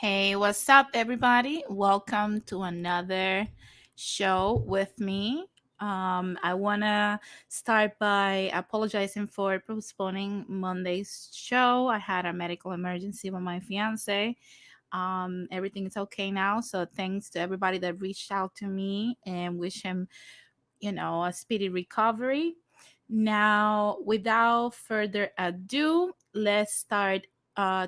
Hey, what's up, everybody? Welcome to another show with me. I want to start by apologizing for postponing Monday's show. I had a medical emergency with my fiance. Everything is okay now. So, thanks to everybody that reached out to me and wish him, a speedy recovery. Now, without further ado, let's start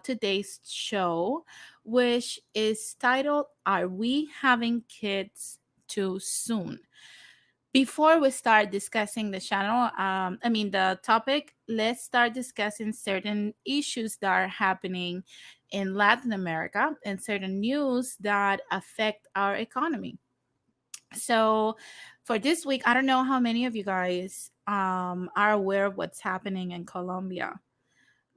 today's show, which is titled Are We Having Kids Too Soon? Before we start discussing the topic, let's start discussing certain issues that are happening in Latin America and certain news that affect our economy. So, for this week, I don't know how many of you guys are aware of what's happening in Colombia,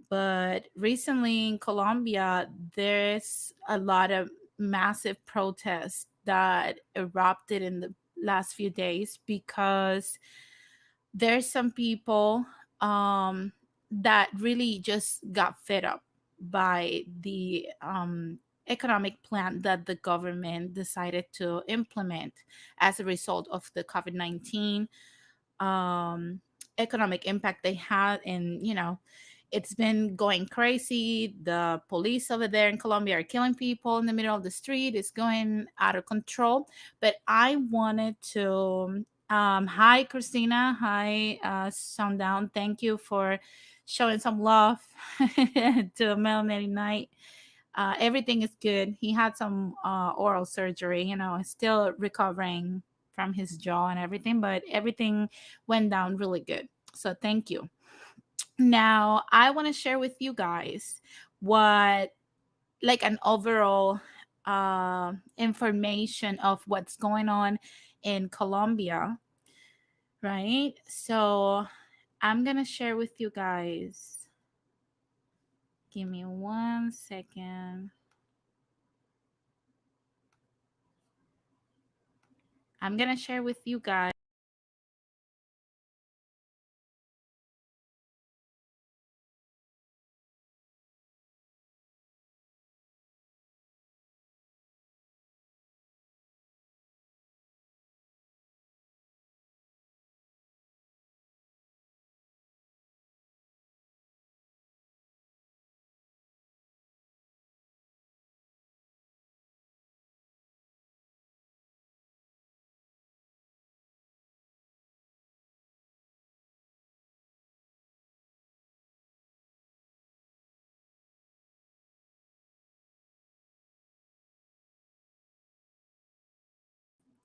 but recently in Colombia, there's a lot of massive protests that erupted in the last few days because there's some people that really just got fed up by the economic plan that the government decided to implement as a result of the COVID-19 um, economic impact they had. And, it's been going crazy. The police over there in Colombia are killing people in the middle of the street. It's going out of control. But I wanted to hi, Christina. Hi, Sundown. Thank you for showing some love to Melanie Knight. Everything is good. He had some oral surgery, still recovering from his jaw and everything, but everything went down really good. So thank you. Now, I want to share with you guys what, like, an overall information of what's going on in Colombia, right? So I'm going to share with you guys. Give me 1 second. I'm going to share with you guys.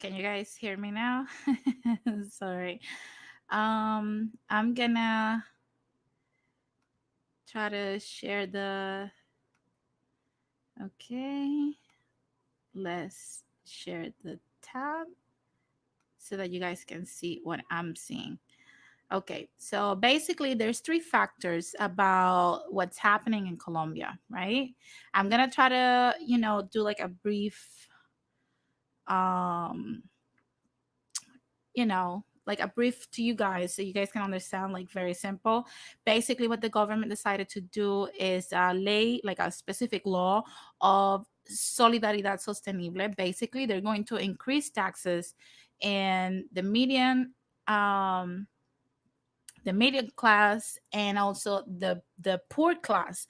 Can you guys hear me now? Sorry. I'm gonna try to share the. Okay, let's share the tab so that you guys can see what I'm seeing. Okay, so basically, there's three factors about what's happening in Colombia, right? I'm gonna try to, do like a brief, um, like a brief to you guys so you guys can understand, like, very simple. Basically, what the government decided to do is lay like a specific law of solidaridad sostenible. Basically, they're going to increase taxes and um the median class and also the poor class,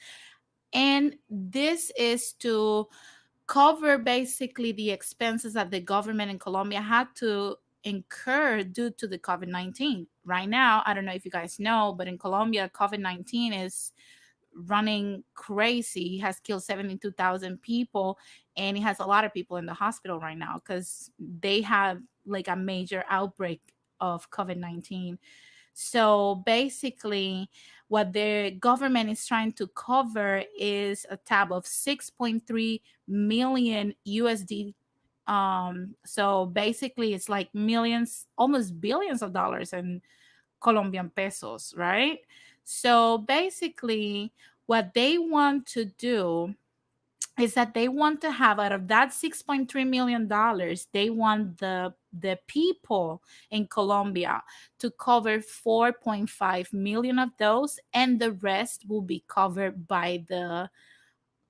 and this is to cover basically the expenses that the government in Colombia had to incur due to the COVID-19. Right now, I don't know if you guys know, but in Colombia, COVID-19 is running crazy. He has killed 72,000 people, and he has a lot of people in the hospital right now because they have like a major outbreak of COVID-19. So basically, what the government is trying to cover is a tab of 6.3 million USD. So basically, it's like millions, almost billions of dollars in Colombian pesos, right? So basically, what they want to do is that they want to have, out of that 6.3 million dollars, they want the people in Colombia to cover 4.5 million of those, and the rest will be covered by the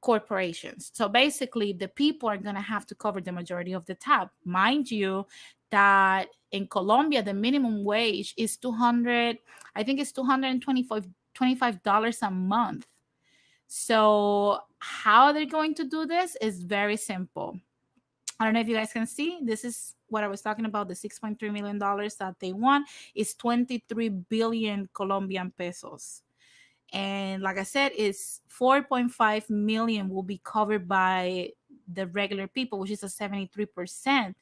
corporations. So basically, the people are going to have to cover the majority of the tab. Mind you, that in Colombia, the minimum wage is 200, I think it's 225 $25 a month. So how they're going to do this is very simple. I don't know if you guys can see. This is what I was talking about. The $6.3 million that they want is 23 billion Colombian pesos. And like I said, it's 4.5 million will be covered by the regular people, which is a 73%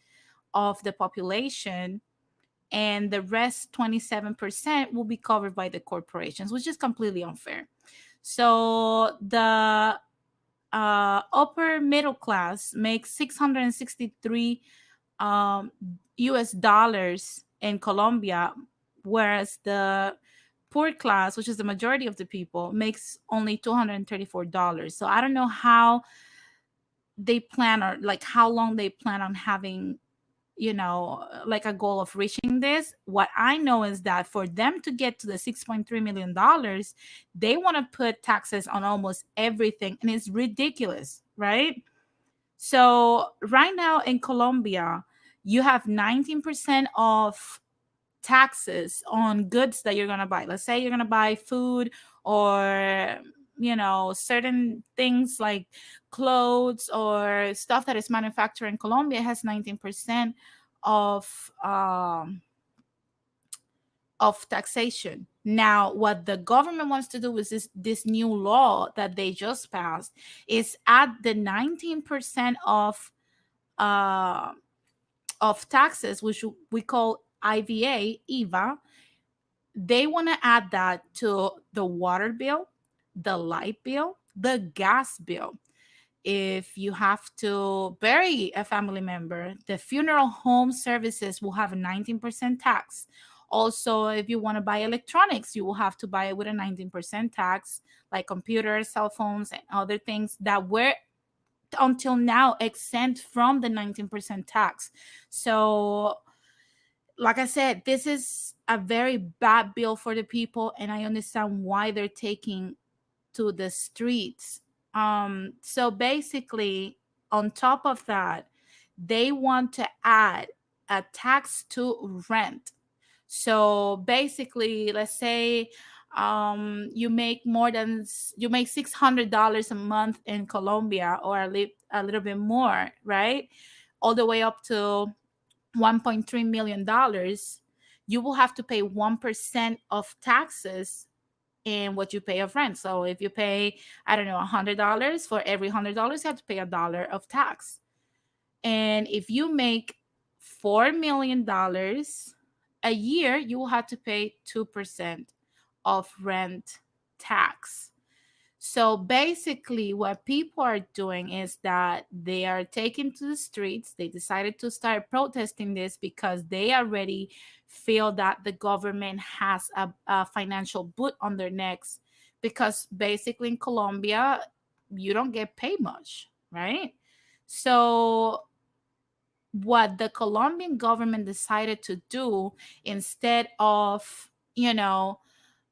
of the population. And the rest, 27%, will be covered by the corporations, which is completely unfair. So the upper middle class makes 663 US dollars in Colombia, whereas the poor class, which is the majority of the people, makes only $234. So I don't know how they plan, or like how long they plan on having, like a goal of reaching this. What I know is that for them to get to the $6.3 million, they want to put taxes on almost everything, and it's ridiculous, right? So right now in Colombia, you have 19% of taxes on goods that you're going to buy. Let's say you're going to buy food, or certain things like clothes or stuff that is manufactured in Colombia has 19% of taxation. Now, what the government wants to do is this new law that they just passed is add the 19% uh, of taxes, which we call IVA. They want to add that to the water bill, the light bill, the gas bill. If you have to bury a family member, the funeral home services will have a 19% tax. Also, if you want to buy electronics, you will have to buy it with a 19% tax, like computers, cell phones, and other things that were until now exempt from the 19% tax. So, like I said, this is a very bad bill for the people, and I understand why they're taking to the streets. So basically, on top of that, they want to add a tax to rent. So basically, let's say you make $600 a month in Colombia, or a little bit more, right? All the way up to $1.3 million. You will have to pay 1% of taxes in what you pay of rent. So if you pay, I don't know, $100, for every $100, you have to pay $1 of tax. And if you make $4 million a year, you will have to pay 2% of rent tax. So basically, what people are doing is that they are taking to the streets. They decided to start protesting this because they already feel that the government has a financial boot on their necks. Because basically, in Colombia, you don't get paid much, right? So what the Colombian government decided to do, instead of,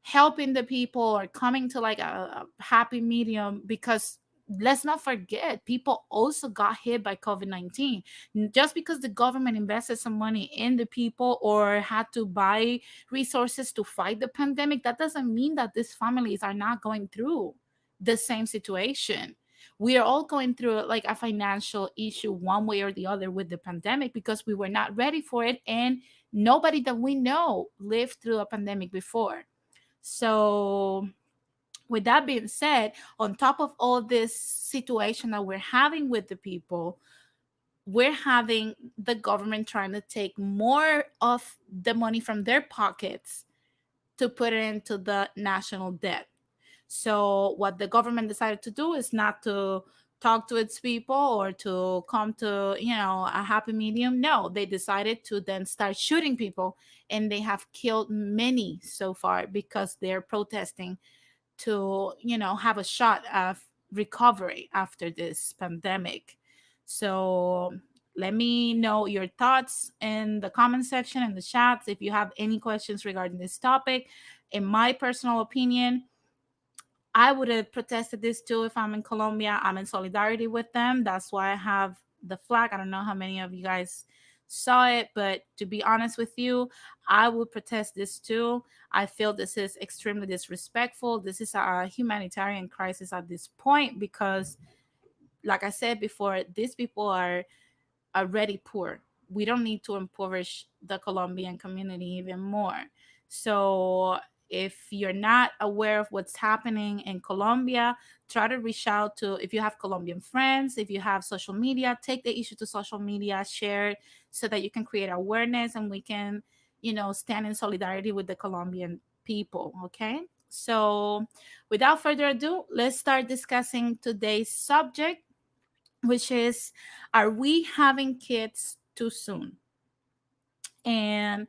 helping the people or coming to like a happy medium, because let's not forget, people also got hit by COVID-19. Just because the government invested some money in the people or had to buy resources to fight the pandemic, that doesn't mean that these families are not going through the same situation. We are all going through like a financial issue one way or the other with the pandemic, because we were not ready for it, and nobody that we know lived through a pandemic before. So, with that being said, on top of all this situation that we're having with the people, we're having the government trying to take more of the money from their pockets to put it into the national debt. So, what the government decided to do is not to talk to its people or to come to, a happy medium. No, they decided to then start shooting people, and they have killed many so far because they're protesting to, have a shot of recovery after this pandemic. So, let me know your thoughts in the comment section and the chats if you have any questions regarding this topic. In my personal opinion, I would have protested this too if I'm in Colombia. I'm in solidarity with them. That's why I have the flag. I don't know how many of you guys saw it, but to be honest with you, I would protest this too. I feel this is extremely disrespectful. This is a humanitarian crisis at this point because, like I said before, these people are already poor. We don't need to impoverish the Colombian community even more. So if you're not aware of what's happening in Colombia, try to reach out to, if you have Colombian friends, if you have social media, take the issue to social media, share it so that you can create awareness and we can, stand in solidarity with the Colombian people. Okay. So without further ado, let's start discussing today's subject, which is, are we having kids too soon? And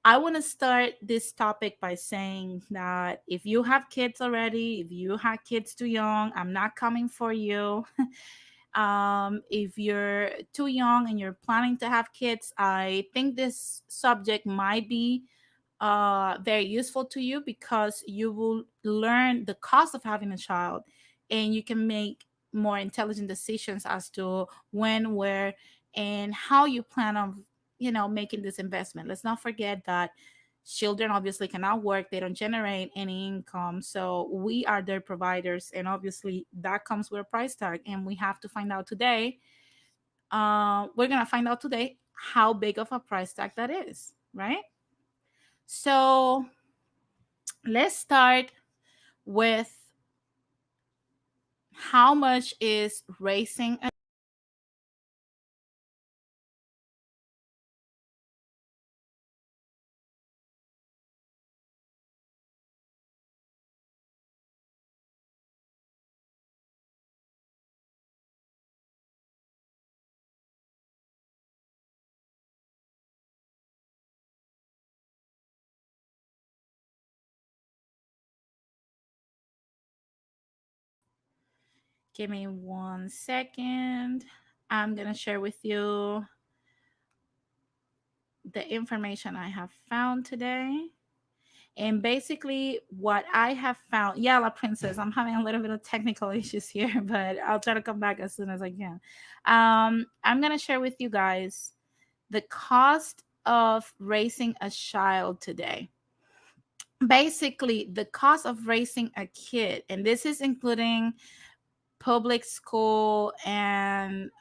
I want to start this topic by saying that if you have kids already, if you have kids too young, I'm not coming for you. If you're too young and you're planning to have kids, I think this subject might be very useful to you because you will learn the cost of having a child and you can make more intelligent decisions as to when, where, and how you plan on making this investment. Let's not forget that children obviously cannot work, they don't generate any income, so we are their providers, and obviously that comes with a price tag, and we have to find out today. We're gonna find out today how big of a price tag that is, right? So let's start with how much is raising a. Give me 1 second. I'm gonna share with you the information I have found today. And basically, what I have found, yeah, La Princess, I'm having a little bit of technical issues here, but I'll try to come back as soon as I can. I'm gonna share with you guys the cost of raising a child today. Basically, the cost of raising a kid, and this is including public school and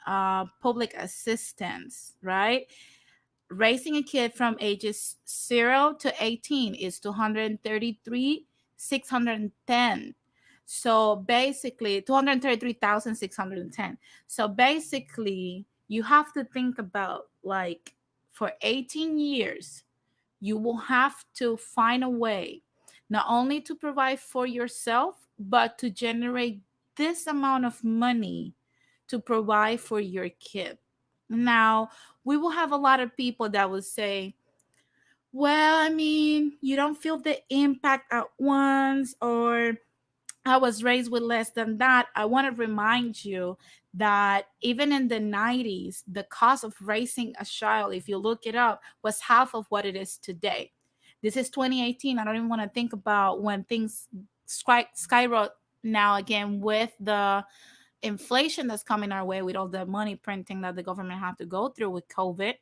public assistance, right? Raising a kid from ages 0 to 18 is 233,610. So basically 233,610. So basically you have to think about, like, for 18 years you will have to find a way not only to provide for yourself, but to generate this amount of money to provide for your kid. Now, we will have a lot of people that will say, well, I mean, you don't feel the impact at once, or I was raised with less than that. I want to remind you that even in the 90s, the cost of raising a child, if you look it up, was half of what it is today. This is 2018. I don't even want to think about when things skyrocket now again with the inflation that's coming our way, with all the money printing that the government have to go through with COVID,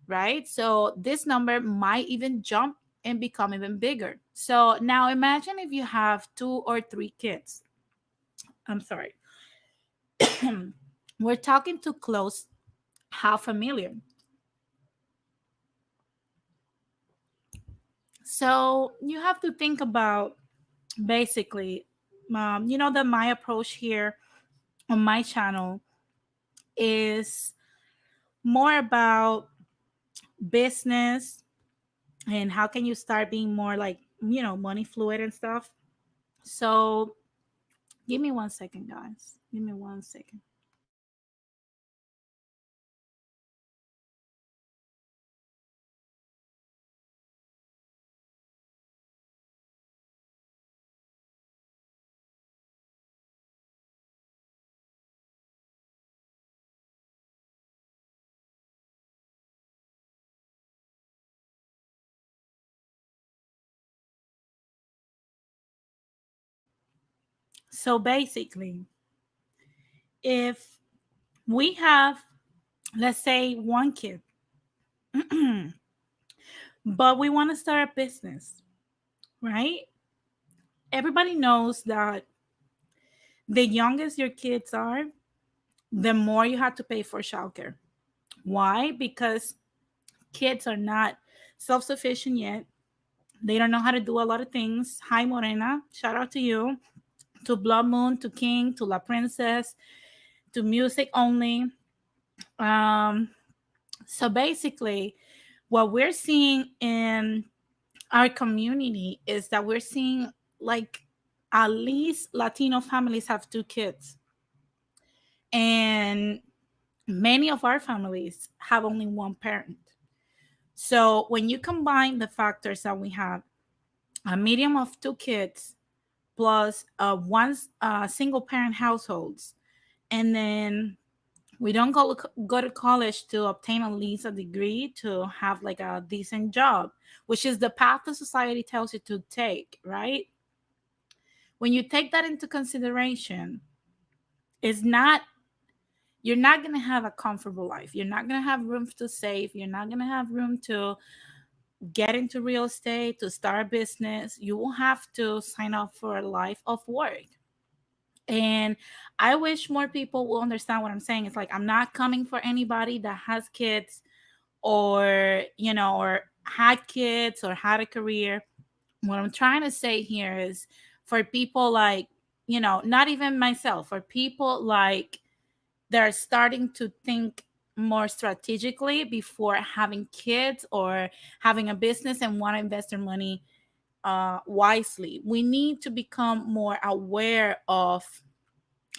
right? So this number might even jump and become even bigger. So now imagine if you have 2 or 3 kids. I'm sorry. We're talking to close 500,000. So you have to think about, basically, that my approach here on my channel is more about business and how can you start being more, like, money fluid and stuff. So give me 1 second, guys. Give me 1 second. So basically, if we have, let's say, one kid, but we want to start a business, right? Everybody knows that the youngest your kids are, the more you have to pay for childcare. Why? Because kids are not self sufficient yet. They don't know how to do a lot of things. Hi, Morena. Shout out to you, to Blood Moon, to King, to La Princess, to Music Only. Um, so basically, what we're seeing in our community is that we're seeing like at least Latino families have two kids. And many of our families have only one parent. So when you combine the factors that we have, a medium of two kids plus one single parent households, and then we don't go to college to obtain at least a degree to have like a decent job, which is the path the society tells you to take, right? When you take that into consideration, it's not you're not going to have a comfortable life. You're not going to have room to save. You're not going to have room to get into real estate, to start a business. You will have to sign up for a life of work. And I wish more people will understand what I'm saying. It's like I'm not coming for anybody that has kids or, or had kids or had a career. What I'm trying to say here is for people like, not even myself, for people like they're starting to think more strategically before having kids or having a business and want to invest their money wisely. We need to become more aware of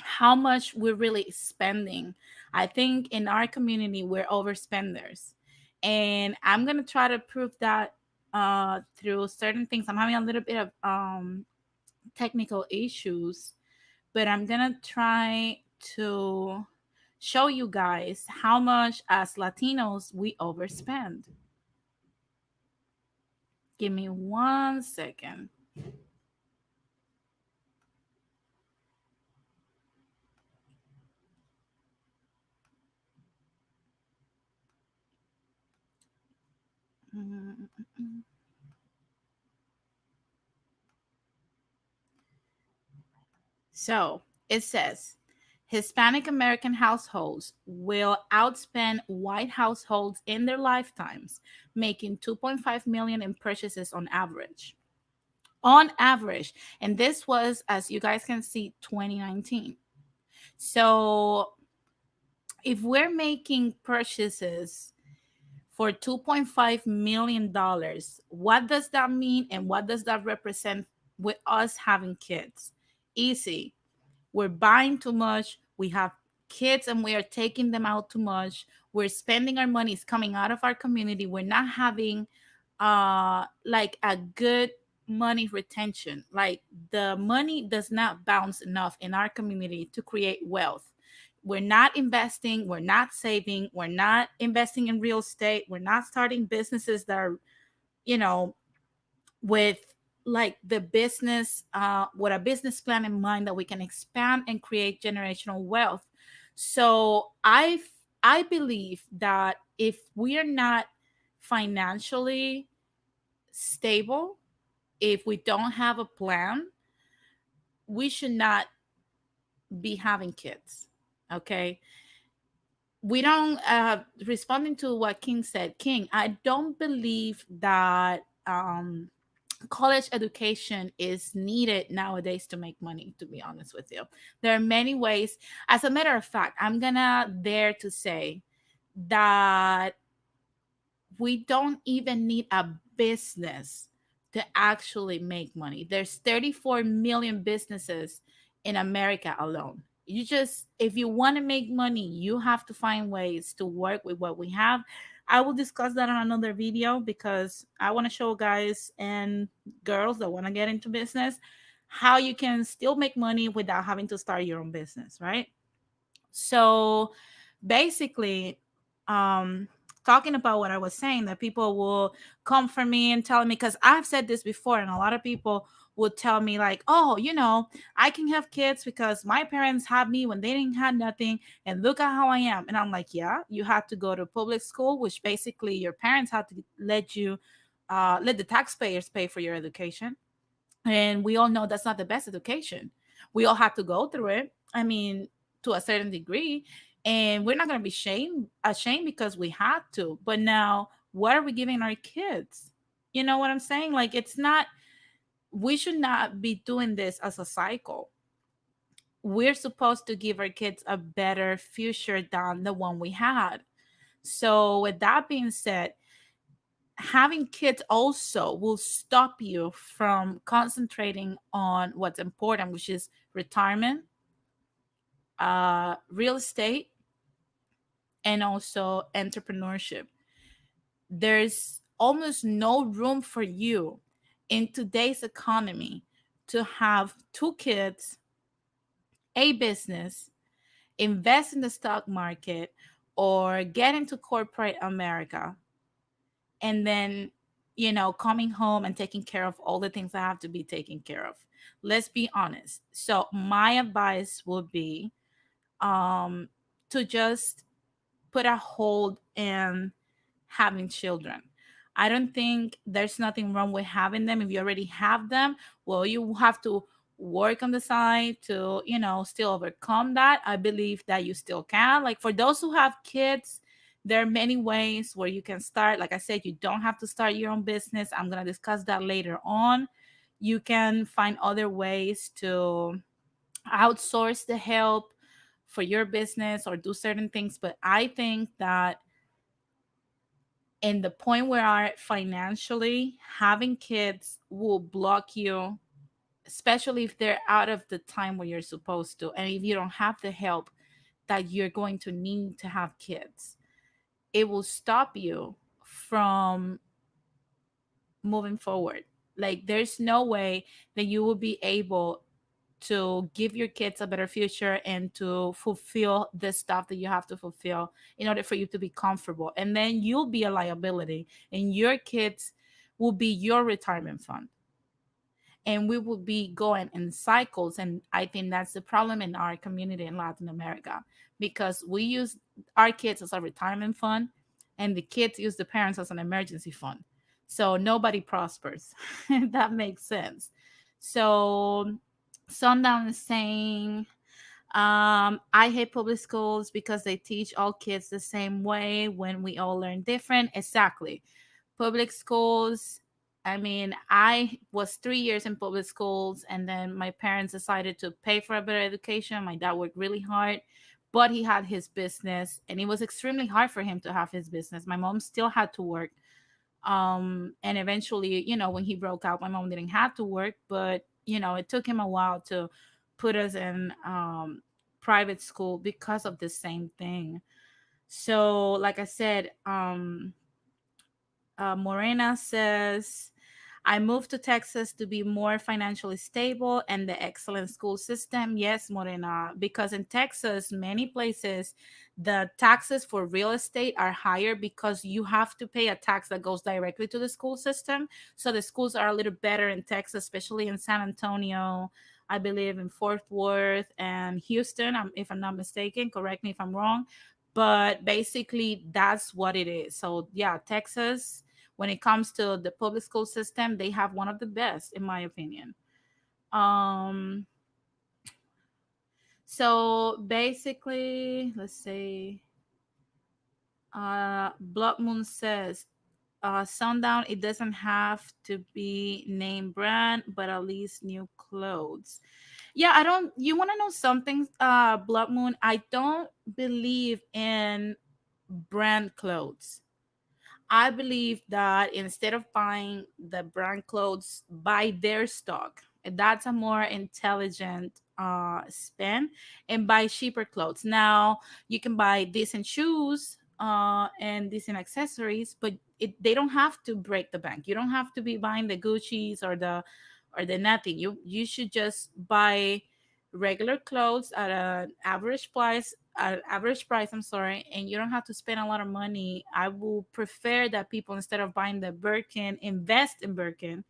how much we're really spending. I think in our community, we're overspenders. And I'm going to try to prove that through certain things. I'm having a little bit of technical issues, but I'm gonna try to show you guys how much as Latinos we overspend. Give me 1 second. So it says Hispanic American households will outspend white households in their lifetimes, making 2.5 million in purchases on average. On average. And this was, as you guys can see, 2019. So if we're making purchases for $2.5 million, what does that mean and what does that represent with us having kids? Easy. We're buying too much. We have kids and we are taking them out too much. We're spending our money. It's coming out of our community. We're not having like a good money retention. Like the money does not bounce enough in our community to create wealth. We're not investing, we're not saving, we're not investing in real estate, we're not starting businesses that are, you know, with like the business with a business plan in mind that we can expand and create generational wealth. So I believe that if we are not financially stable, if we don't have a plan, we should not be having kids. Okay, we don't responding to what King said. King, I don't believe that college education is needed nowadays to make money, to be honest with you. There are many ways. As a matter of fact, I'm gonna dare to say that we don't even need a business to actually make money. There's 34 million businesses in America alone. You just, if you want to make money, you have to find ways to work with what we have. I will discuss that on another video because I want to show guys and girls that want to get into business how you can still make money without having to start your own business, right? So basically, um, talking about what I was saying, that people will come for me and tell me, because I've said this before, and a lot of people would tell me like, oh, I can have kids because my parents had me when they didn't have nothing, and look at how I am. And I'm like, yeah, you had to go to public school, which basically your parents had to let the taxpayers pay for your education. And we all know that's not the best education. We all have to go through it. I mean, to a certain degree. And we're not going to be ashamed because we had to. But now, what are we giving our kids? You know what I'm saying? Like, it's not, we should not be doing this as a cycle. We're supposed to give our kids a better future than the one we had. So, with that being said, having kids also will stop you from concentrating on what's important, which is retirement, real estate, and also entrepreneurship. There's almost no room for you in today's economy to have two kids, a business, invest in the stock market, or get into corporate America, and then coming home and taking care of all the things that have to be taken care of. Let's be honest. So my advice would be um to just put a hold in having children. I don't think there's nothing wrong with having them. If you already have them, well, you have to work on the side to, still overcome that. I believe that you still can. Like, for those who have kids, there are many ways where you can start. Like I said, you don't have to start your own business. I'm going to discuss that later on. You can find other ways to outsource the help for your business or do certain things. But I think that in the point where are financially, having kids will block you, especially if they're out of the time where you're supposed to, and if you don't have the help that you're going to need to have kids, it will stop you from moving forward. Like, there's no way that you will be able to give your kids a better future and to fulfill the stuff that you have to fulfill in order for you to be comfortable. And then you'll be a liability, and your kids will be your retirement fund. And we will be going in cycles. And I think that's the problem in our community in Latin America, because we use our kids as a retirement fund, and the kids use the parents as an emergency fund. So nobody prospers. That makes sense. So Sundown is saying, I hate public schools because they teach all kids the same way when we all learn different. Exactly. Public schools, I mean, I was 3 years in public schools, and then my parents decided to pay for a better education. My dad worked really hard, but he had his business, and it was extremely hard for him to have his business. My mom still had to work. And eventually, when he broke out, my mom didn't have to work, but it took him a while to put us in private school because of the same thing. So, like I said, Morena says, I moved to Texas to be more financially stable and the excellent school system. Yes, Morena, because in Texas, many places, the taxes for real estate are higher because you have to pay a tax that goes directly to the school system. So the schools are a little better in Texas, especially in San Antonio, I believe in Fort Worth and Houston, if I'm not mistaken. Correct me if I'm wrong. But basically, that's what it is. So, yeah, Texas, when it comes to the public school system, they have one of the best, in my opinion. Um, so basically, let's see. Blood Moon says, Sundown, it doesn't have to be name brand, but at least new clothes. Yeah, I don't, you want to know something, Blood Moon? I don't believe in brand clothes. I believe that instead of buying the brand clothes, buy their stock. And that's a more intelligent spend, and buy cheaper clothes. Now, you can buy decent shoes and decent accessories, but they don't have to break the bank. You don't have to be buying the Gucci's or the nothing. You should just buy regular clothes at an average price, I'm sorry, and you don't have to spend a lot of money. I will prefer that people, instead of buying the Birkin, invest in Birkin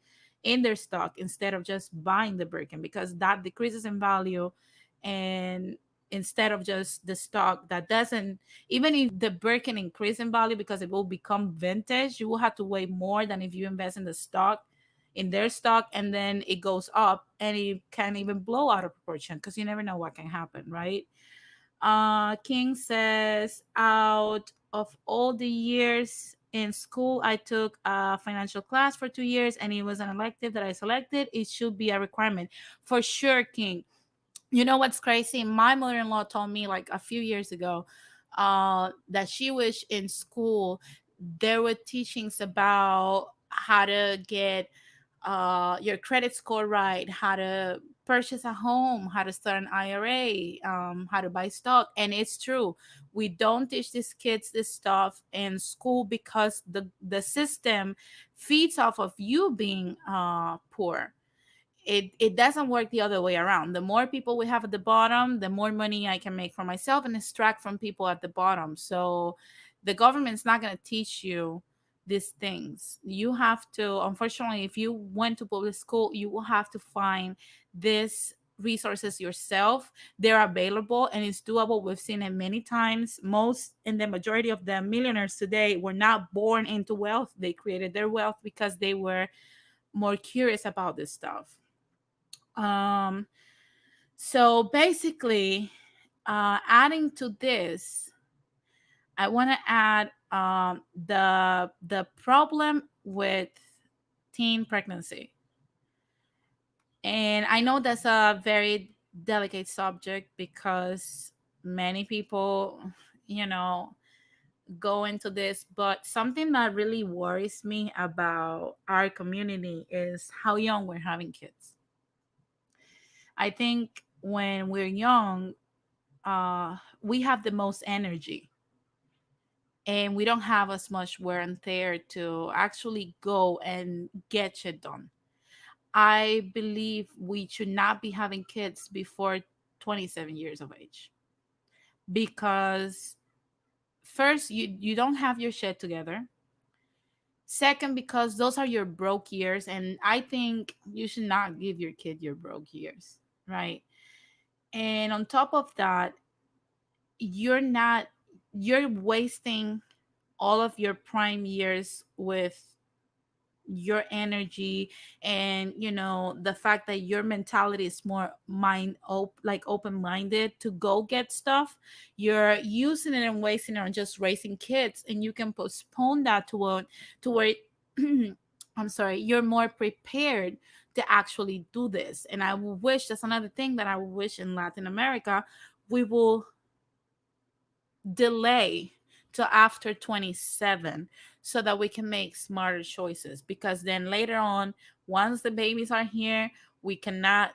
in their stock instead of just buying the Birkin, because that decreases in value. And instead of just the stock that doesn't, even if the Birkin increase in value because it will become vintage, you will have to wait more than if you invest in the stock, in their stock, and then it goes up and it can even blow out of proportion because you never know what can happen, right? King says, out of all the years in school, I took a financial class for 2 years and it was an elective that I selected. It should be a requirement. For sure, King. You know what's crazy? My mother-in-law told me like a few years ago that she wished in school there were teachings about how to get your credit score right, how to purchase a home, how to start an IRA, how to buy stock. And it's true. We don't teach these kids this stuff in school because the system feeds off of you being poor. It doesn't work the other way around. The more people we have at the bottom, the more money I can make for myself and extract from people at the bottom. So the government's not going to teach you these things. You have to, unfortunately, if you went to public school, you will have to find these resources yourself. They're available and it's doable. We've seen it many times. Most and the majority of the millionaires today were not born into wealth. They created their wealth because they were more curious about this stuff. um so basically, adding to this, I want to add the problem with teen pregnancy. And I know that's a very delicate subject because many people, you know, go into this, but something that really worries me about our community is how young we're having kids. I think when we're young, we have the most energy and we don't have as much wear and tear to actually go and get shit done. I believe we should not be having kids before 27 years of age because first you don't have your shit together. Second, because those are your broke years and I think you should not give your kid your broke years, right? And on top of that, you're not you're wasting all of your prime years with your energy and the fact that your mentality is more open minded to go get stuff. You're using it and wasting it on just raising kids and you can postpone that to where I'm sorry, you're more prepared to actually do this. And I will wish, that's another thing that I will wish in Latin America, we will delay till after 27 so that we can make smarter choices, because then later on, once the babies are here, we cannot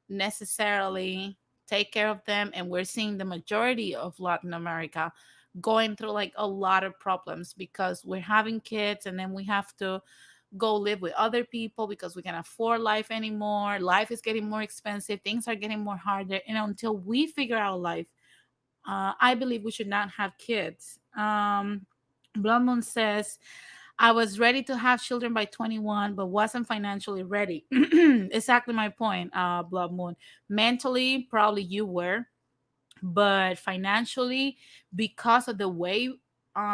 necessarily take care of them. And we're seeing the majority of Latin America going through like a lot of problems because we're having kids and then we have to go live with other people because we can't afford life anymore. Life is getting more expensive, things are getting more harder, and until we figure out life, I believe we should not have kids. Blood Moon says, I was ready to have children by 21, but wasn't financially ready. Exactly my point, Blood Moon. Mentally, probably you were, but financially, because of the way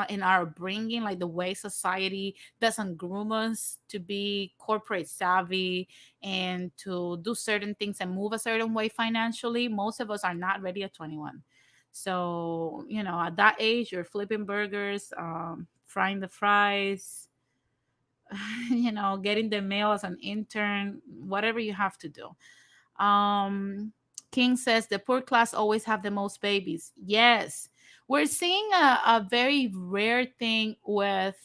in our upbringing, like the way society doesn't groom us to be corporate savvy and to do certain things and move a certain way financially, most of us are not ready at 21. So, at that age, you're flipping burgers, frying the fries, getting the mail as an intern, whatever you have to do. Um, King says the poor class always have the most babies. Yes, we're seeing a very rare thing with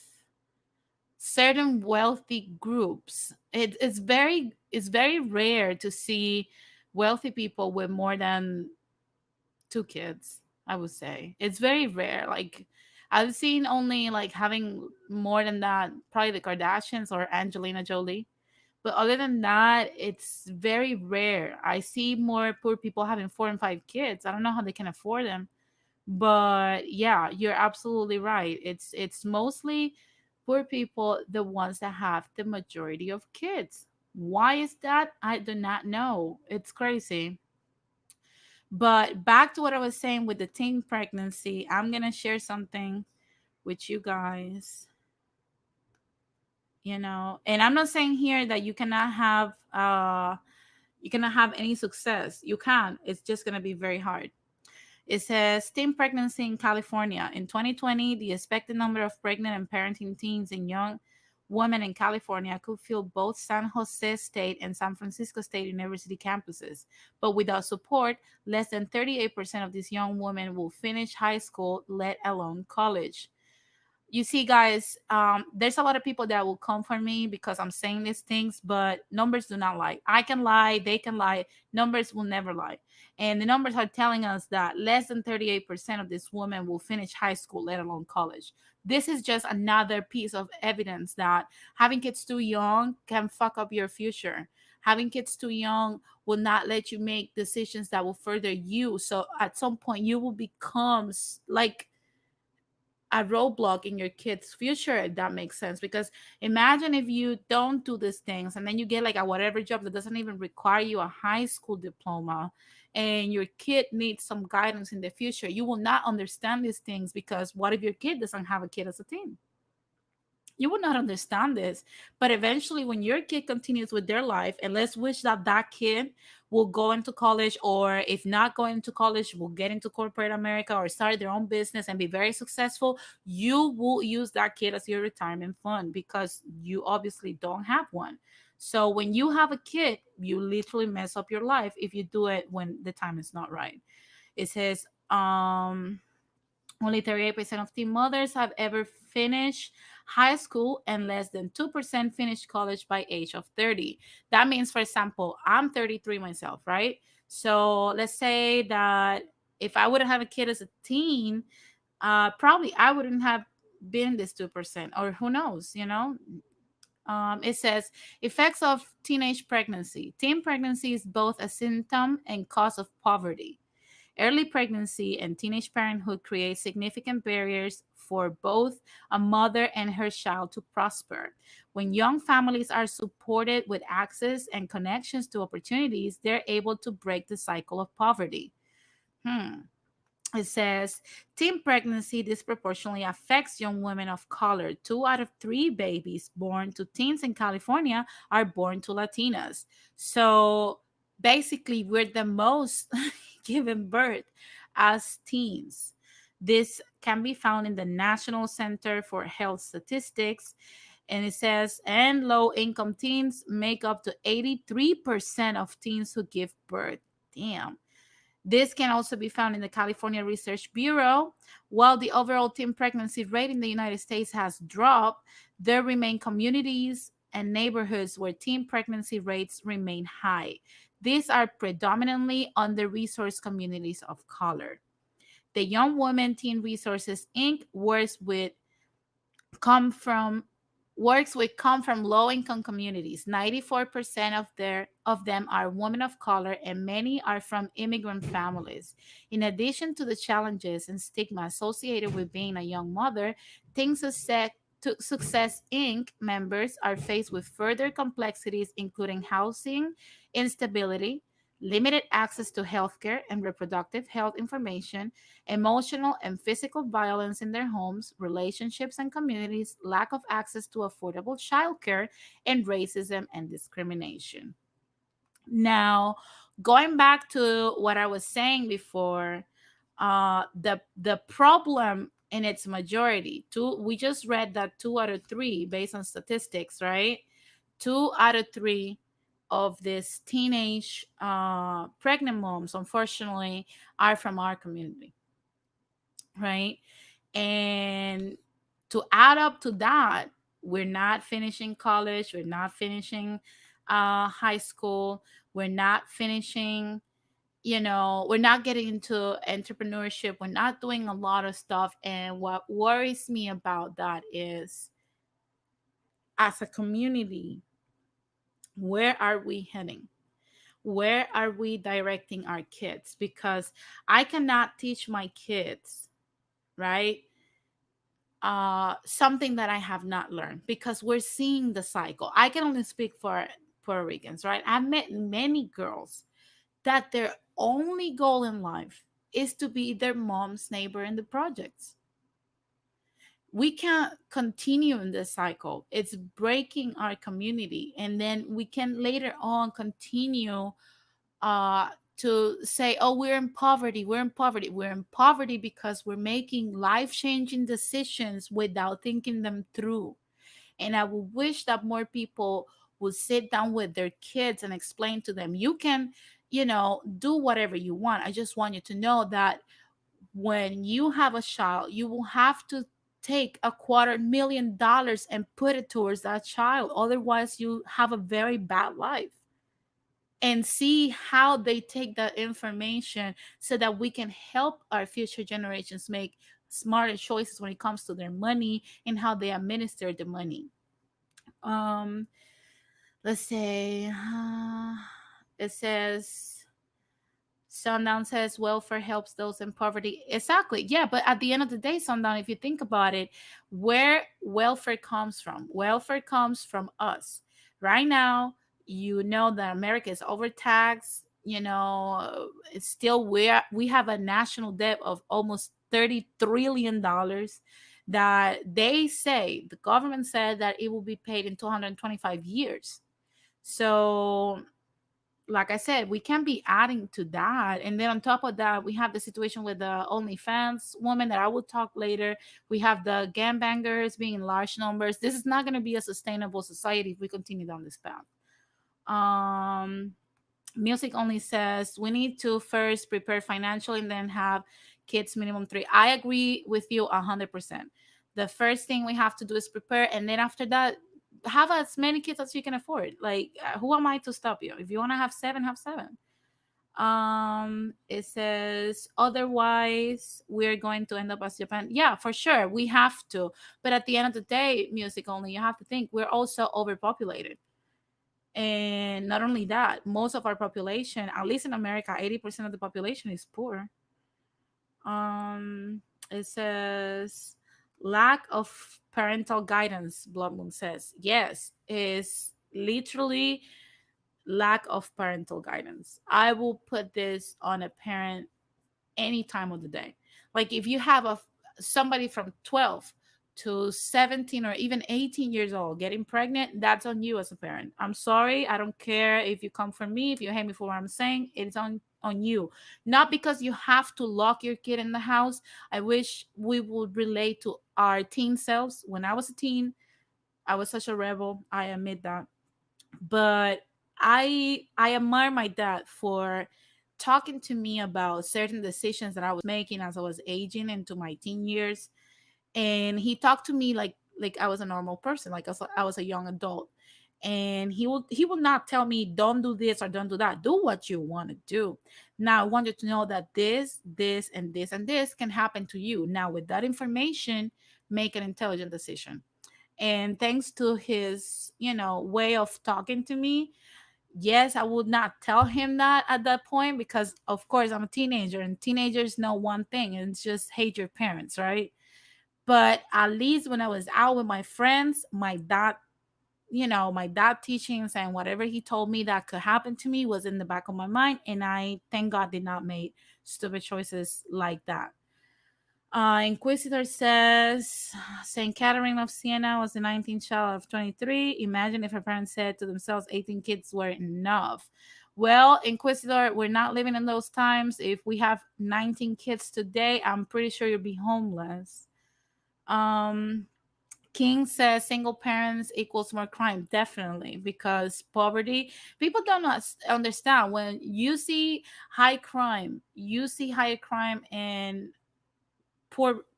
certain wealthy groups. It's very rare to see wealthy people with more than two kids. I would say it's very rare. Like I've seen only like having more than that, probably the Kardashians or Angelina Jolie. But other than that, it's very rare. I see more poor people having four and five kids. I don't know how they can afford them. But yeah, you're absolutely right. It's mostly poor people, the ones that have the majority of kids. Why is that? I do not know. It's crazy. But back to what I was saying with the teen pregnancy, I'm going to share something with you guys, and I'm not saying here that you cannot have any success. You can. It's just going to be very hard. It says teen pregnancy in California. In 2020, the expected number of pregnant and parenting teens and young women in California could fill both San Jose State and San Francisco State University campuses. But without support, less than 38% of these young women will finish high school, let alone college. You see, guys, there's a lot of people that will come for me because I'm saying these things, but numbers do not lie. I can lie, they can lie, numbers will never lie. And the numbers are telling us that less than 38% of these women will finish high school, let alone college. This is just another piece of evidence that having kids too young can fuck up your future. Having kids too young will not let you make decisions that will further you. So at some point, you will become like a roadblock in your kid's future, if that makes sense. Because imagine if you don't do these things and then you get like a whatever job that doesn't even require you a high school diploma, and your kid needs some guidance in the future. You will not understand these things, because what if your kid doesn't have a kid as a teen? You will not understand this. But eventually, when your kid continues with their life, and let's wish that that kid will go into college, or if not going into college, will get into corporate America or start their own business and be very successful, you will use that kid as your retirement fund, because you obviously don't have one. So when you have a kid, you literally mess up your life if you do it when the time is not right. It says, only 38% of teen mothers have ever finished high school, and less than 2% finished college by age of 30. That means, for example, I'm 33 myself, right? So let's say that if I wouldn't have a kid as a teen, probably I wouldn't have been this 2%, or who knows. It says effects of teenage pregnancy. Teen pregnancy is both a symptom and cause of poverty. Early pregnancy and teenage parenthood create significant barriers for both a mother and her child to prosper. When young families are supported with access and connections to opportunities, they're able to break the cycle of poverty. Hmm. It says teen pregnancy disproportionately affects young women of color. 2 out of 3 babies born to teens in California are born to Latinas. So basically, we're the most given birth as teens. This can be found in the National Center for Health Statistics. And it says, and low income teens make up to 83% of teens who give birth. Damn. This can also be found in the California Research Bureau. While the overall teen pregnancy rate in the United States has dropped, there remain communities and neighborhoods where teen pregnancy rates remain high. These are predominantly under-resourced communities of color. The Young Women Teen Resources Inc. come from come from low income communities. 94% of them are women of color, and many are from immigrant families. In addition to the challenges and stigma associated with being a young mother, Think Success Inc. members are faced with further complexities, including housing instability, limited access to healthcare and reproductive health information, emotional and physical violence in their homes, relationships and communities, lack of access to affordable childcare, and racism and discrimination. Now, going back to what I was saying before, the problem in its majority, we just read that 2 out of 3, based on statistics, right? 2 out of 3 of these teenage pregnant moms, unfortunately, are from our community, right? And to add up to that, we're not finishing college, we're not finishing high school, we're not finishing, we're not getting into entrepreneurship, we're not doing a lot of stuff. And what worries me about that is, as a community, where are we heading? Where are we directing our kids? Because I cannot teach my kids, right, something that I have not learned, because we're seeing the cycle. I can only speak for Puerto Ricans, right? I've met many girls that their only goal in life is to be their mom's neighbor in the projects. We can't continue in this cycle. It's breaking our community. And then we can later on continue uh, to say, oh, we're in poverty, we're in poverty. We're in poverty because we're making life changing decisions without thinking them through. And I would wish that more people would sit down with their kids and explain to them, you can, do whatever you want. I just want you to know that when you have a child, you will have to take $250,000 and put it towards that child. Otherwise, you have a very bad life. And see how they take that information so that we can help our future generations make smarter choices when it comes to their money and how they administer the money. Um, let's say it says Sundown says welfare helps those in poverty. Exactly. Yeah, but at the end of the day, Sundown, if you think about it, where welfare comes from, welfare comes from us. Right now, you know that America is overtaxed. It's still we have a national debt of almost $30 trillion that they say the government said that it will be paid in 225 years. So like I said, we can be adding to that. And then on top of that, we have the situation with the OnlyFans woman that I will talk later. We have the gangbangers being in large numbers. This is not going to be a sustainable society if we continue down this path. Um, Music only says we need to first prepare financially and then have kids minimum 3. I agree with you 100%. The first thing we have to do is prepare, and then after that, have as many kids as you can afford. Like, who am I to stop you? If you want to have 7, have 7. It says otherwise we're going to end up as Japan. Yeah, for sure, we have to. But at the end of the day, music only, you have to think we're also overpopulated. And not only that, most of our population, at least in America, 80% of the population is poor. It says lack of parental guidance, Blood Moon says. Yes, is literally lack of parental guidance. I will put this on a parent any time of the day. Like if you have somebody from 12 to 17 or even 18 years old getting pregnant, that's on you as a parent. I'm sorry. I don't care if you come for me, if you hate me for what I'm saying, it's on you. Not because you have to lock your kid in the house. I wish we would relate to our teen selves. When I was a teen, I was such a rebel. I admit that. But I admire my dad for talking to me about certain decisions that I was making as I was aging into my teen years. And he talked to me like I was a normal person, like I was a young adult. And he will not tell me don't do this or don't do that. Do what you want to do. Now I want you to know that this and this and this can happen to you. Now with that information, make an intelligent decision. And thanks to his way of talking to me, yes, I would not tell him that at that point, because of course I'm a teenager and teenagers know one thing, and it's just hate your parents, right? But at least when I was out with my friends, my dad teachings and whatever he told me that could happen to me was in the back of my mind, and I thank God did not make stupid choices like that. Inquisitor says St. Catherine of Siena was the 19th child of 23. Imagine if her parents said to themselves 18 kids were enough. Well, Inquisitor, we're not living in those times. If we have 19 kids today, I'm pretty sure you'll be homeless. Um, King says single parents equals more crime. Definitely, because poverty, people don't understand. When you see high crime, you see higher crime in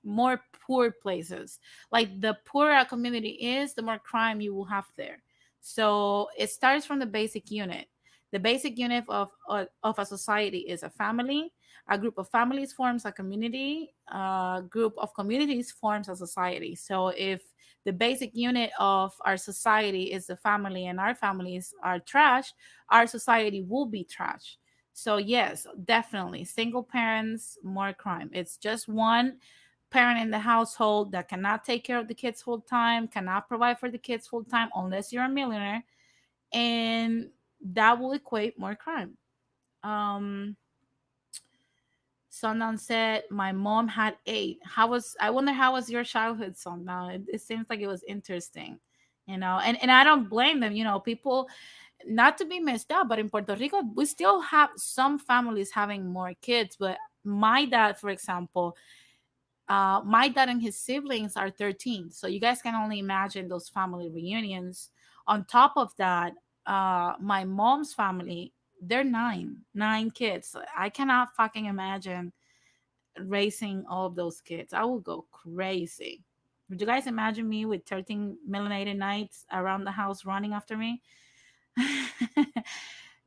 more poor places. Like the poorer a community is, the more crime you will have there. So it starts from the basic unit. The basic unit of a society is a family. A group of families forms a community. A group of communities forms a society. So if the basic unit of our society is the family and our families are trash, our society will be trash. So yes, definitely single parents, more crime. It's just one parent in the household that cannot take care of the kids full time, cannot provide for the kids full time unless you're a millionaire. and that will equate more crime. Um, Sundown said, "My mom had eight. How was? I wonder how was your childhood, Sundown? It seems like it was interesting, you know. And I don't blame them. You know, people, not to be messed up, but in Puerto Rico, we still have some families having more kids. But my dad, for example, my dad and his siblings are 13, so you guys can only imagine those family reunions. On top of that, my mom's family, they're nine kids. I cannot fucking imagine raising all of those kids. I will go crazy. Would you guys imagine me with 13 melanated knights around the house running after me?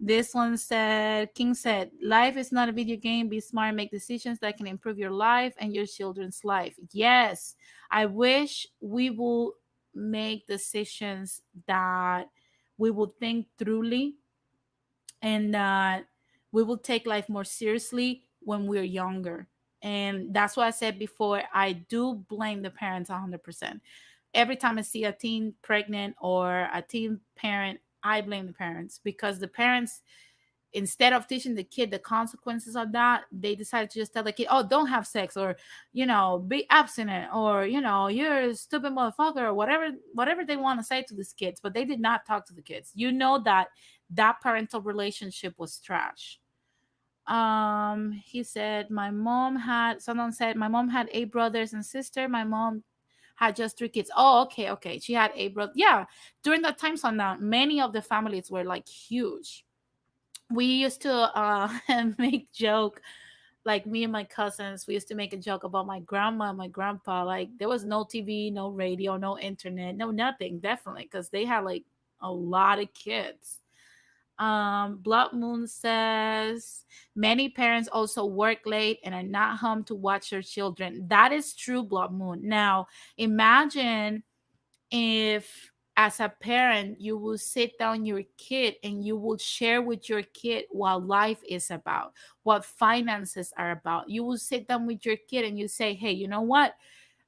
This one said, King said, life is not a video game. Be smart, make decisions that can improve your life and your children's life. Yes, I wish we will make decisions that we will think thoroughly, and that we will take life more seriously when we're younger. And that's why I said before, I do blame the parents 100%. Every time I see a teen pregnant or a teen parent, I blame the parents, because the parents, instead of teaching the kid the consequences of that, they decide to just tell the kid, oh, don't have sex, or, you know, be abstinent, or, you know, you're a stupid motherfucker, or whatever they want to say to these kids. But they did not talk to the kids. You know that that parental relationship was trash. He said, my mom had, someone said, my mom had eight brothers and sister. My mom had just three kids. Oh, okay, okay. She had eight brothers. Yeah, during that time, so now many of the families were like huge. We used to make joke, like me and my cousins, we used to make a joke about my grandma and my grandpa. Like there was no TV, no radio, no internet, no nothing, definitely, because they had like a lot of kids. Blood Moon says many parents also work late and are not home to watch their children. That is true, Blood Moon. Now imagine if, as a parent, you will sit down your kid and you will share with your kid what life is about, what finances are about. You will sit down with your kid and you say, hey, you know what,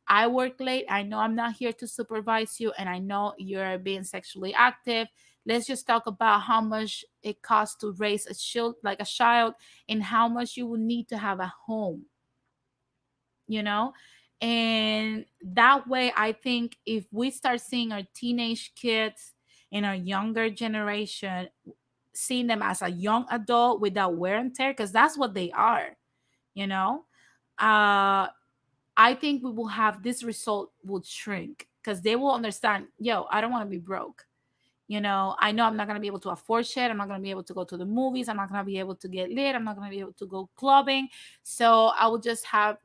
I work late, I know I'm not here to supervise you, and I know you're being sexually active. Let's just talk about how much it costs to raise a child, like a child, and how much you will need to have a home, you know. And that way, I think if we start seeing our teenage kids in our younger generation, seeing them as a young adult without wear and tear, because that's what they are, you know, I think we will have, this result will shrink, because they will understand, yo, I don't want to be broke. You know, I know I'm not going to be able to afford shit. I'm not going to be able to go to the movies. I'm not going to be able to get lit. I'm not going to be able to go clubbing. So I will just have,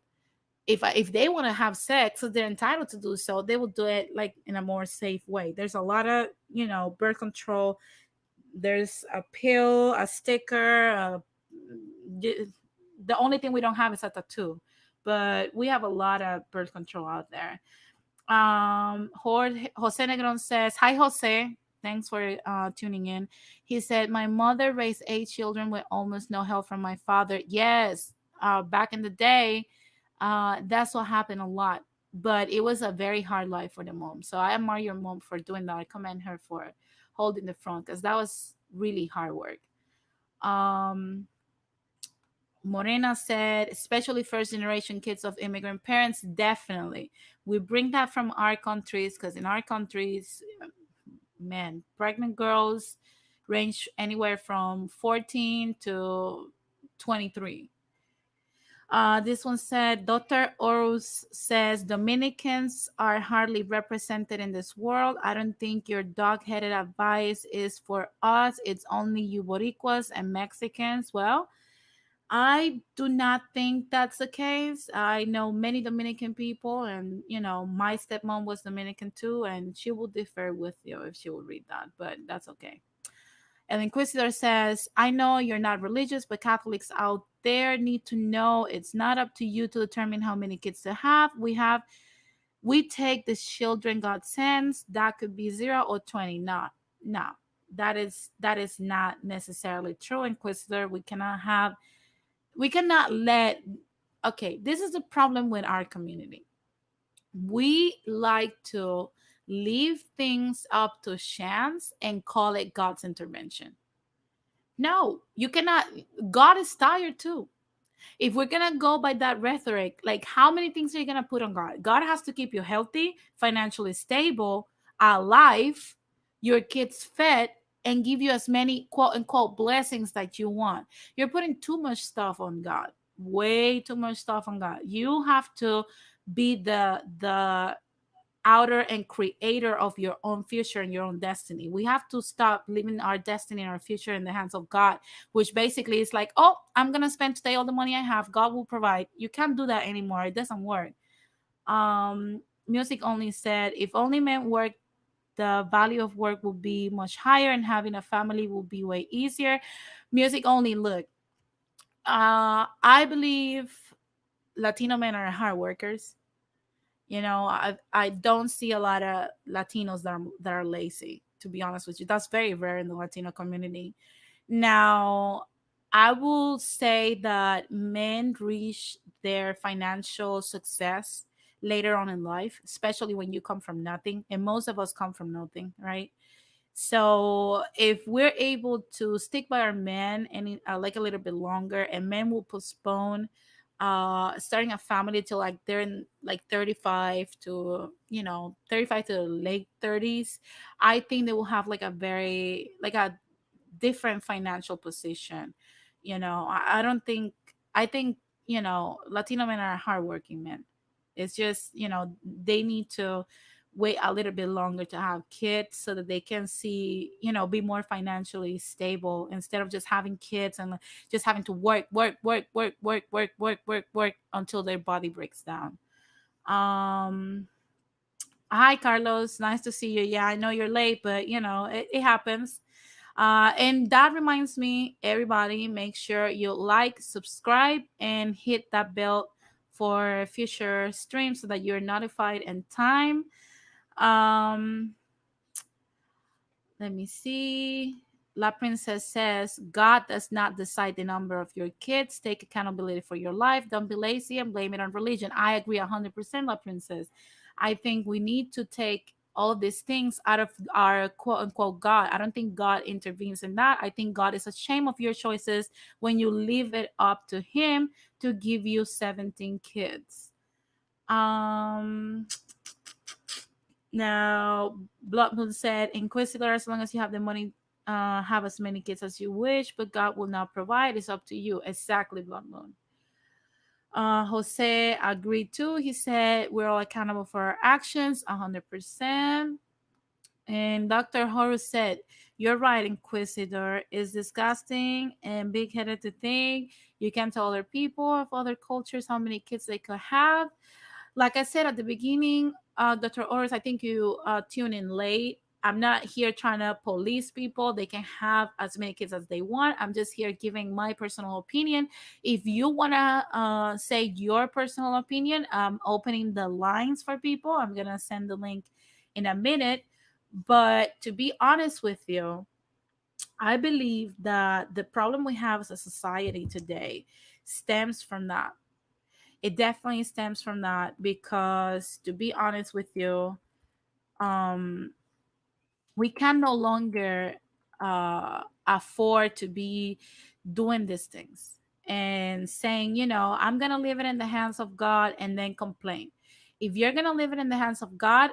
if they want to have sex, so they're entitled to do so, they will do it like in a more safe way. There's a lot of, you know, birth control. There's a pill, a sticker, the only thing we don't have is a tattoo, but we have a lot of birth control out there. Jose Negron says, hi, Jose. Thanks for tuning in. He said, my mother raised eight children with almost no help from my father. Yes, back in the day, that's what happened a lot. But it was a very hard life for the mom. So I admire your mom for doing that. I commend her for holding the front, because that was really hard work. Um, Morena said, especially first generation kids of immigrant parents, definitely. We bring that from our countries, because in our countries, man, pregnant girls range anywhere from 14 to 23. This one said, Dr. Orus says, Dominicans are hardly represented in this world. I don't think your dog headed advice is for us. It's only you Boricuas and Mexicans. Well, I do not think that's the case. I know many Dominican people, and you know, my stepmom was Dominican too, and she will differ with you if she will read that, but that's okay. El Inquisitor says, I know you're not religious, but Catholics out there need to know it's not up to you to determine how many kids to have. We take the children God sends. That could be 0 or 20. Not, no. That is not necessarily true, Inquisitor. We cannot let, okay, this is the problem with our community. We like to leave things up to chance and call it God's intervention. No, you cannot. God is tired too. If we're gonna go by that rhetoric, like how many things are you gonna put on God? God has to keep you healthy, financially stable, alive, your kids fed, and give you as many quote unquote blessings that you want. You're putting too much stuff on God, way too much stuff on God. You have to be the outer and creator of your own future and your own destiny. We have to stop living our destiny and our future in the hands of God, which basically is like, oh, I'm gonna spend today all the money I have. God will provide. You can't do that anymore. It doesn't work. Music only said, if only men work, the value of work will be much higher and having a family will be way easier. Music only, look, I believe Latino men are hard workers. I don't see a lot of Latinos that are lazy, to be honest with you. That's very rare in the Latino community. Now, I will say that men reach their financial success later on in life, especially when you come from nothing, and most of us come from nothing, right? So if we're able to stick by our men and like a little bit longer, and men will postpone starting a family till like they're in like 35 to 35 to late 30s, I think they will have like a very like a different financial position. I don't think, I think, Latino men are hardworking men. It's just, they need to wait a little bit longer to have kids so that they can see, be more financially stable instead of just having kids and just having to work until their body breaks down. um Hi, Carlos, nice to see you. Yeah, I know you're late, but it happens. And that reminds me, everybody, make sure you like, subscribe, and hit that bell for future streams so that you're notified in time. Um, Let me see. La Princess says, God does not decide the number of your kids. Take accountability for your life. Don't be lazy and blame it on religion. I agree 100%, La Princess. I think we need to take all these things out of our quote unquote God. I don't think God intervenes in that. I think God is ashamed of your choices when you leave it up to Him to give you 17 kids. Um, Now, Blood Moon said, Inquisitor, as long as you have the money, have as many kids as you wish, but God will not provide. It's up to you. Exactly, Blood Moon. Jose agreed too. He said, we're all accountable for our actions, 100%. And Dr. Horus said, you're right, Inquisitor. It's disgusting and big headed to think you can tell other people of other cultures how many kids they could have. Like I said at the beginning, Dr. Oris, I think you tune in late. I'm not here trying to police people. They can have as many kids as they want. I'm just here giving my personal opinion. If you want to say your personal opinion, I'm opening the lines for people. I'm going to send the link in a minute. But to be honest with you, I believe that the problem we have as a society today stems from that. It definitely stems from that because, to be honest with you, um we can no longer afford to be doing these things and saying, I'm gonna leave it in the hands of God and then complain. If you're gonna leave it in the hands of God,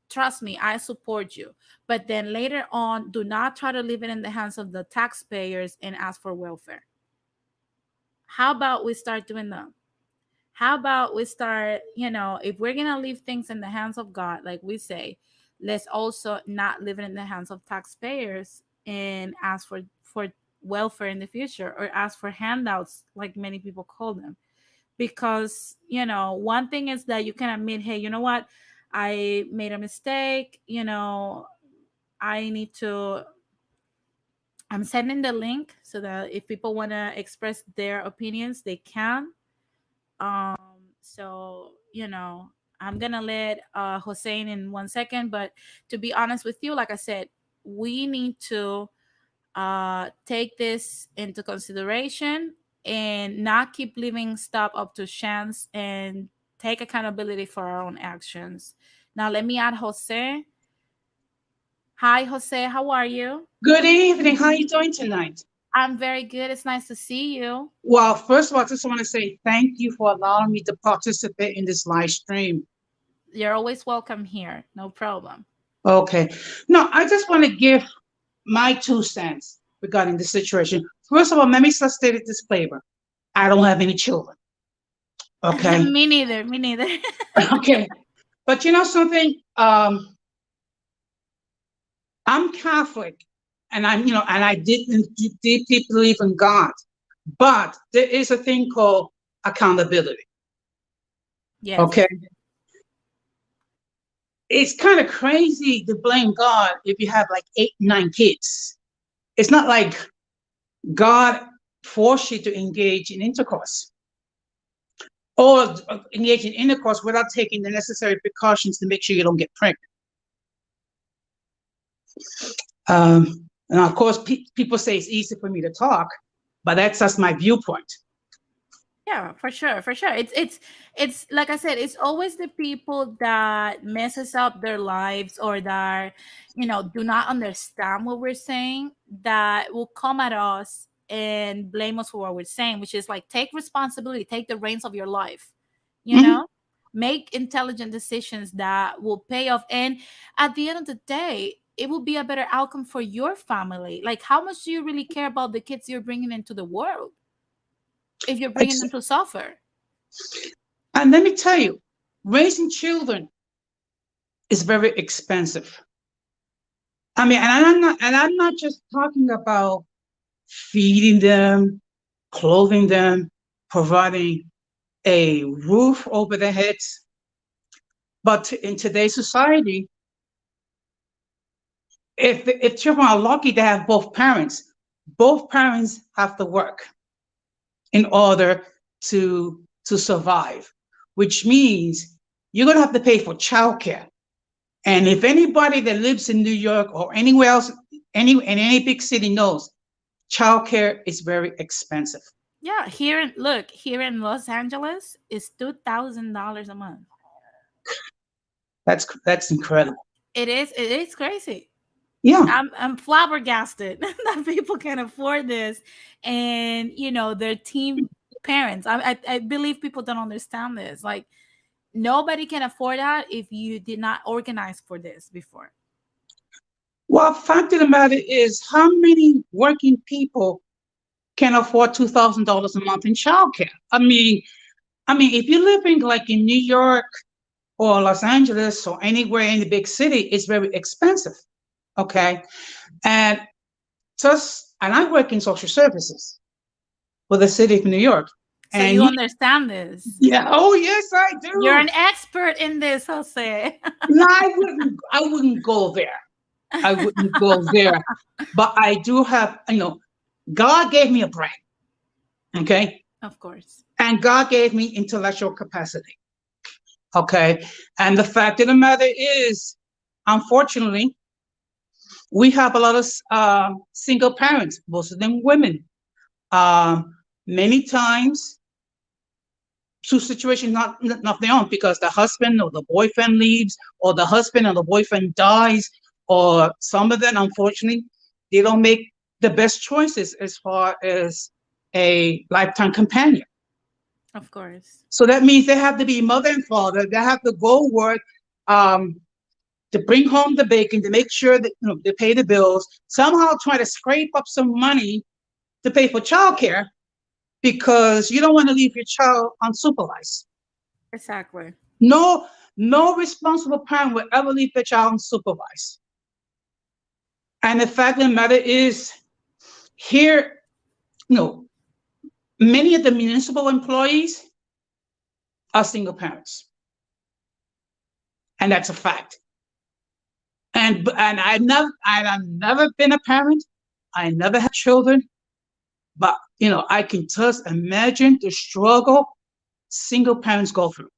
trust me, I support you, but then later on, do not try to leave it in the hands of the taxpayers and ask for welfare. How about we start doing that? How about we start, if we're going to leave things in the hands of God, like we say, let's also not leave it in the hands of taxpayers and ask for welfare in the future, or ask for handouts, like many people call them. Because, one thing is that you can admit, hey, you know what? I made a mistake, I need to, I'm sending the link so that if people want to express their opinions, they can. um so I'm gonna let Hossein in 1 second, but to be honest with you, like I said, we need to take this into consideration and not keep leaving stuff up to chance, and take accountability for our own actions. Now let me add Jose. Hi, Jose. How are you? Good evening. How are you doing tonight? I'm very good. It's nice to see you. Well, first of all, I just want to say thank you for allowing me to participate in this live stream. You're always welcome here. No problem. Okay. No, I just want to give my 2 cents regarding the situation. First of all, let me just state a disclaimer. I don't have any children. Okay. Me neither. Me neither. Okay. But you know something? I'm Catholic, and I didn't deeply believe in God. But there is a thing called accountability. Yes. Okay. It's kind of crazy to blame God if you have like 8, 9 kids. It's not like God forced you to engage in intercourse or engage in intercourse without taking the necessary precautions to make sure you don't get pregnant. And of course, people say it's easy for me to talk, but that's just my viewpoint. Yeah, for sure, for sure. It's like I said, it's always the people that messes up their lives or that do not understand what we're saying that will come at us and blame us for what we're saying, which is like take responsibility, take the reins of your life, you Mhm. know? Make intelligent decisions that will pay off. And at the end of the day, it will be a better outcome for your family. Like, how much do you really care about the kids you're bringing into the world if you're bringing It's, them to suffer? and let me tell you, raising children is very expensive. I mean, and I'm not just talking about feeding them, clothing them, providing a roof over their heads. But in today's society, if children are lucky to have both parents have to work in order to survive, which means you're gonna have to pay for childcare. And if anybody that lives in New York or anywhere else, in any big city knows, childcare is very expensive. Yeah, here in Los Angeles, it's $2,000 a month. That's incredible. It is crazy. Yeah. I'm flabbergasted that people can afford this, and they're teen parents. I believe people don't understand this. Like nobody can afford that if you did not organize for this before. Well, fact of the matter is, how many working people can afford $2,000 a month in childcare? I mean, if you're living like in New York or Los Angeles or anywhere in the big city, it's very expensive. Okay, and and I work in social services for the city of New York, So and you understand this. yeah, oh yes, I You're do. an expert in this, Jose. No, I wouldn't go there. I wouldn't go there, but I do have, God gave me a brain, okay, Of course. and God gave me intellectual capacity, okay, and the fact of the matter is, unfortunately, we have a lot of single parents, most of them women. Many times, through situations not their own, because the husband or the boyfriend leaves, or the husband or the boyfriend dies, or some of them, unfortunately, they don't make the best choices as far as a lifetime companion. Of course. So that means they have to be mother and father. They have to go work, um, to bring home the bacon, to make sure that they pay the bills. Somehow try to scrape up some money to pay for childcare because you don't want to leave your child unsupervised. Exactly. No, no responsible parent will ever leave their child unsupervised. And the fact of the matter is, here, no, many of the municipal employees are single parents, and that's a fact. And I've never been a parent. I never had children, but I can just imagine the struggle single parents go through.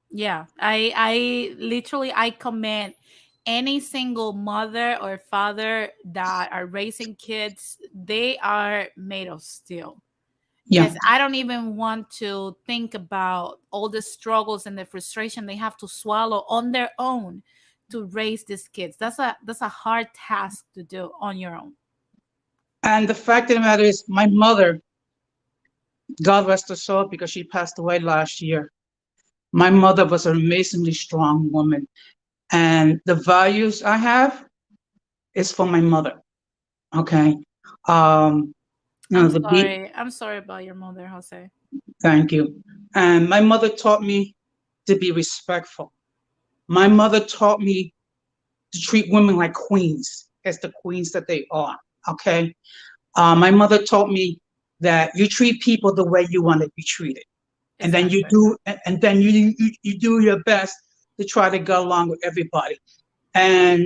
Yeah, I literally I commend any single mother or father that are raising kids. They are made of steel. Yeah. because I don't even want to think about all the struggles and the frustration they have to swallow on their own to raise these kids. That's a hard task to do on your own. And the fact of the matter is, my mother, God rest her soul, because she passed away last year. My mother was an amazingly strong woman. And the values I have is for my mother. Okay. Um, I'm the beat, sorry. I'm sorry about your mother, Jose. thank you. And my mother taught me to be respectful. My mother taught me to treat women like queens, as the queens that they are. Okay. My mother taught me that you treat people the way you want to be treated, and then you Exactly. do, and then you do your best to try to get along with everybody. And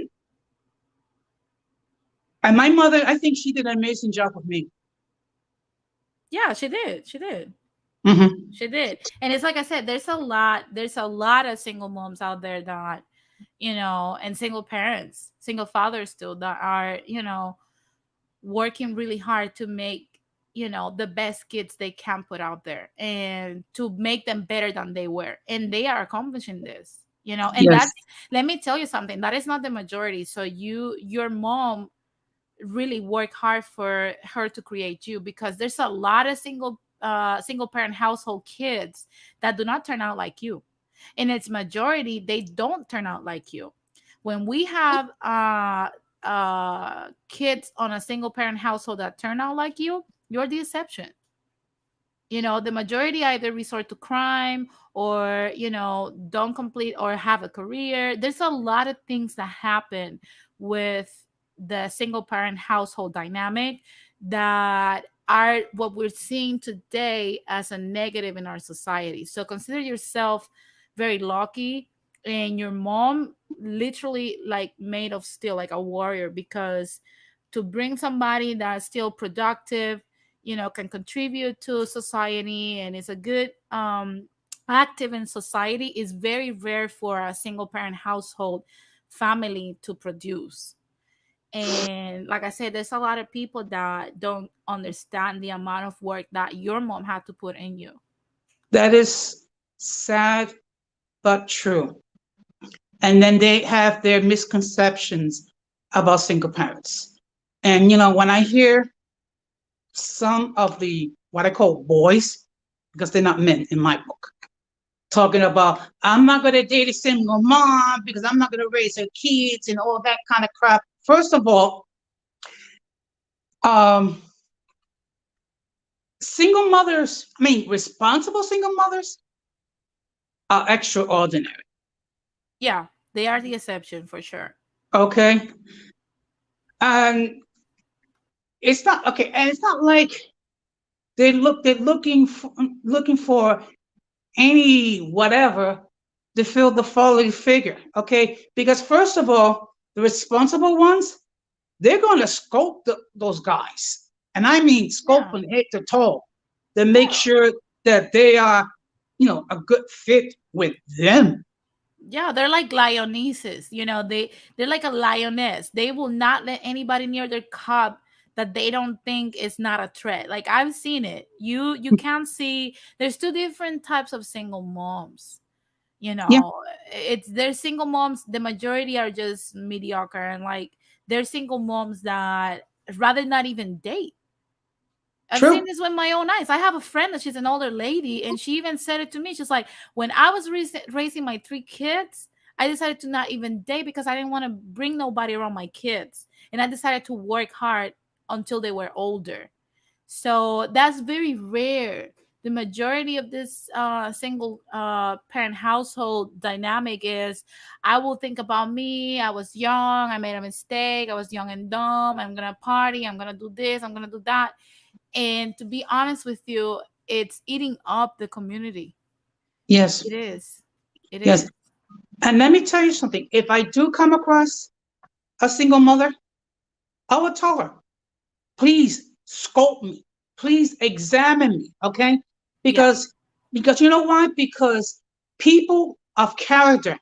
and my mother, I think she did an amazing job with me. Yeah, she did. She did. Hmm. She did. And it's like I said, there's a lot of single moms out there that, and single parents, single fathers still that are, working really hard to make, the best kids they can put out there and to make them better than they were. And they are accomplishing this. And Yes, let me tell you something, that is not the majority. So your mom really work hard for her to create you, because there's a lot of single parent household kids that do not turn out like you. In its majority, they don't turn out like you. When we have kids on a single parent household that turn out like you're the exception. The majority either resort to crime or don't complete or have a career. There's a lot of things that happen with the single parent household dynamic that are what we're seeing today as a negative in our society. So consider yourself very lucky, and your mom literally like made of steel, like a warrior, because to bring somebody that's still productive, can contribute to society and is a good active in society, is very rare for a single parent household family to produce. And like I said, there's a lot of people that don't understand the amount of work that your mom had to put in you. that is sad but true. And then they have their misconceptions about single parents. And when I hear some of the what I call boys, because they're not men in my book, talking about, I'm not going to date a single mom because I'm not going to raise her kids and all that kind of crap. First of all, um, single mothers, I mean, responsible single mothers are extraordinary. Yeah, they are the exception for sure. Okay. And it's not okay. And it's not like they're looking for any whatever to fill the following figure. Okay. Because first of all, the responsible ones, they're going to scope those guys. And I mean, scope Yeah. from head to toe to make Yeah. sure that they are, a good fit with them. Yeah, they're like lionesses. They're like a lioness. They will not let anybody near their cub that they don't think is not a threat. Like I've seen it. You can see there's two different types of single moms. Yeah, It's They're single moms. The majority are just mediocre, and like they're single moms that rather not even date. I've seen true. this with my own eyes. I have a friend that she's an older lady, and she even said it to me. She's like, when I was raising my three kids, I decided to not even date because I didn't want to bring nobody around my kids. And I decided to work hard until they were older. So that's very rare. The majority of this single parent household dynamic is, I will think about me. I was young. I made a mistake. I was young and dumb. I'm going to party. I'm going to do this. I'm going to do that. And to be honest with you, it's eating up the community. Yes, It is. It yes. is. And let me tell you something. If I do come across a single mother, I will tell her, please scope me, please examine me, okay? Yeah. Because you know why? Because people of character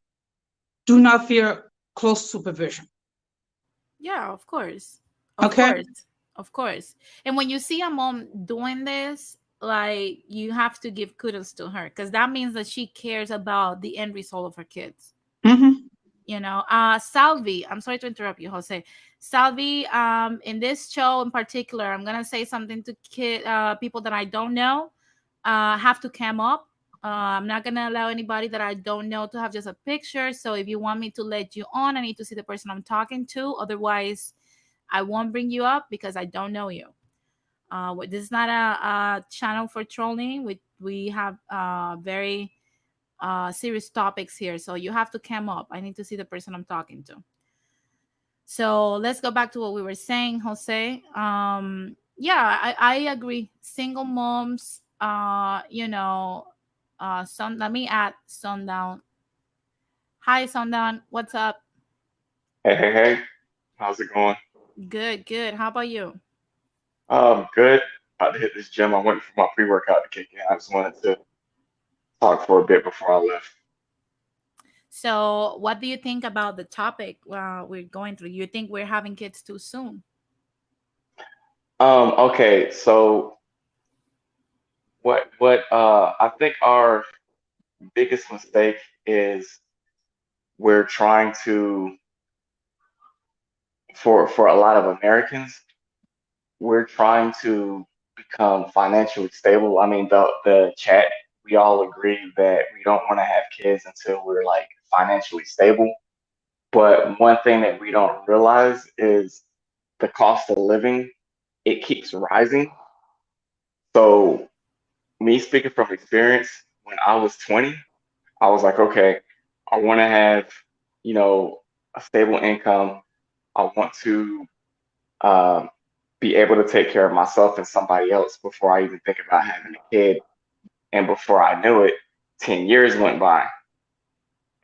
do not fear close supervision. Yeah, of course. Of Okay. course. Of course. And when you see a mom doing this, like you have to give kudos to her because that means that she cares about the end result of her kids. Hmm. You know, Salvi, I'm sorry to interrupt you, Jose. Salvi, in this show in particular, I'm gonna say something to people that I don't know, have to cam up. I'm not gonna allow anybody that I don't know to have just a picture. So if you want me to let you on, I need to see the person I'm talking to. Otherwise, I won't bring you up because I don't know you. This is not a channel for trolling. We have very serious topics here, so you have to cam up. I need to see the person I'm talking to. So let's go back to what we were saying, Jose. Yeah, I agree. Single moms, let me add Sundown. Hi, Sundown. What's up? Hey, hey, hey. How's it going? Good, good. How about you? Good. About to hit this gym. I went for my pre-workout to kick in. I just wanted to talk for a bit before I left. So, what do you think about the topic we're going through? You think we're having kids too soon? Okay, so what I think our biggest mistake is we're trying to for a lot of Americans, we're trying to become financially stable. I mean, the chat, we all agree that we don't want to have kids until we're like financially stable. But one thing that we don't realize is the cost of living, it keeps rising. So, me speaking from experience, when I was 20, I was like, okay, I want to have, you know, a stable income. I want to um, be able to take care of myself and somebody else before I even think about having a kid. And before I knew it, 10 years went by.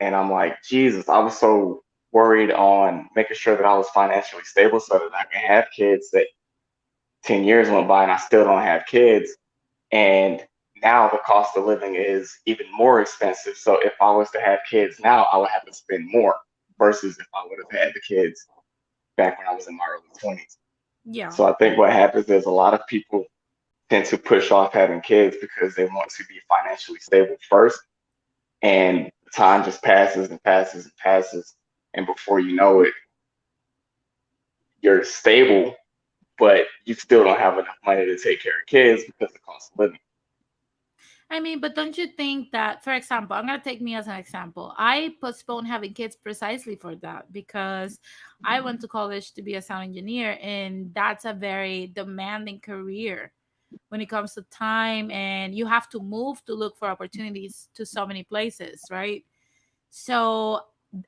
And I'm like, Jesus, I was so worried on making sure that I was financially stable so that I can have kids that 10 years went by and I still don't have kids. And now the cost of living is even more expensive. So if I was to have kids now, I would have to spend more versus if I would have had the kids back when I was in my early 20s. Yeah. So I think what happens is a lot of people tend to push off having kids because they want to be financially stable first. And time just passes and passes and passes. And before you know it, you're stable, but you still don't have enough money to take care of kids because of the cost of living. I mean, but don't you think that, for example, I'm going to take me as an example. I postponed having kids precisely for that because I went to college to be a sound engineer, and that's a very demanding career when it comes to time, and you have to move to look for opportunities to so many places, right? So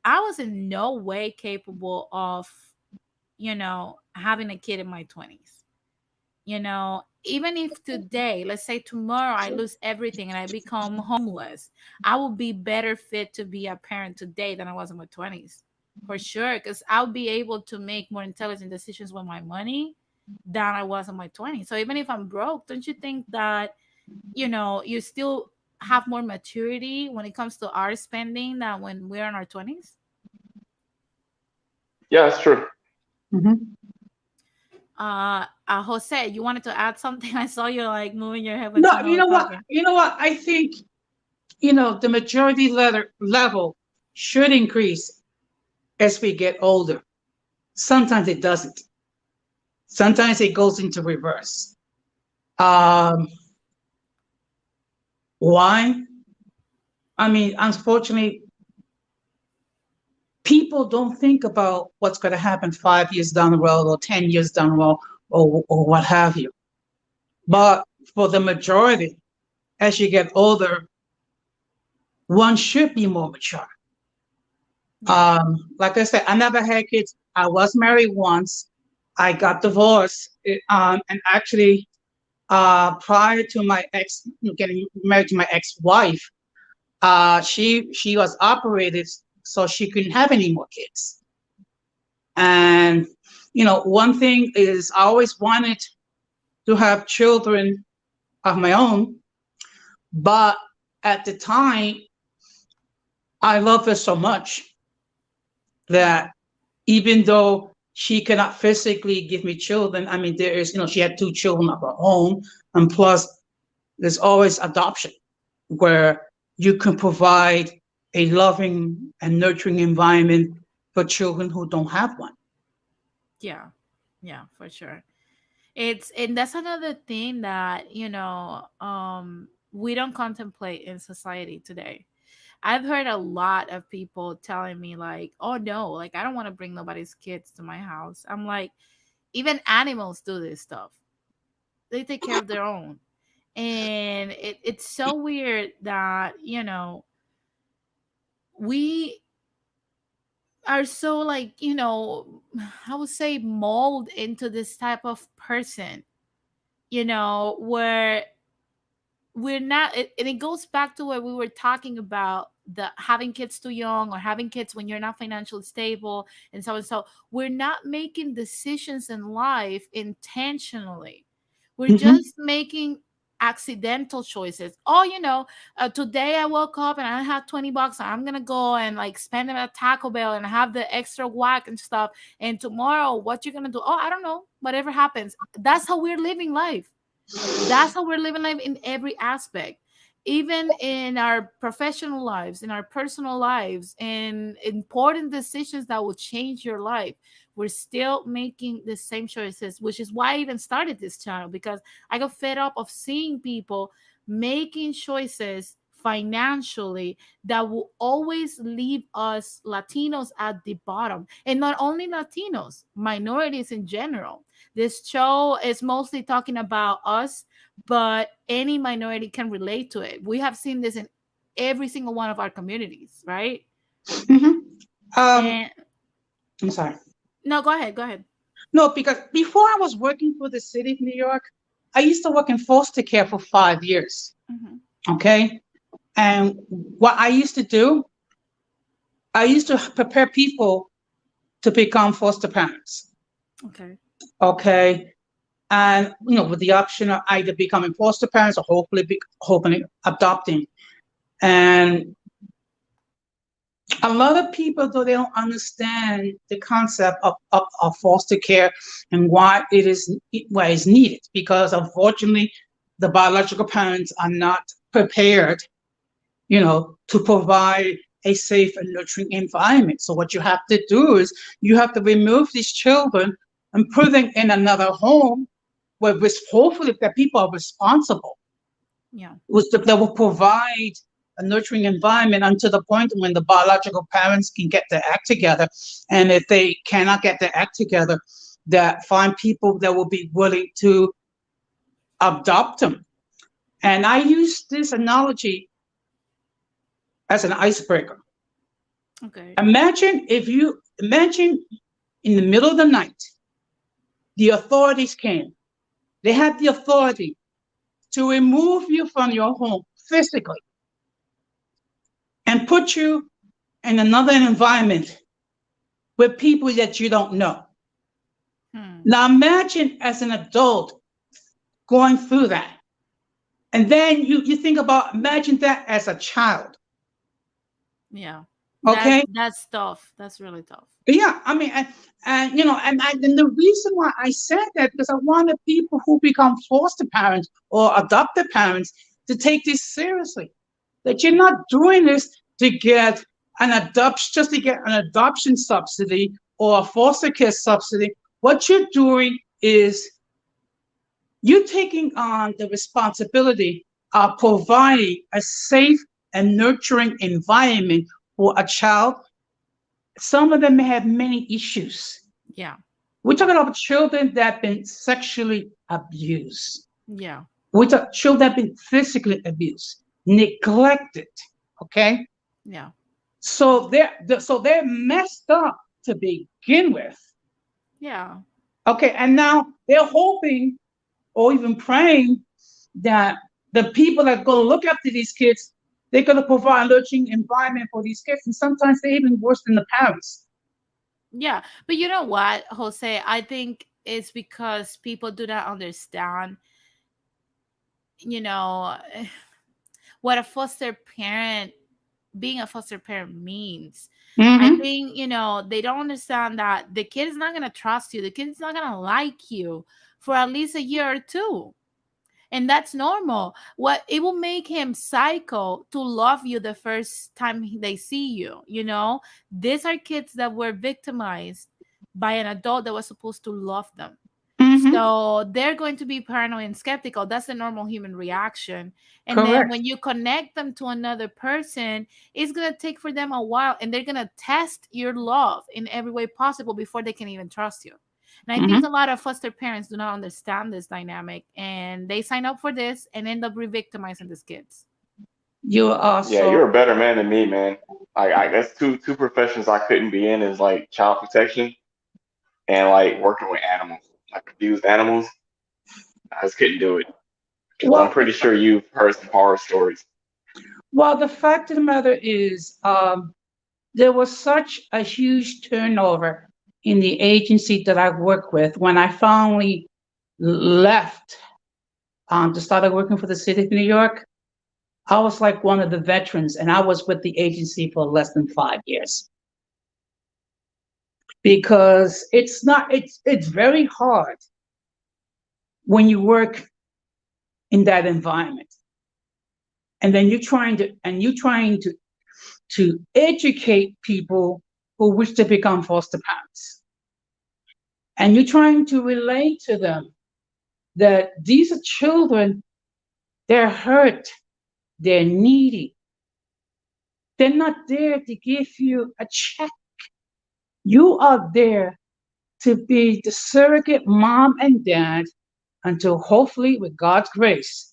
I was in no way capable of, having a kid in my 20s. Even if today, let's say tomorrow, I lose everything and I become homeless, I will be better fit to be a parent today than I was in my 20s, for sure, because I'll be able to make more intelligent decisions with my money than I was in my 20s. So even if I'm broke, don't you think that, you still have more maturity when it comes to our spending than when we're in our 20s? Yeah, it's true. Hmm. Jose, you wanted to add something? I saw you like moving your head when No, someone was talking. you know what? I think, the maturity level should increase as we get older. Sometimes it doesn't. Sometimes it goes into reverse. Yeah. Um, why? I mean, unfortunately, people don't think about what's going to happen 5 years down the road or 10 years down the road or what have you. Yeah. But for the majority, as you get older, one should be more mature. Yeah. Like I said, I never had kids. I was married once. I got divorced. And actually, prior to my ex getting married to my ex-wife, she was operated so she couldn't have any more kids. And one thing is I always wanted to have children of my own, but at the time I love her so much Yeah. that even though she cannot physically give me children, I mean, there is, she had two children of her own, and plus There's always adoption, where you can provide a loving and nurturing environment for children who don't have one. Yeah. Yeah, for sure. It's and that's another thing that, we don't contemplate in society today. I've heard a lot of people telling me like, "Oh no, like I don't want to bring nobody's kids to my house." I'm like, even animals do this stuff. They take care of their own. And it's so weird that, we are so like, I would say mold into this type of person, where we're not and it goes back to what we were talking about, the having kids too young or having kids when you're not financially stable and so and so. We're not making decisions in life intentionally. We're Hmm. just making accidental choices. Oh, today I woke up and I had $20, and I'm gonna go and like spend it at Taco Bell and have the extra whack and stuff. And tomorrow, what you're gonna do? Oh, I don't know. Whatever happens. That's how we're living life. That's how we're living life in every aspect, even in our professional lives, in our personal lives, in important decisions that will change your life. We're still making the same choices, which is why I even started this channel, because I got fed up of seeing people making choices financially that will always leave us Latinos at the bottom. And not only Latinos, minorities in general. This show is mostly talking about us, but any minority can relate to it. We have seen this in every single one of our communities, right? Hmm. Um, And I'm sorry. no, go ahead, go ahead. No, because before I was working for the city of New York, I used to work in foster care for 5 years. Hmm. Okay. And what I used to do, I used to prepare people to become foster parents. Okay. Okay. And, with the option of either becoming foster parents or hopefully adopting. And a lot of people, though, they don't understand the concept of foster care and why it's needed, because unfortunately the biological parents are not prepared, to provide a safe and nurturing environment. So what you have to do is you have to remove these children and put them in another home where hopefully the people are responsible, Yeah. that will provide a nurturing environment until the point when the biological parents can get their act together. And if they cannot get their act together, that find people that will be willing to adopt them. And I use this analogy as an icebreaker. Okay. Imagine in the middle of the night, the authorities came. They had the authority to remove you from your home physically and put you in another environment with people that you don't know. Hmm. Now imagine as an adult going through that. And then you think about, imagine that as a child. Yeah. Okay. That's tough. That's really tough. Yeah, I mean, and the reason why I said that, because I wanted people who become foster parents or adopted parents to take this seriously. That you're not doing this to get just to get an adoption subsidy or a foster care subsidy. What you're doing is you're taking on the responsibility of providing a safe and nurturing environment for a child. Some of them may have many issues. Yeah. We're talking about children that have been sexually abused. Yeah. We're talking children that have been physically abused, neglected. Okay, Yeah. so they're messed up to begin with. Yeah. Okay, and now they're hoping or even praying that the people that are going to look after these kids, they're going to provide a nurturing environment for these kids, and sometimes they're even worse than the parents. Yeah. But you know what, Jose? I think it's because people do not understand, you know, what a foster parent being a foster parent means. I Mm-hmm. think, they don't understand that the kid is not going to trust you. The kid is not going to like you for at least a year or two. And that's normal. What it will make him psycho to love you the first time they see you, you know? These are kids that were victimized by an adult that was supposed to love them. Hmm. So they're going to be paranoid and skeptical. That's a normal human reaction. And then Correct. when you connect them to another person, it's going to take for them a while, and they're going to test your love in every way possible before they can even trust you. And I think a Hmm. lot of foster parents do not understand this dynamic, and they sign up for this and end up re-victimizing these kids. You are Yeah, so you're a better man than me, man. I guess two professions I couldn't be in is like child protection and like working with animals, like abused animals. I just couldn't do it because I'm well. pretty sure you've heard some horror stories. Well, the fact of the matter is, there was such a huge turnover in the agency that I work with when I finally left to start working for the city of New York. I was like one of the veterans, and I was with the agency for less than 5 years because it's very hard when you work in that environment, and then you're trying to educate people who wish to become foster parents, and you're trying to relate to them that these are children, they're hurt, they're needy, they're not there to give you a check. You are there to be the surrogate mom and dad until hopefully, with God's grace,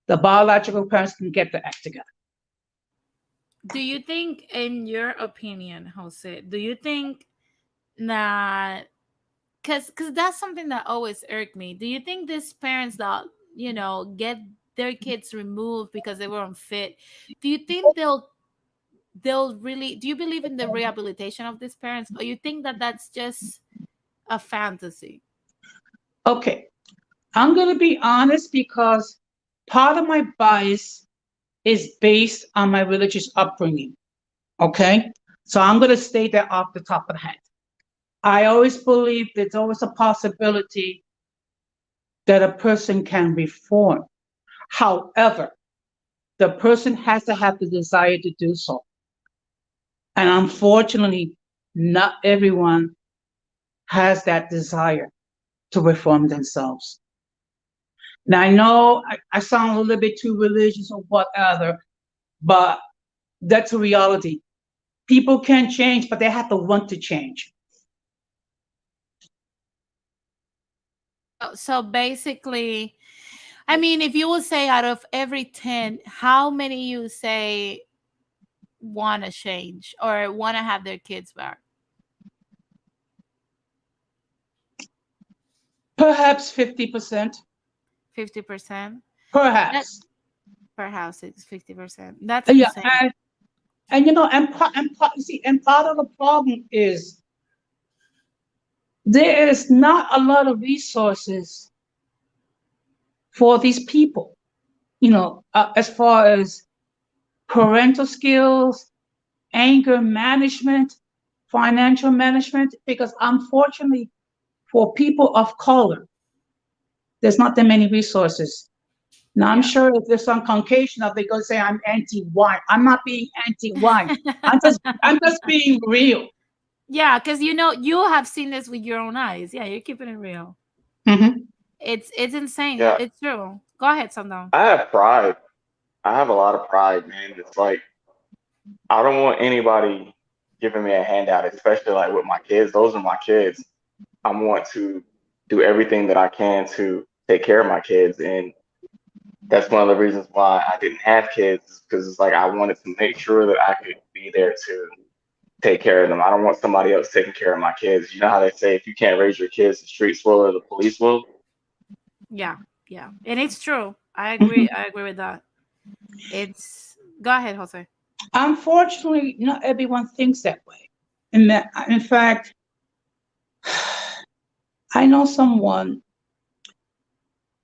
the biological parents can get the act together. Do you think, in your opinion, Jose, do you think that, because that's something that always irked me. Do you think these parents that, get their kids removed because they were unfit, do you think they'll really, do you believe in the rehabilitation of these parents, or you think that that's just a fantasy? Okay, I'm going to be honest because part of my bias is based on my religious upbringing. Okay, so I'm going to state that off the top of the head. I always believe there's always a possibility that a person can reform. However, the person has to have the desire to do so. And unfortunately, not everyone has that desire to reform themselves. Now, I know I sound a little bit too religious or whatever, but that's a reality. People can change, but they have to want to change. So basically, I mean, if you would say out of every 10, how many you say want to change or want to have their kids back? Perhaps 50%. 50%? That Perhaps. perhaps it's 50%. That's Yeah, insane. and and part of the problem is there is not a lot of resources for these people. As far as parental skills, anger management, financial management, because unfortunately, for people of color, there's not that many resources. Now, I'm Yeah. sure if there's some Caucasian up, they're going to say I'm anti-white. I'm not being anti-white. I'm just being real. Yeah, because you have seen this with your own eyes. Yeah, you're keeping it real. Hmm. It's insane. Yeah, It's true. Go ahead, Sundown. I have pride. I have a lot of pride, man. It's like I don't want anybody giving me a handout, especially like with my kids. Those are my kids. I want to do everything that I can to take care of my kids, and that's one of the reasons why I didn't have kids because it's like I wanted to make sure that I could be there to take care of them. I don't want somebody else taking care of my kids. You know how they say if you can't raise your kids, the streets will or the police will. Yeah, yeah, and it's true. I agree. Hmm. I agree with that. It's Go ahead, Jose. Unfortunately, not everyone thinks that way. In fact, I know someone,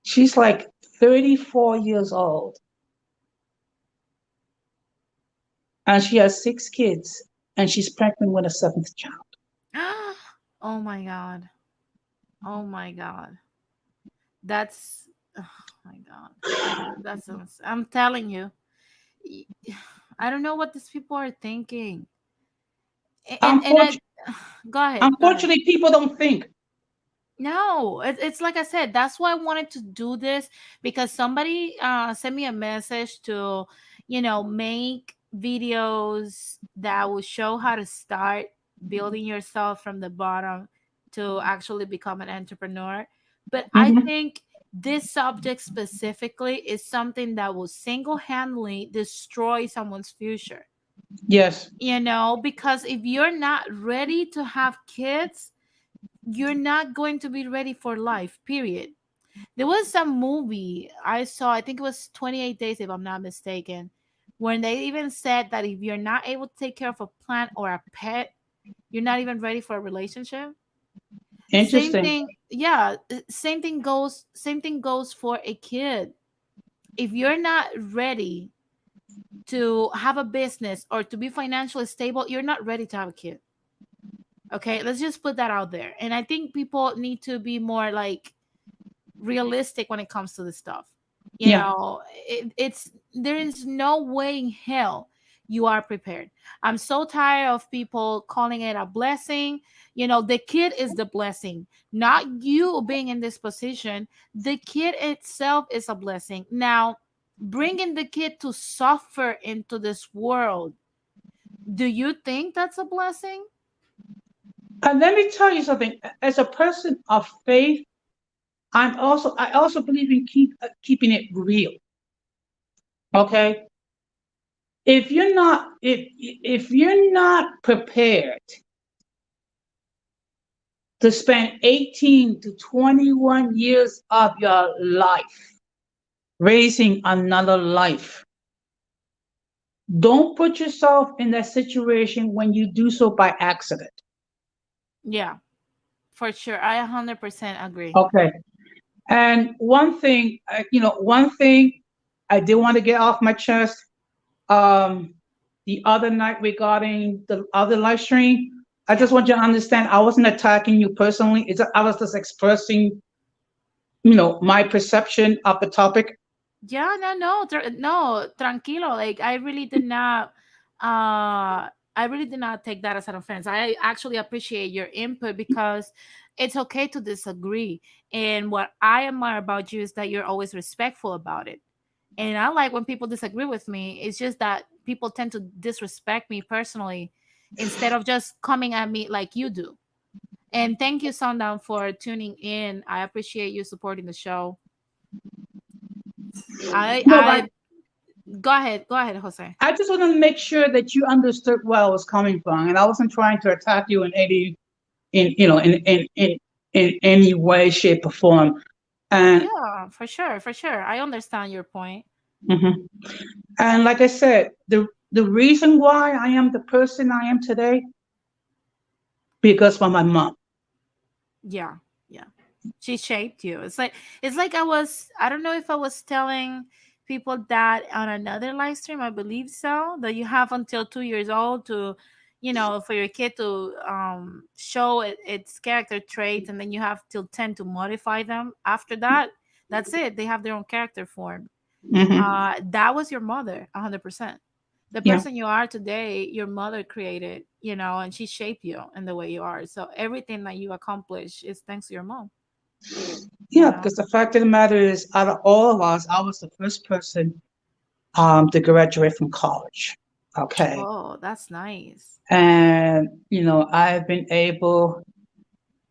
she's like 34 years old, and she has 6 kids, and she's pregnant with a seventh child. Oh my god. Oh my god. That's my God. That's I'm telling you. y- I don't know what these people are thinking. And I Unfortunately, go ahead, go ahead. unfortunately, people don't think. No, it's like I said, that's why I wanted to do this because somebody sent me a message to, make videos that will show how to start building yourself from the bottom to actually become an entrepreneur. But I Hmm. think this subject specifically is something that will single-handedly destroy someone's future. Yes. Because if you're not ready to have kids, you're not going to be ready for life, period. There was some movie I saw, I think it was 28 Days, if I'm not mistaken, when they even said that if you're not able to take care of a plant or a pet, you're not even ready for a relationship. Same Interesting. thing, yeah, same thing goes for a kid. If you're not ready to have a business or to be financially stable, you're not ready to have a kid. Okay, let's just put that out there. And I think people need to be more like realistic when it comes to this stuff. Yeah. It's there is no way in hell you are prepared. I'm so tired of people calling it a blessing. The kid is the blessing, not you being in this position. The kid itself is a blessing. Now, bringing the kid to suffer into this world, do you think that's a blessing? And let me tell you something. As a person of faith, I also believe in keeping it real. Okay. If you're not prepared to spend 18 to 21 years of your life raising another life, don't put yourself in that situation when you do so by accident. Yeah, for sure. I 100% agree. Okay. And one thing I did want to get off my chest, um, the other night regarding the other live stream. I Yeah. just want you to understand I wasn't attacking you personally. I was just expressing, my perception of the topic. Yeah, no, no, no, tranquilo. Like I really did not take that as an offense. I actually appreciate your input because it's okay to disagree. And what I admire about you is that you're always respectful about it. And I like when people disagree with me. It's just that people tend to disrespect me personally instead of just coming at me like you do. And thank you, Sundown, for tuning in. I appreciate you supporting the show. I No, but I go ahead, Jose. I just wanted to make sure that you understood where I was coming from, and I wasn't trying to attack you in any way, shape, or form. And Yeah, for sure, for sure. I understand your point. mhm. And like I said, the reason why I am the person I am today, because of my mom. Yeah, yeah. She shaped you. It's like I don't know if I was telling people that on another live stream, I believe so, that you have until 2 years old to, for your kid to show its character traits, and then you have till 10 to modify them. After that, that's it. They have their own character form. Hmm. That was your mother, 100%. The Yeah, person you are today, your mother created, and she shaped you in the way you are. So everything that you accomplish is thanks to your mom, you yeah. know. Because the fact of the matter is, out of all of us, I was the first person to graduate from college. Okay, Oh, that's nice. and I've been able,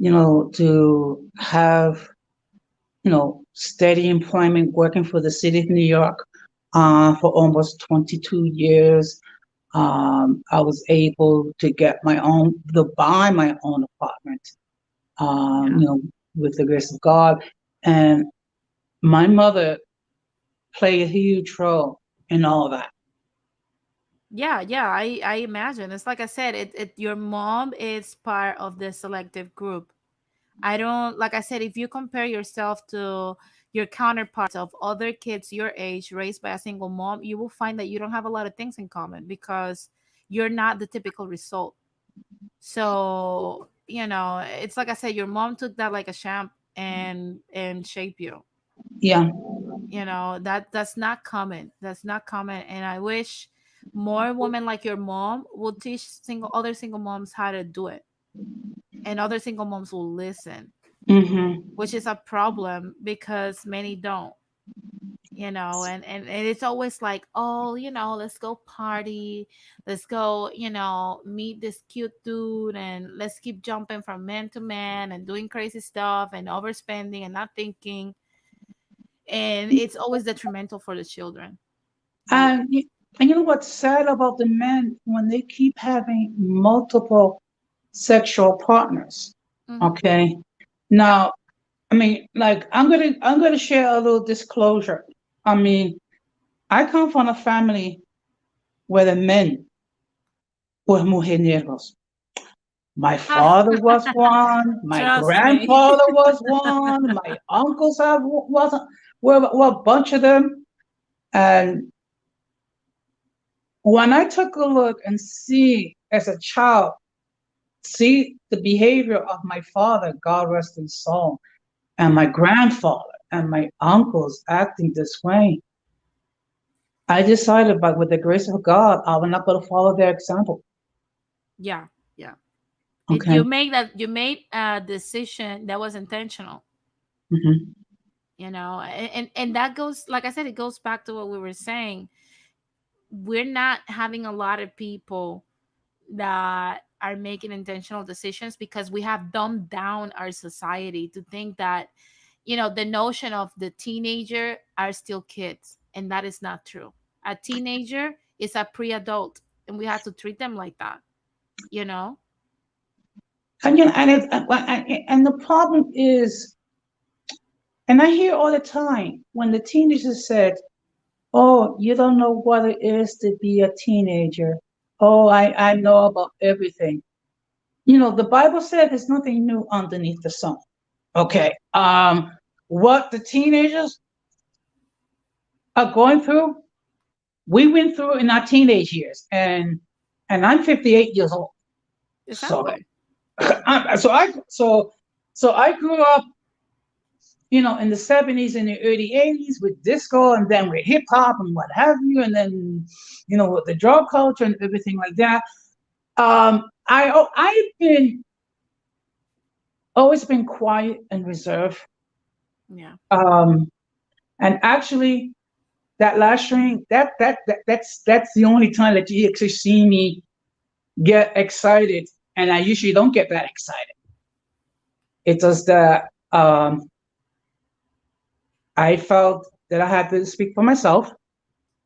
to have steady employment working for the city of New York for almost 22 years. I was able to buy my own apartment, Yeah. with the grace of God. And my mother played a huge role in all that. Yeah, yeah, I imagine. It's like I said, your mom is part of the selective group. I don't, like I said, if you compare yourself to your counterparts of other kids your age raised by a single mom, you will find that you don't have a lot of things in common because you're not the typical result. So, it's like I said, your mom took that like a champ and shape you. Yeah. That's not common. That's not common. And I wish more women like your mom will teach other single moms how to do it, and other single moms will listen, Hmm. which is a problem because many don't. And it's always like, oh, let's go party, let's go, meet this cute dude, and let's keep jumping from man to man and doing crazy stuff and overspending and not thinking. And it's always detrimental for the children, always. And and you know what's sad about the men when they keep having multiple sexual partners? Hmm. Okay. Yeah. Now, I mean, like I'm gonna share a little disclosure. I mean, I come from a family where the men were mujeriegos. My father was one. My Trust me. grandfather was one. My uncles have wasn't were a bunch of them. And when I took a look and see as a child, see the behavior of my father, God rest his soul, and Yeah. my grandfather and my uncles acting this way, I decided, but with the grace of God, I was not going to follow their example. Yeah. Yeah. Okay. You made a decision that was intentional. Hmm. And that goes, like I said, it goes back to what we were saying. We're not having a lot of people that are making intentional decisions because we have dumbed down our society to think that, the notion of the teenager are still kids, and that is not true. A teenager is a pre-adult, and we have to treat them like that you know And you know, and the problem is, and I hear all the time when the teenagers said, "Oh, you don't know what it is to be a teenager. Oh, I know about everything." You know, the Bible said there's nothing new underneath the sun. Yeah. Okay. What the teenagers are going through, we went through in our teenage years, and I'm 58 years old. So, Exactly. so I grew up, in the 70s and the early 80s with disco, and then with hip hop and what have you, and then, with the drug culture and everything like that. I've been always been quiet and reserved. Yeah. Um, and actually, that last string, that's the only time that you actually see me get excited, and I usually don't get that excited. It's just that I felt that I had to speak for myself,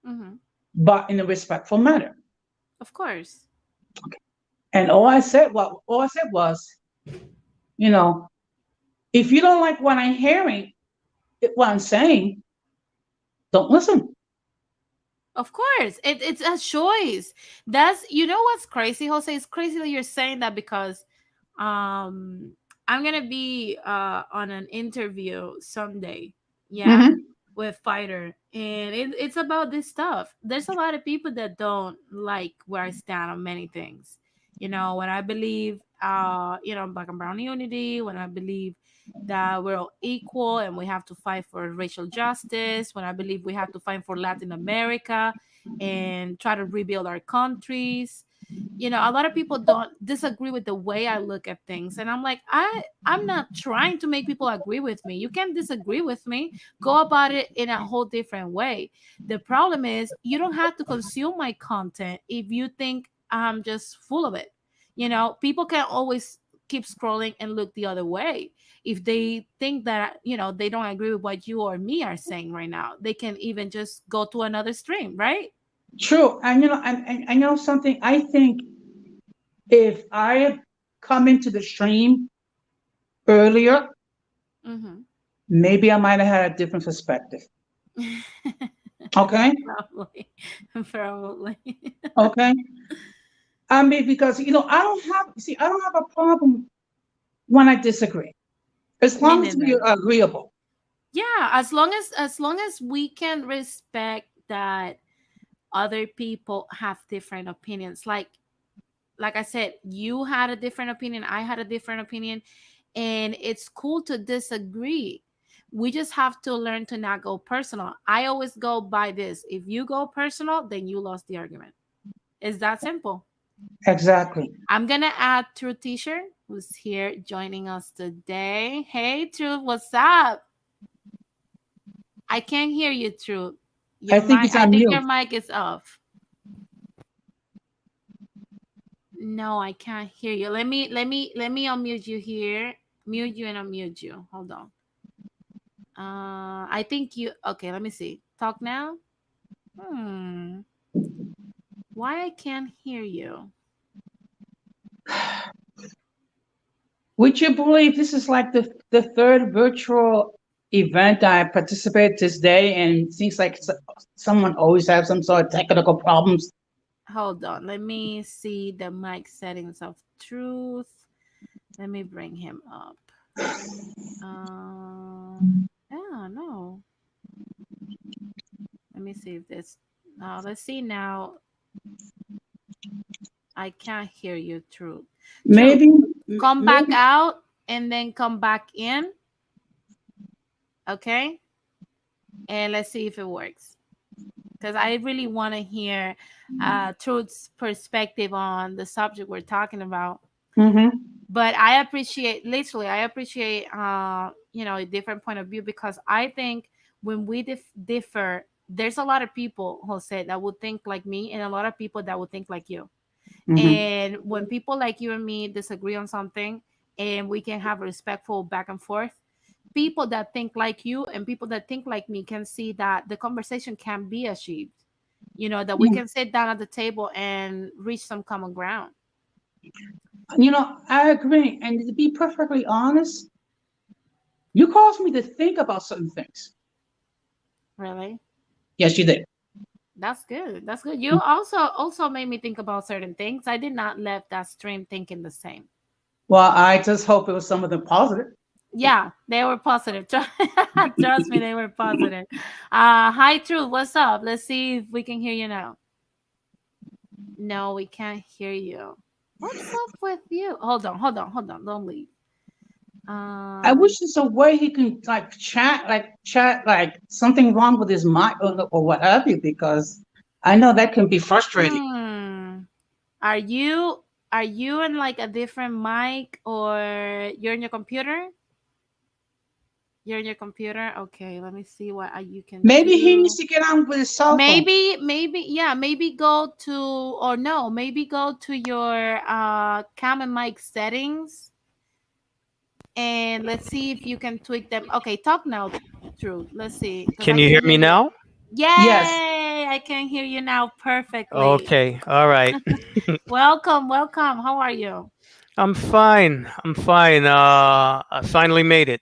Hmm. but in a respectful manner. Of course. And all I said was, you know, if you don't like what I'm hearing, what I'm saying, don't listen. Of course, it's a choice. What's crazy, Jose? It's crazy that you're saying that because um I'm gonna be on an interview Sunday, yeah, Hmm. with Fighter, and it's about this stuff. There's a lot of people that don't like where I stand on many things. When I believe black and brown unity, when I believe that we're all equal and we have to fight for racial justice, when I believe we have to fight for Latin America and try to rebuild our countries. A lot of people don't disagree with the way I look at things, and I'm like, I'm not trying to make people agree with me. You can disagree with me, go about it in a whole different way. The problem is you don't have to consume my content if you think I'm just full of it. People can always keep scrolling and look the other way. If they think that they don't agree with what you or me are saying right now, they can even just go to another stream, right? True. And and you know something, I think if I had come into the stream earlier, Mm-hmm. maybe I might have had a different perspective. Okay. Probably. Probably. Okay. I mean, because I don't have a problem when I disagree, as Me long as we neither. are agreeable. Yeah, as long as we can respect that other people have different opinions. Like I said, you had a different opinion, I had a different opinion, and it's cool to disagree. We just have to learn to not go personal. I always go by this: if you go personal, then you lost the argument. It's that simple. Exactly. I'm gonna add Truth Teacher, who's here joining us today. Hey, Truth, what's up? I can't hear you, Truth. I Your think mic, it's I on think your mute. mic is off. No, I can't hear you. Let me unmute you here. Mute you and unmute you. Hold on. I think you okay, let me see. Talk now. Hmm. Why I can't hear you? Would you believe this is like the third virtual event I participate this day, and it seems like someone always has some sort of technical problems. Hold on. Let me see the mic settings of Truth. Let me bring him up. Yeah, no. Let me see if this. Let's see now. I can't hear you, Truth. Truth. Maybe, Come back maybe. out and then come back in. Okay. And let's see if it works. Because I really want to hear Truth's perspective on the subject we're talking about. Mm-hmm. But I appreciate, literally, I appreciate, a different point of view, because I think when we differ, there's a lot of people, Jose, that would think like me, and a lot of people that would think like you. Mm-hmm. And when people like you and me disagree on something, and we can have a respectful back and forth, people that think like you and people that think like me can see that the conversation can be achieved. That we Yeah. can sit down at the table and reach some common ground. I agree. And to be perfectly honest, you caused me to think about certain things. Really? Yes, you did. That's good. That's good. You also made me think about certain things. I did not left that stream thinking the same. Well, I just hope it was some of them positive. Yeah, they were positive. Trust me, they were positive. Hi, Truth. What's up? Let's see if we can hear you now. No, we can't hear you. What's up with you? Hold on. Don't leave. I Um, wish there's a way he can chat like something wrong with his mic or what have you, because I know that can be frustrating. hmm. Are you are you in like a different mic, or you're in your computer? You're in your computer. Okay, let me see what you can Maybe he needs do. to get on with his cell phone. Maybe, yeah, maybe go to, or no, maybe go to your cam and mic settings, and let's see if you can tweak them. Okay, talk now, True. Let's see, because Can I you can hear hear me you. now? Yes. Yay! I can hear you now perfectly. Okay, all right. Welcome, welcome. How are you? I'm fine. I'm fine. I finally made it.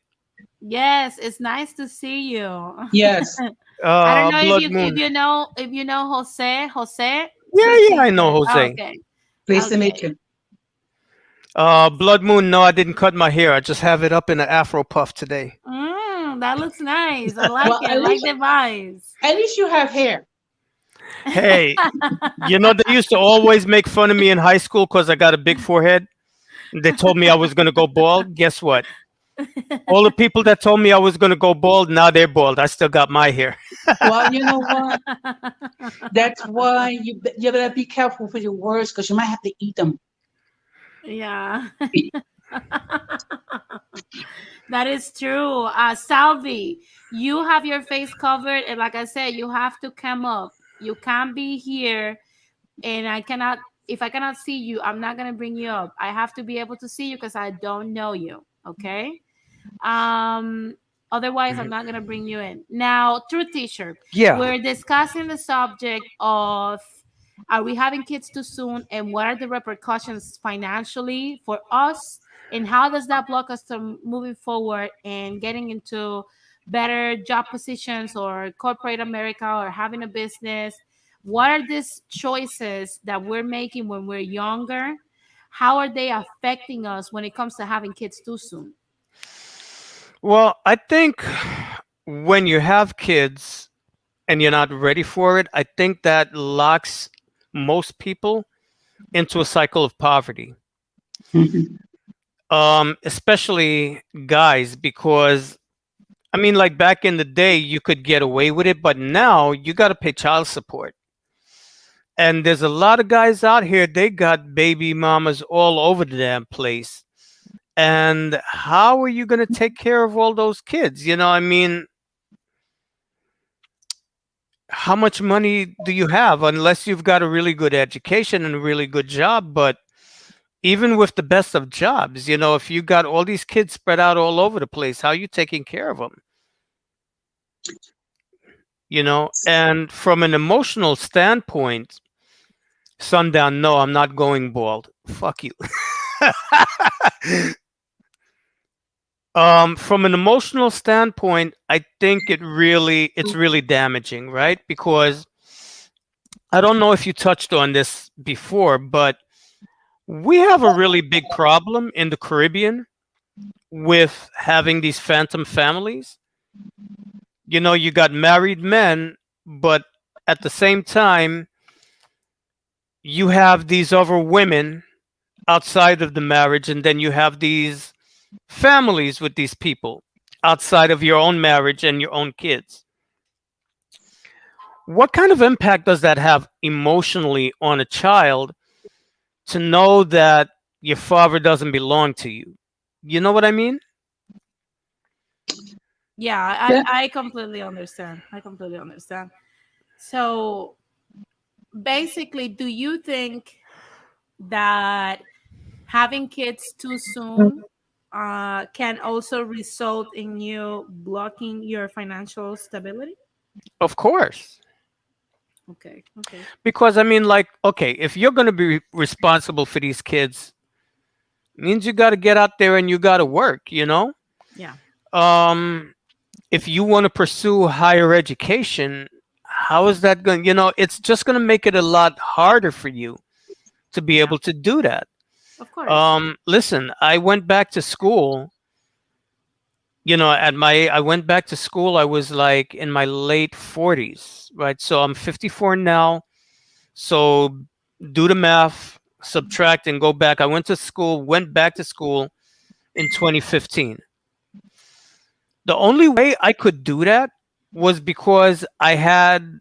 Yes, it's nice to see you. Yes. I don't know if Blood you if Moon. you know if you know Jose, Yeah, True yeah, I know Teacher. Oh, Jose. okay. Pleased to meet Okay. you. Blood Moon. No, I didn't cut my hair. I just have it up in an Afro puff today. That looks nice. I like Well, it. I like the vibes. at least you have hair. Hey, they used to always make fun of me in high school because I got a big forehead. They told me I was going to go bald. Guess what? All the people that told me I was going to go bald, now they're bald. I still got my hair. Well, you know what? That's why you better be careful with your words, because you might have to eat them. Yeah. That is true. Salvi, you have your face covered, and like I said, you have to come up. You can't be here, and if I cannot see you, I'm not gonna bring you up. I have to be able to see you because I don't know you. Okay. Um, Otherwise, I'm not gonna bring you in. Now, Truth Teacher, Yeah. we're discussing the subject of, are we having kids too soon, and what are the repercussions financially for us, and how does that block us from moving forward and getting into better job positions or corporate America or having a business? What are these choices that we're making when we're younger? How are they affecting us when it comes to having kids too soon? Well, I think when you have kids and you're not ready for it, I think that locks most people into a cycle of poverty. Mhm. Especially guys, because I mean, like back in the day, you could get away with it, but now you got to pay child support. And there's a lot of guys out here, they got baby mamas all over the damn place. And how are you going to take care of all those kids? I mean, how much money do you have unless you've got a really good education and a really good job? But even with the best of jobs, if you got all these kids spread out all over the place, how are you taking care of them? And from an emotional standpoint, Sundown, no, I'm not going bald. Fuck you. From an emotional standpoint, I think it's really damaging, right? Because I don't know if you touched on this before, but we have a really big problem in the Caribbean with having these phantom families. You got married men, but at the same time, you have these other women outside of the marriage, and then you have these families with these people outside of your own marriage and your own kids. What kind of impact does that have emotionally on a child to know that your father doesn't belong to you? You know what I mean? Yeah, Yeah. I completely understand. I completely understand. So basically, do you think that having kids too soon can also result in you blocking your financial stability? Of course. Okay, okay. Because I mean, like, okay, if you're going to be responsible for these kids, means you got to get out there and you got to work. Yeah, Um, if you want to pursue higher education, how is that going? It's just going to make it a lot harder for you to be yeah, able to do that. of course. Listen, I went back to school. I went back to school. I was like in my late 40s, right? So I'm 54 now. So do the math, subtract, and go back. I went back to school in 2015. The only way I could do that was because I had,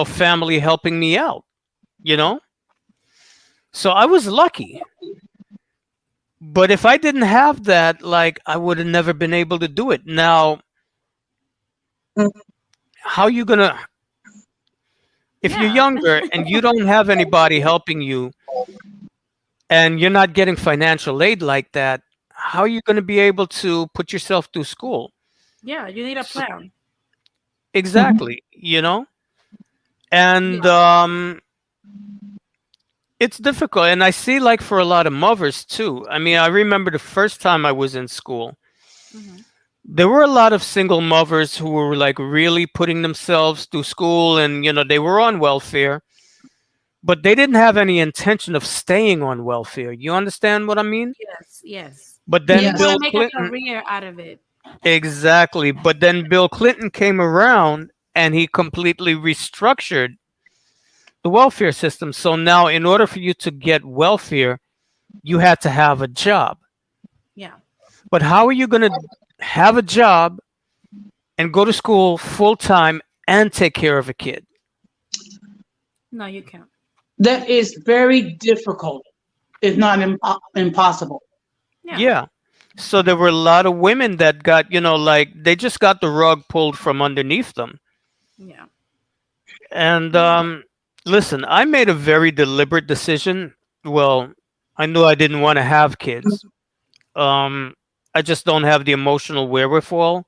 family helping me out, you know? So I was lucky. But if I didn't have that, like, I would have never been able to do it. Now, how you gonna, if you're Yeah, younger and you don't have anybody helping you and you're not getting financial aid like that, how are you going to be able to put yourself through school? yeah, you need a So, plan. exactly, and Yeah. it's difficult. And I see, like, for a lot of mothers too. I mean, I remember the first time I was in school, Hmm. there were a lot of single mothers who were like really putting themselves through school, and they were on welfare, but they didn't have any intention of staying on welfare. You understand what I mean? Yes, yes. But They then just want Yes. to Bill make a Clinton, career out of it. exactly. But then Bill Clinton came around and he completely restructured the welfare system. So now, in order for you to get welfare, you had to have a job. Yeah. But how are you going to have a job and go to school full time and take care of a kid? No, you can't. That is very difficult, if not impossible. Yeah. Yeah. So there were a lot of women that got, like, they just got the rug pulled from underneath them. Yeah. And Yeah. listen, I made a very deliberate decision. Well, I knew I didn't want to have kids. Um, I just don't have the emotional wherewithal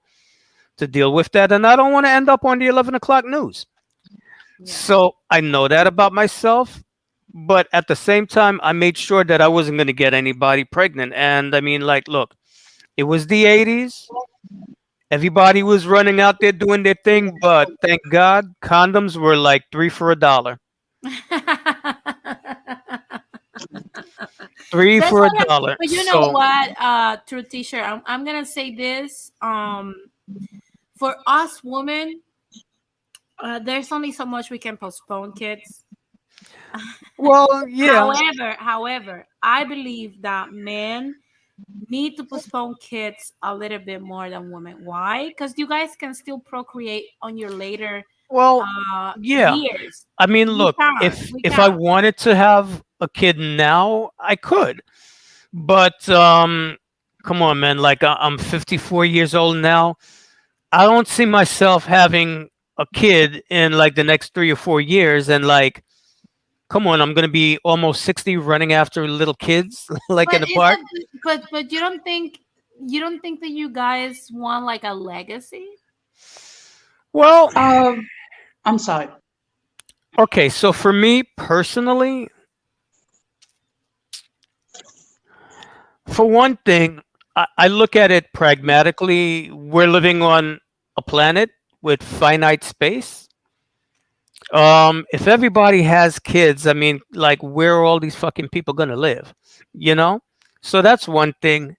to deal with that, and I don't want to end up on the 11 o'clock news. Yeah. So I know that about myself, but at the same time, I made sure that I wasn't going to get anybody pregnant. And I mean, like, look, it was the 80s. Everybody was running out there doing their thing, but thank God, condoms were like three for $1. Three That's for a why dollar. but you know So, what, true teacher, I'm gonna say this. For us women, there's only so much we can postpone kids. well, yeah, However, I believe that men need to postpone kids a little bit more than women. Why? Because you guys can still procreate on your later Well, yeah. years. I mean, We look, can, if we if I can. wanted to have a kid now, I could. But come on, man. Like I'm 54 years old now. I don't see myself having a kid in like the next 3 or 4 years, and like, come on, I'm gonna be almost 60 running after little kids like in But the is park. that? But you don't think that you guys want like a legacy? Well, Um, I'm sorry. okay, so for me personally, for one thing, I look at it pragmatically. We're living on a planet with finite space. If everybody has kids, I mean, like, where are all these fucking people gonna live? You know? So that's one thing.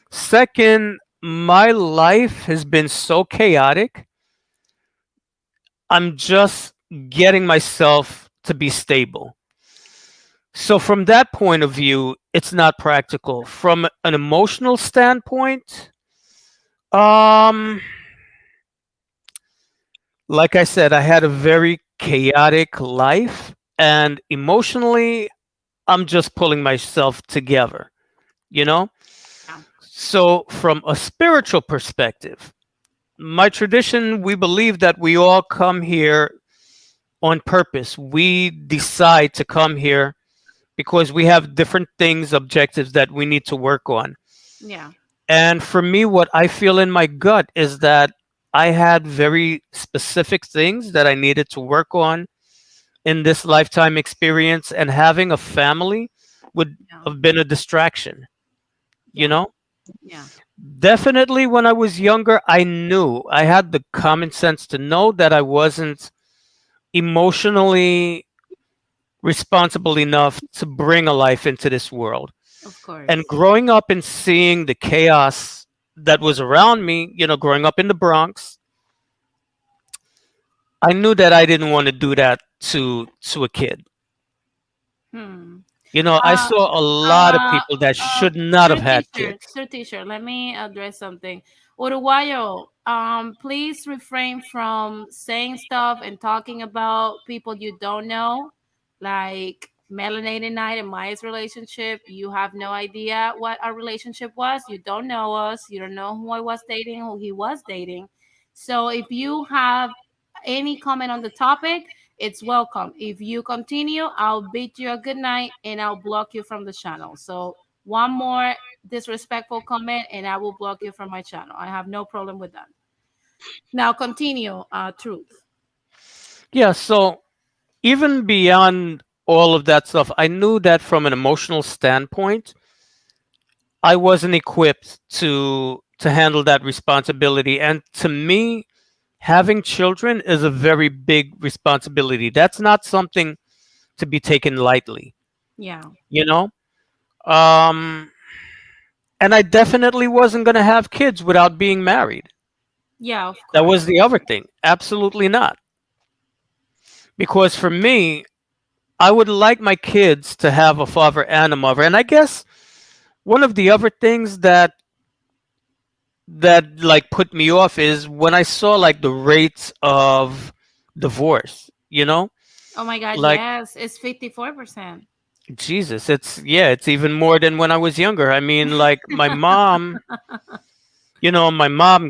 Second, my life has been so chaotic. I'm just getting myself to be stable. So from that point of view, it's not practical. From an emotional standpoint, um, like I said, I had a very chaotic life, and emotionally, I'm just pulling myself together, you know? Yeah. So, from a spiritual perspective, my tradition, we believe that we all come here on purpose. We decide to come here because we have different things, objectives that we need to work on. Yeah. And for me, what I feel in my gut is that I had very specific things that I needed to work on in this lifetime experience, and having a family would Yeah. have been a distraction, you Yeah. know? Yeah. Definitely when I was younger, I knew I had the common sense to know that I wasn't emotionally responsible enough to bring a life into this world. Of And course. growing up and seeing the chaos that was around me, growing up in the Bronx, I knew that I didn't want to do that to a kid. Hmm. I Uh, saw a lot of uh, people that should not have had kids. True teacher, let me address something. Uruguayo, please refrain from saying stuff and talking about people you don't know, like Melanated Night and Maya's relationship. You have no idea what our relationship was. You don't know us. You don't know who I was dating, who he was dating. So if you have any comment on the topic, it's welcome. If you continue, I'll bid you a good night and I'll block you from the channel. So one more disrespectful comment and I will block you from my channel. I have no problem with that. Now continue, Truth. Yeah, so even beyond all of that stuff, I knew that from an emotional standpoint, I wasn't equipped to handle that responsibility. And to me, having children is a very big responsibility. That's not something to be taken lightly, Yeah. you know? Um, and I definitely wasn't going to have kids without being married. Yeah, of That was course. the other thing. Absolutely not. Because for me, I would like my kids to have a father and a mother. And I guess one of the other things that like put me off is when I saw like the rates of divorce, Oh my God, like yes, it's 54%. Jesus, it's even more than when I was younger. I mean, like my mom,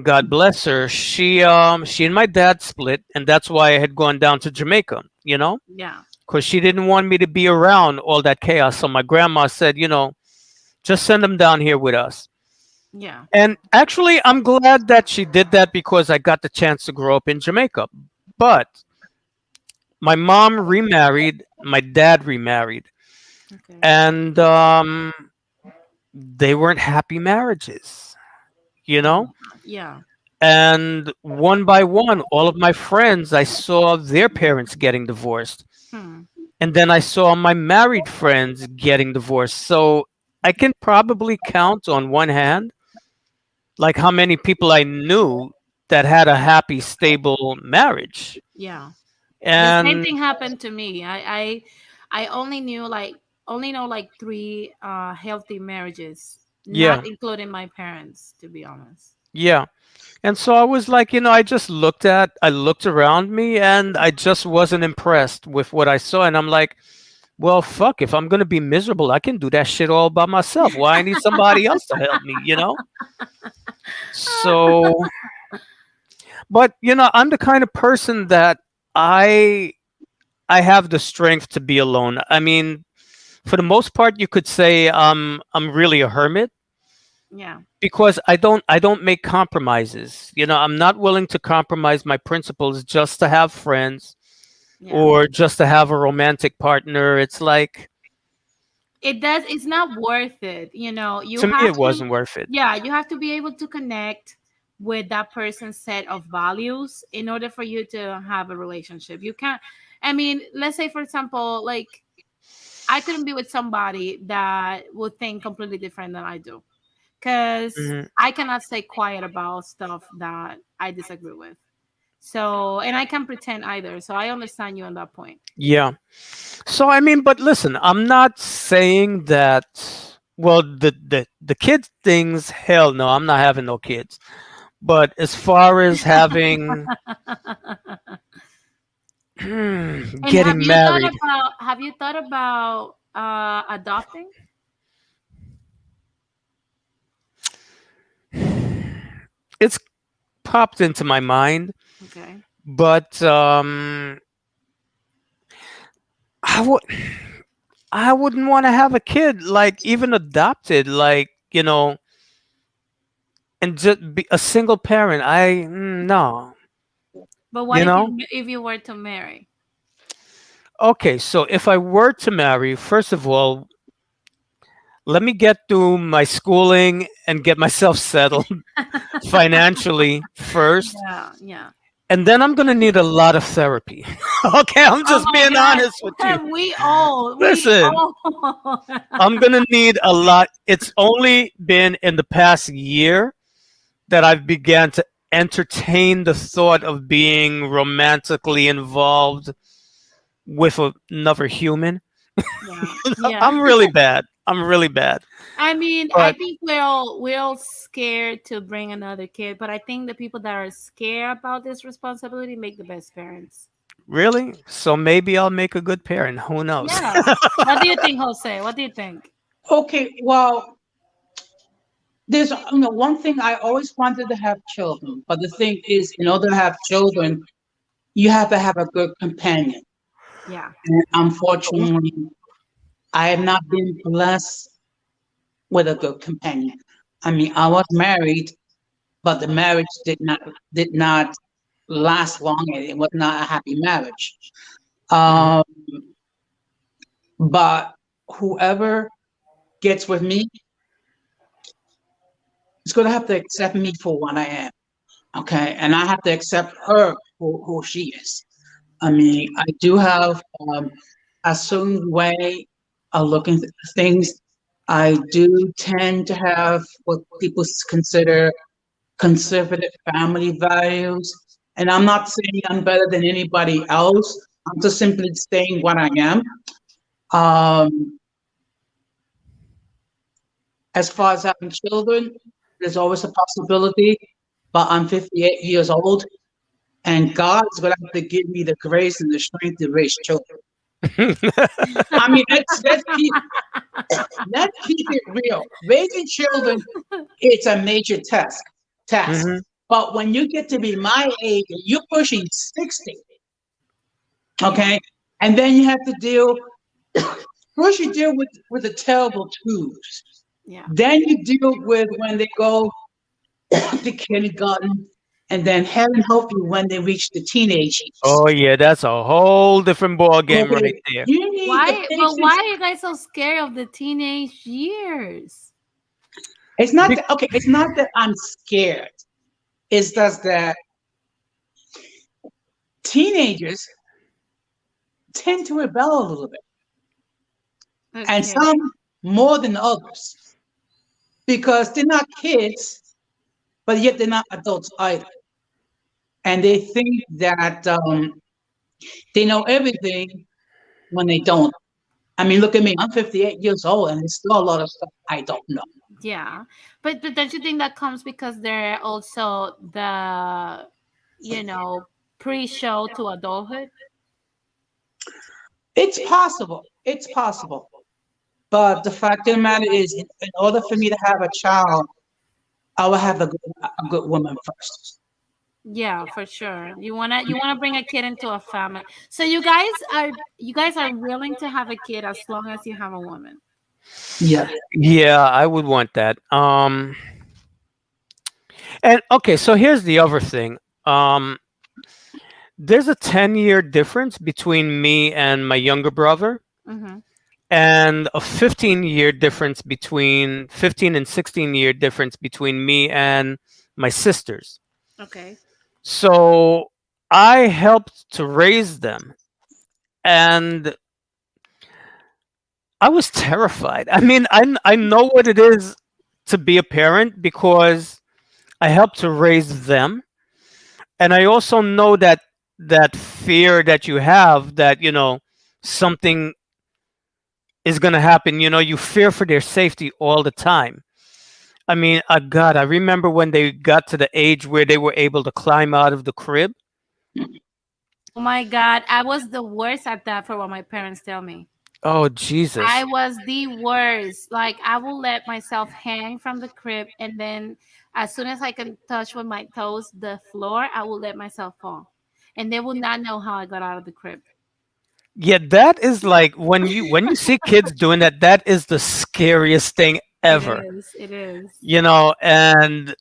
God bless her, she and my dad split, and that's why I had gone down to Jamaica, Yeah, because she didn't want me to be around all that chaos. So my grandma said, just send them down here with us. yeah, And actually, I'm glad that she did that because I got the chance to grow up in Jamaica. But my mom remarried, my dad remarried, okay. and they weren't happy marriages, you Oh know? my God, yeah. And one by one, all of my friends, I saw their parents getting divorced. Hmm. And then I saw my married friends getting divorced. So I can probably count on one hand, like how many people I knew that had a happy, stable marriage. Yeah. The same And thing happened to me. I only know like three healthy marriages. Yeah. not including my parents, to be honest. Yeah. And so I was like, I looked around me and I just wasn't impressed with what I saw. And I'm like, well, fuck, if I'm going to be miserable, I can do that shit all by myself. Why I need somebody else to help me? So, but, I'm the kind of person that I, I have the strength to be alone. I mean, for the most part, you could say I'm really a hermit Yeah, because I don't make compromises. I'm not willing to compromise my principles just to have friends yeah. or just to have a romantic partner. It's like, It does. It's not worth it. You to me, have it to. wasn't worth it. Yeah, you have to be able to connect with that person's set of values in order for you to have a relationship. You can't. I mean, let's say for example, like I couldn't be with somebody that would think completely different than I do, because Hmm. I cannot stay quiet about stuff that I disagree with. So, and I can't pretend either. So I understand you on that point. Yeah. So I mean, but listen, I'm not saying that. Well, the kids things, hell no, I'm not having no kids. But as far as having And have getting you thought married, about adopting? it's popped into my mind. Okay. But I would I wouldn't want to have a kid, like even adopted, like and just be a single parent. No, But what you if know. you were to marry? Okay, so if I were to marry, first of all, let me get through my schooling and get myself settled financially first, Yeah, yeah. and then I'm gonna need a lot of therapy. Okay, I'm Oh just my being honest with you. God. We Listen, all. I'm gonna need a lot. It's only been in the past year that I've began to entertain the thought of being romantically involved with another human. Yeah, yeah. I'm really bad. I'm really bad. I mean, I But think we're all scared to bring another kid, but I think the people that are scared about this responsibility make the best parents. really, so maybe I'll make a good parent. Who knows? Yeah. What do you think, Jose? What do you think? Okay, well, there's one thing. I always wanted to have children, but the thing is, in order to have children, you have to have a good companion. Yeah. And unfortunately, I have not been blessed with a good companion. I mean, I was married, but the marriage did not last long, and it was not a happy marriage. Mhm. Um, but whoever gets with me is going to have to accept me for what I am. Okay, and I have to accept her for who she is. I mean, I do have a certain way of looking at things. I do tend to have what people consider conservative family values. And I'm not saying I'm better than anybody else. I'm just simply saying what I am. Um, as far as having children, there's always a possibility, but I'm 58 years old, and God is going to have to give me the grace and the strength to raise children. I mean, let's keep it real. Raising children, it's a major task. Mhm. But when you get to be my age and you're pushing 60, Yeah. okay, and then you have to deal first you deal with the terrible twos. Yeah. Then you deal with when they go to kindergarten, and then heaven help you when they reach the teenage years. Oh yeah, that's a whole different ball game Okay, right there. you need the Why patience. are you guys so scared of the teenage years? Be- It's not that I'm scared. It's just that teenagers tend to rebel a little bit, and Okay. some more than others, because they're not kids, but yet they're not adults either. And they think that they know everything when they don't. I mean, look at me. I'm 58 years old, and there's still a lot of stuff I don't know. Yeah, but don't you think that comes because they're also the, you know, pre-show to adulthood? It's possible. It's possible. But the fact of the matter is, in order for me to have a child, I will have a good woman first. Yeah, for sure. You wanna bring a kid into a family. So you guys are willing to have a kid as long as you have a woman. Yeah. Yeah, I would want that. And okay, so here's the other thing. Um, there's a 10-year difference between me and my younger brother, Mm-hmm. and a 15-year difference between 15 and 16-year difference between me and my sisters. Okay. So I helped to raise them, and I was terrified. I mean, I know what it is to be a parent because I helped to raise them, and I also know that fear that you have that something is going to happen. You fear for their safety all the time. I mean, God, I remember when they got to the age where they were able to climb out of the crib. Oh my God, I was the worst at that for what my parents tell me. Oh, Jesus. I was the worst. Like I will let myself hang from the crib, and then as soon as I can touch with my toes the floor, I will let myself fall. And they will not know how I got out of the crib. Yeah, that is like when you see kids doing that, that is the scariest thing It ever. is. It is. And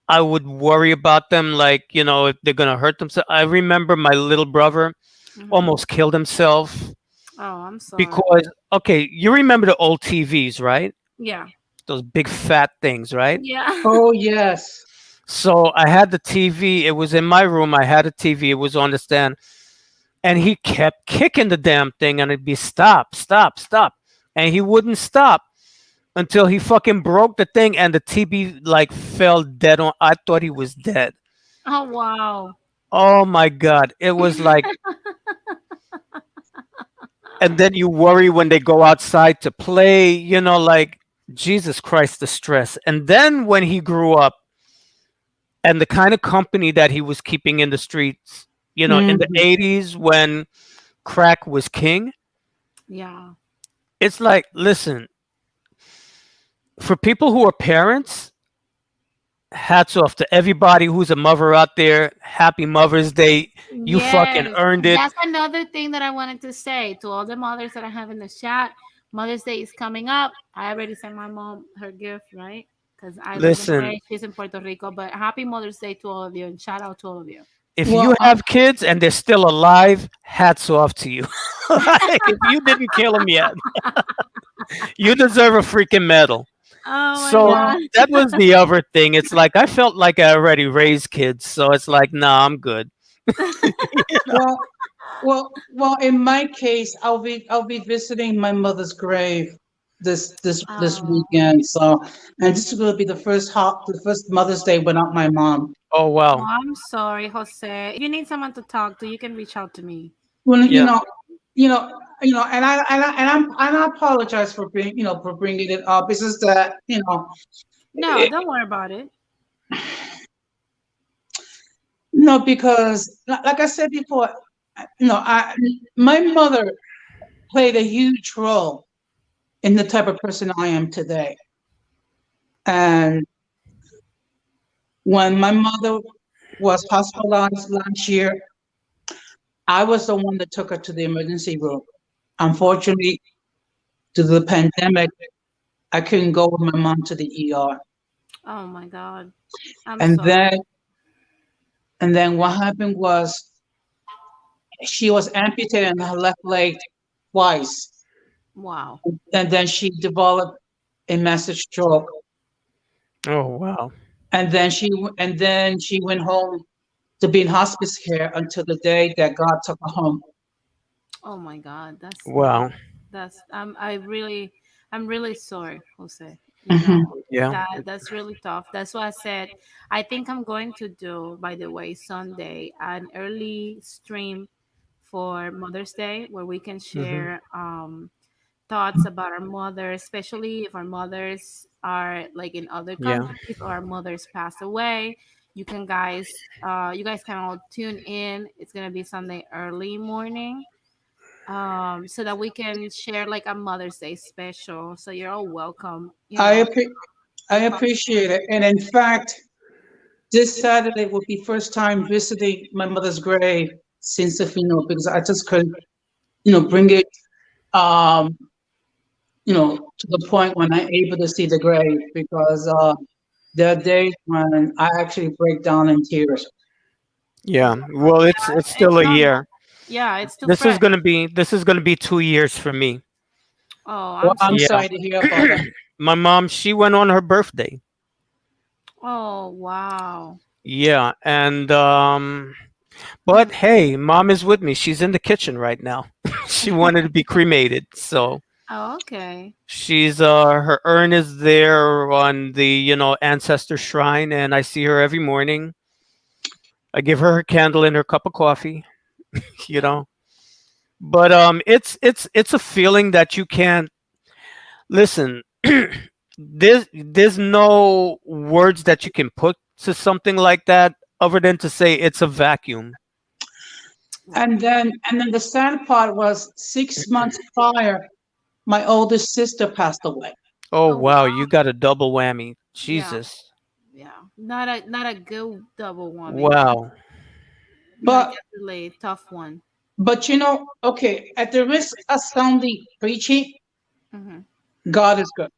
I would worry about them like, if they're going to hurt themselves. I remember my little brother Hmm. almost killed himself Oh, I'm sorry. because okay, you remember the old TVs, right? Yeah. Those big fat things, right? Yeah. Oh yes. So I had the TV. It was in my room. I had a TV. It was on the stand, and he kept kicking the damn thing, and it'd be stop, stop, stop, and he wouldn't stop until he fucking broke the thing, and the TV like fell dead on. I thought he was dead. Oh wow. Oh my god, it was like, and then you worry when they go outside to play. Like Jesus Christ, the stress. And then when he grew up, and the kind of company that he was keeping in the streets, in the Hmm. 80s when crack was king. Yeah. It's like, listen, for people who are parents, hats off to everybody who's a mother out there. Happy Mother's Day. You fucking Yes, earned it. that's another thing that I wanted to say to all the mothers that I have in the chat. Mother's Day is coming up. I already sent my mom her gift, right? Because I live in Listen, LA, she's in Puerto Rico. But happy Mother's Day to all of you, and shout out to all of you. if Well, you have kids and they're still alive, hats off to you. Like, if you didn't kill them yet, you deserve a freaking medal. Oh my So well, God. that was the other thing. It's like I felt like I already raised kids, so it's like, nah, I'm good. well, well. In my case, I'll be visiting my mother's grave this Oh, weekend. So, and this is going to be the first Mother's Day without my mom. Oh oh, wow, I'm sorry, Jose. If you need someone to talk to, you can reach out to me. Well, yeah. and I apologize for for bringing it up. It's just that No, don't worry about it. no, because like I said before, I my mother played a huge role in the type of person I am today. And when my mother was hospitalized last year, I was the one that took her to the emergency room. Unfortunately, due to the pandemic, I couldn't go with my mom to the ER. Oh my God. I'm And sorry. then what happened was she was amputated in her left leg twice. Wow. And then she developed a massive stroke. Oh wow, And then she went home to be in hospice care until the day that God took her home. Oh my God. That's no. wow. That's I'm really sorry, Jose. Mhm. Yeah. That's really tough. That's why I said I think I'm going to do, by the way, Sunday an early stream for Mother's Day where we can Hmm. share thoughts about our mothers, especially if our mothers are like in other Yeah. countries or our mothers pass away, you guys can all tune in. It's gonna be Sunday early morning, so that we can share like a Mother's Day special. So you're all welcome, I appre- I to come. appreciate it. And in fact, this Saturday will be first time visiting my mother's grave since the funeral because I just couldn't, bring it, um, to the point when I'm able to see the grave because there are days when I actually break down in tears. Yeah, Yeah. Well, it's it's still a not. year. Yeah, it's too This is fresh. gonna be this is gonna be 2 years for me. Oh, Well, I'm I'm so. Yeah. sorry to hear about that. My mom, she went on her birthday. Oh, wow. Yeah, and but Mm. hey, mom is with me. She's in the kitchen right now. She wanted to be cremated, so Oh, okay. she's her urn is there on the ancestor shrine, and I see her every morning. I give her her candle and her cup of coffee, you Yeah. know. But it's a feeling that you can't listen. There's no words that you can put to something like that other than to say it's a vacuum. Wow. And then the sad part was 6 months prior, my oldest sister passed away. Oh Oh, wow, wow. you got a double whammy. Yeah. Jesus. Yeah. Not a good double whammy. Wow. No, But definitely a tough one. okay, at the risk of sounding preachy, Hmm. God is good,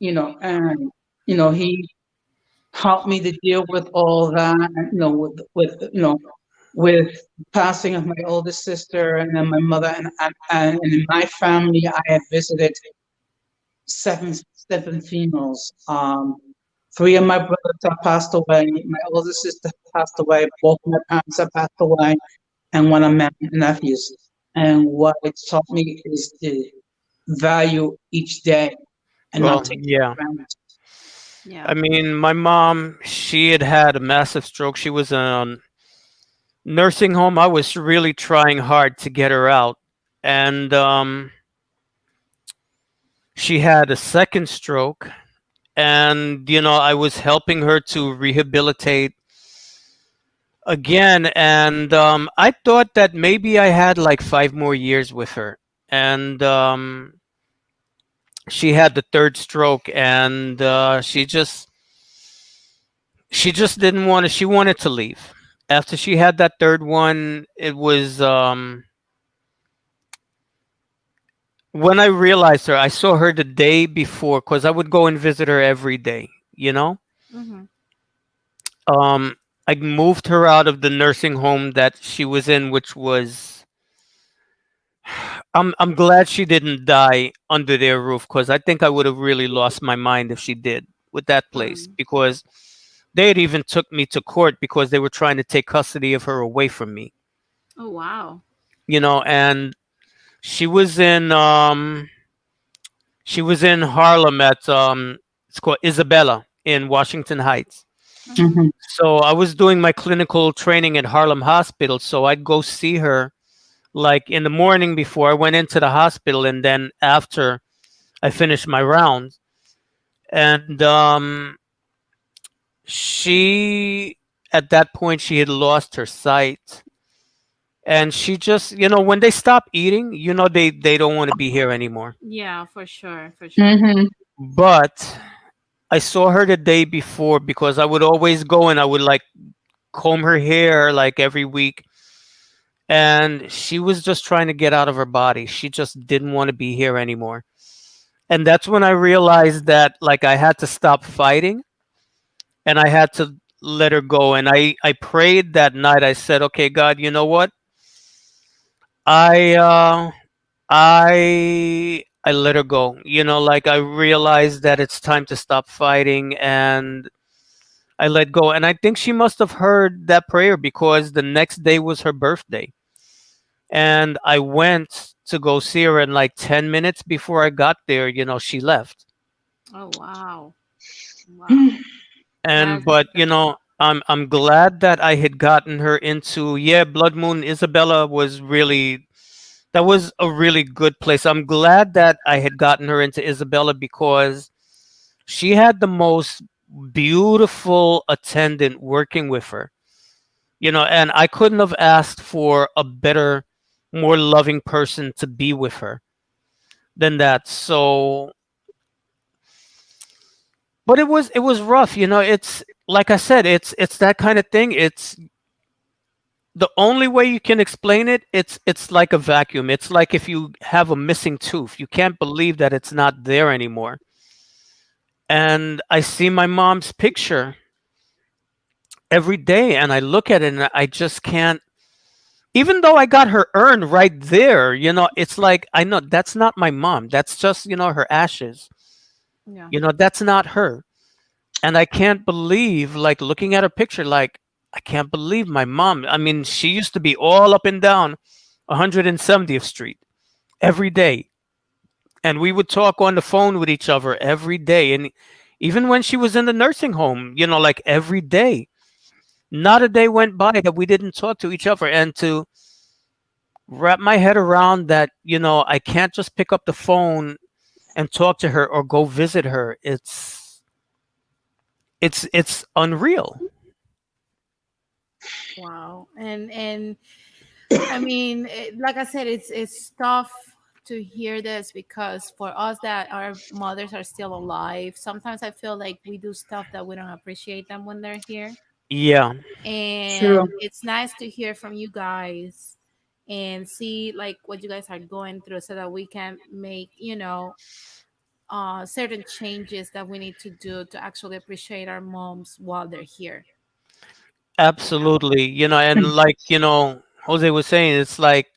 and He helped me to deal with all that, and, with passing of my oldest sister and then my mother, and in my family, I had visited seven funerals. Three of my brothers have passed away. My older sister passed away. Both my parents have passed away, and one of my nephews. And what it taught me is to value each day and not Well, take it yeah. for granted. Yeah. I mean, my mom, she had had a massive stroke. She was in a nursing home. I was really trying hard to get her out. And she had a second stroke. And, I was helping her to rehabilitate again. And I thought that maybe I had like 5 more years with her. And she had the third stroke. And she just didn't want to, she wanted to leave. After she had that third one, it was when I realized her, I saw her the day before because I would go and visit her every day, you know? Hmm. Um, I moved her out of the nursing home that she was in, which was. I'm glad she didn't die under their roof because I think I would have really lost my mind if she did with that place Mm. because they had even took me to court because they were trying to take custody of her away from me, Oh, wow. and she was in Harlem at it's called Isabella in Washington Heights. Hmm. Mhm. So I was doing my clinical training at Harlem Hospital, so I'd go see her like in the morning before I went into the hospital, and then after I finished my rounds. And she, at that point, she had lost her sight, and she just, when they stop eating, they don't want to be here anymore. Yeah, for sure. For sure. Mhm. But I saw her the day before because I would always go and I would like comb her hair like every week. And she was just trying to get out of her body. She just didn't want to be here anymore. And that's when I realized that like I had to stop fighting and I had to let her go. And I prayed that night. I said, okay, God, you know what? I I let her go. Like I realized that it's time to stop fighting and I let go. And I think she must have heard that prayer because the next day was her birthday. And I went to go see her, and like 10 minutes before I got there, she left. Oh, wow. Wow. And That's but I'm glad that I had gotten her into, yeah, Blood Moon Isabella was really, that was a really good place. I'm glad that I had gotten her into Isabella because She had the most beautiful attendant working with her, and I couldn't have asked for a better, more loving person to be with her than that. So, but it was rough. It's like I said, it's that kind of thing. It's the only way you can explain it. It's like a vacuum. It's like if you have a missing tooth, you can't believe that it's not there anymore. And I see my mom's picture every day, and I look at it, and I just can't. Even though I got her urn right there, it's like I know that's not my mom. That's just her ashes. Yeah. That's not her. And I can't believe, like, looking at her picture, like, I can't believe my mom. I mean, she used to be all up and down 170th Street every day. And we would talk on the phone with each other every day. And even when she was in the nursing home, like every day, not a day went by that we didn't talk to each other. And to wrap my head around that, I can't just pick up the phone and talk to her or go visit her. It's unreal. Wow. And I mean, like I said, it's tough to hear this because for us that our mothers are still alive, sometimes I feel like we do stuff that we don't appreciate them when they're here. Yeah, And True. it's nice to hear from you guys and see like what you guys are going through so that we can make, certain changes that we need to do to actually appreciate our moms while they're here. You know? absolutely. And like, Jose was saying, it's like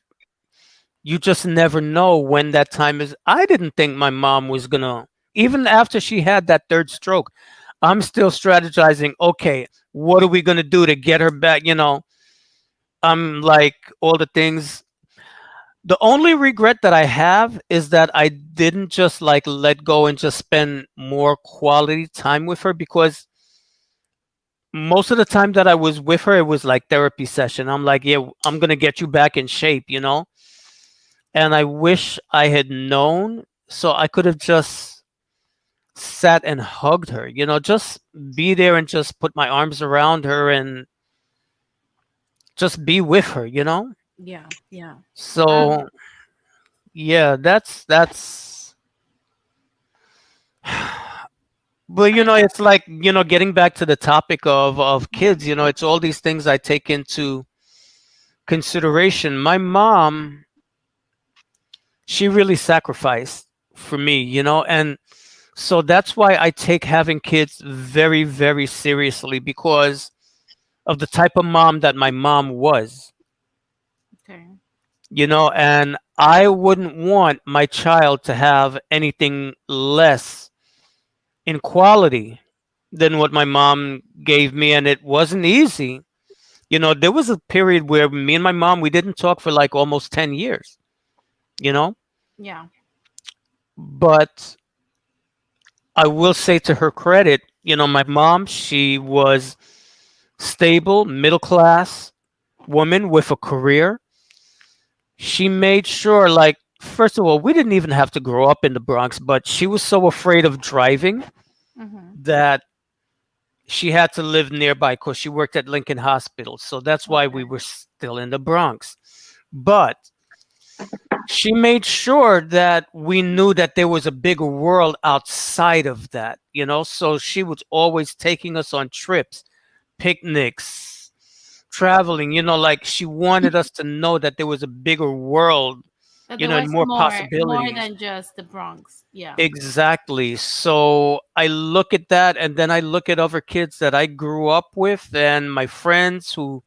you just never know when that time is. I didn't think my mom was gonna, even after she had that third stroke, I'm still strategizing, okay, what are we gonna do to get her back? I'm like all the things. The only regret that I have is that I didn't just like let go and just spend more quality time with her, because most of the time that I was with her, it was like therapy session. I'm like, yeah, I'm gonna get you back in shape. And I wish I had known, so I could have just sat and hugged her, just be there and just put my arms around her and just be with her. Yeah, yeah. So yeah, that's but I it's like, getting back to the topic of Yeah. kids, it's all these things I take into consideration. My mom, she really sacrificed for me, and so that's why I take having kids very, very seriously, because of the type of mom that my mom was, Okay. and I wouldn't want my child to have anything less in quality than what my mom gave me. And it wasn't easy. There was a period where me and my mom, we didn't talk for like almost 10 years, you know? Yeah. But I will say, to her credit, my mom, she was stable, middle class woman with a career. She made sure, like, first of all, we didn't even have to grow up in the Bronx, but she was so afraid of driving Mm-hmm. that she had to live nearby because she worked at Lincoln Hospital. So that's why we Okay. were still in the Bronx. But she made sure that we knew that there was a bigger world outside of that. So she was always taking us on trips, picnics, traveling, like she wanted us to know that there was a bigger world, But there and was more more possibilities. than just the Bronx. Yeah. Exactly. So I look at that, and then I look at other kids that I grew up with and my friends who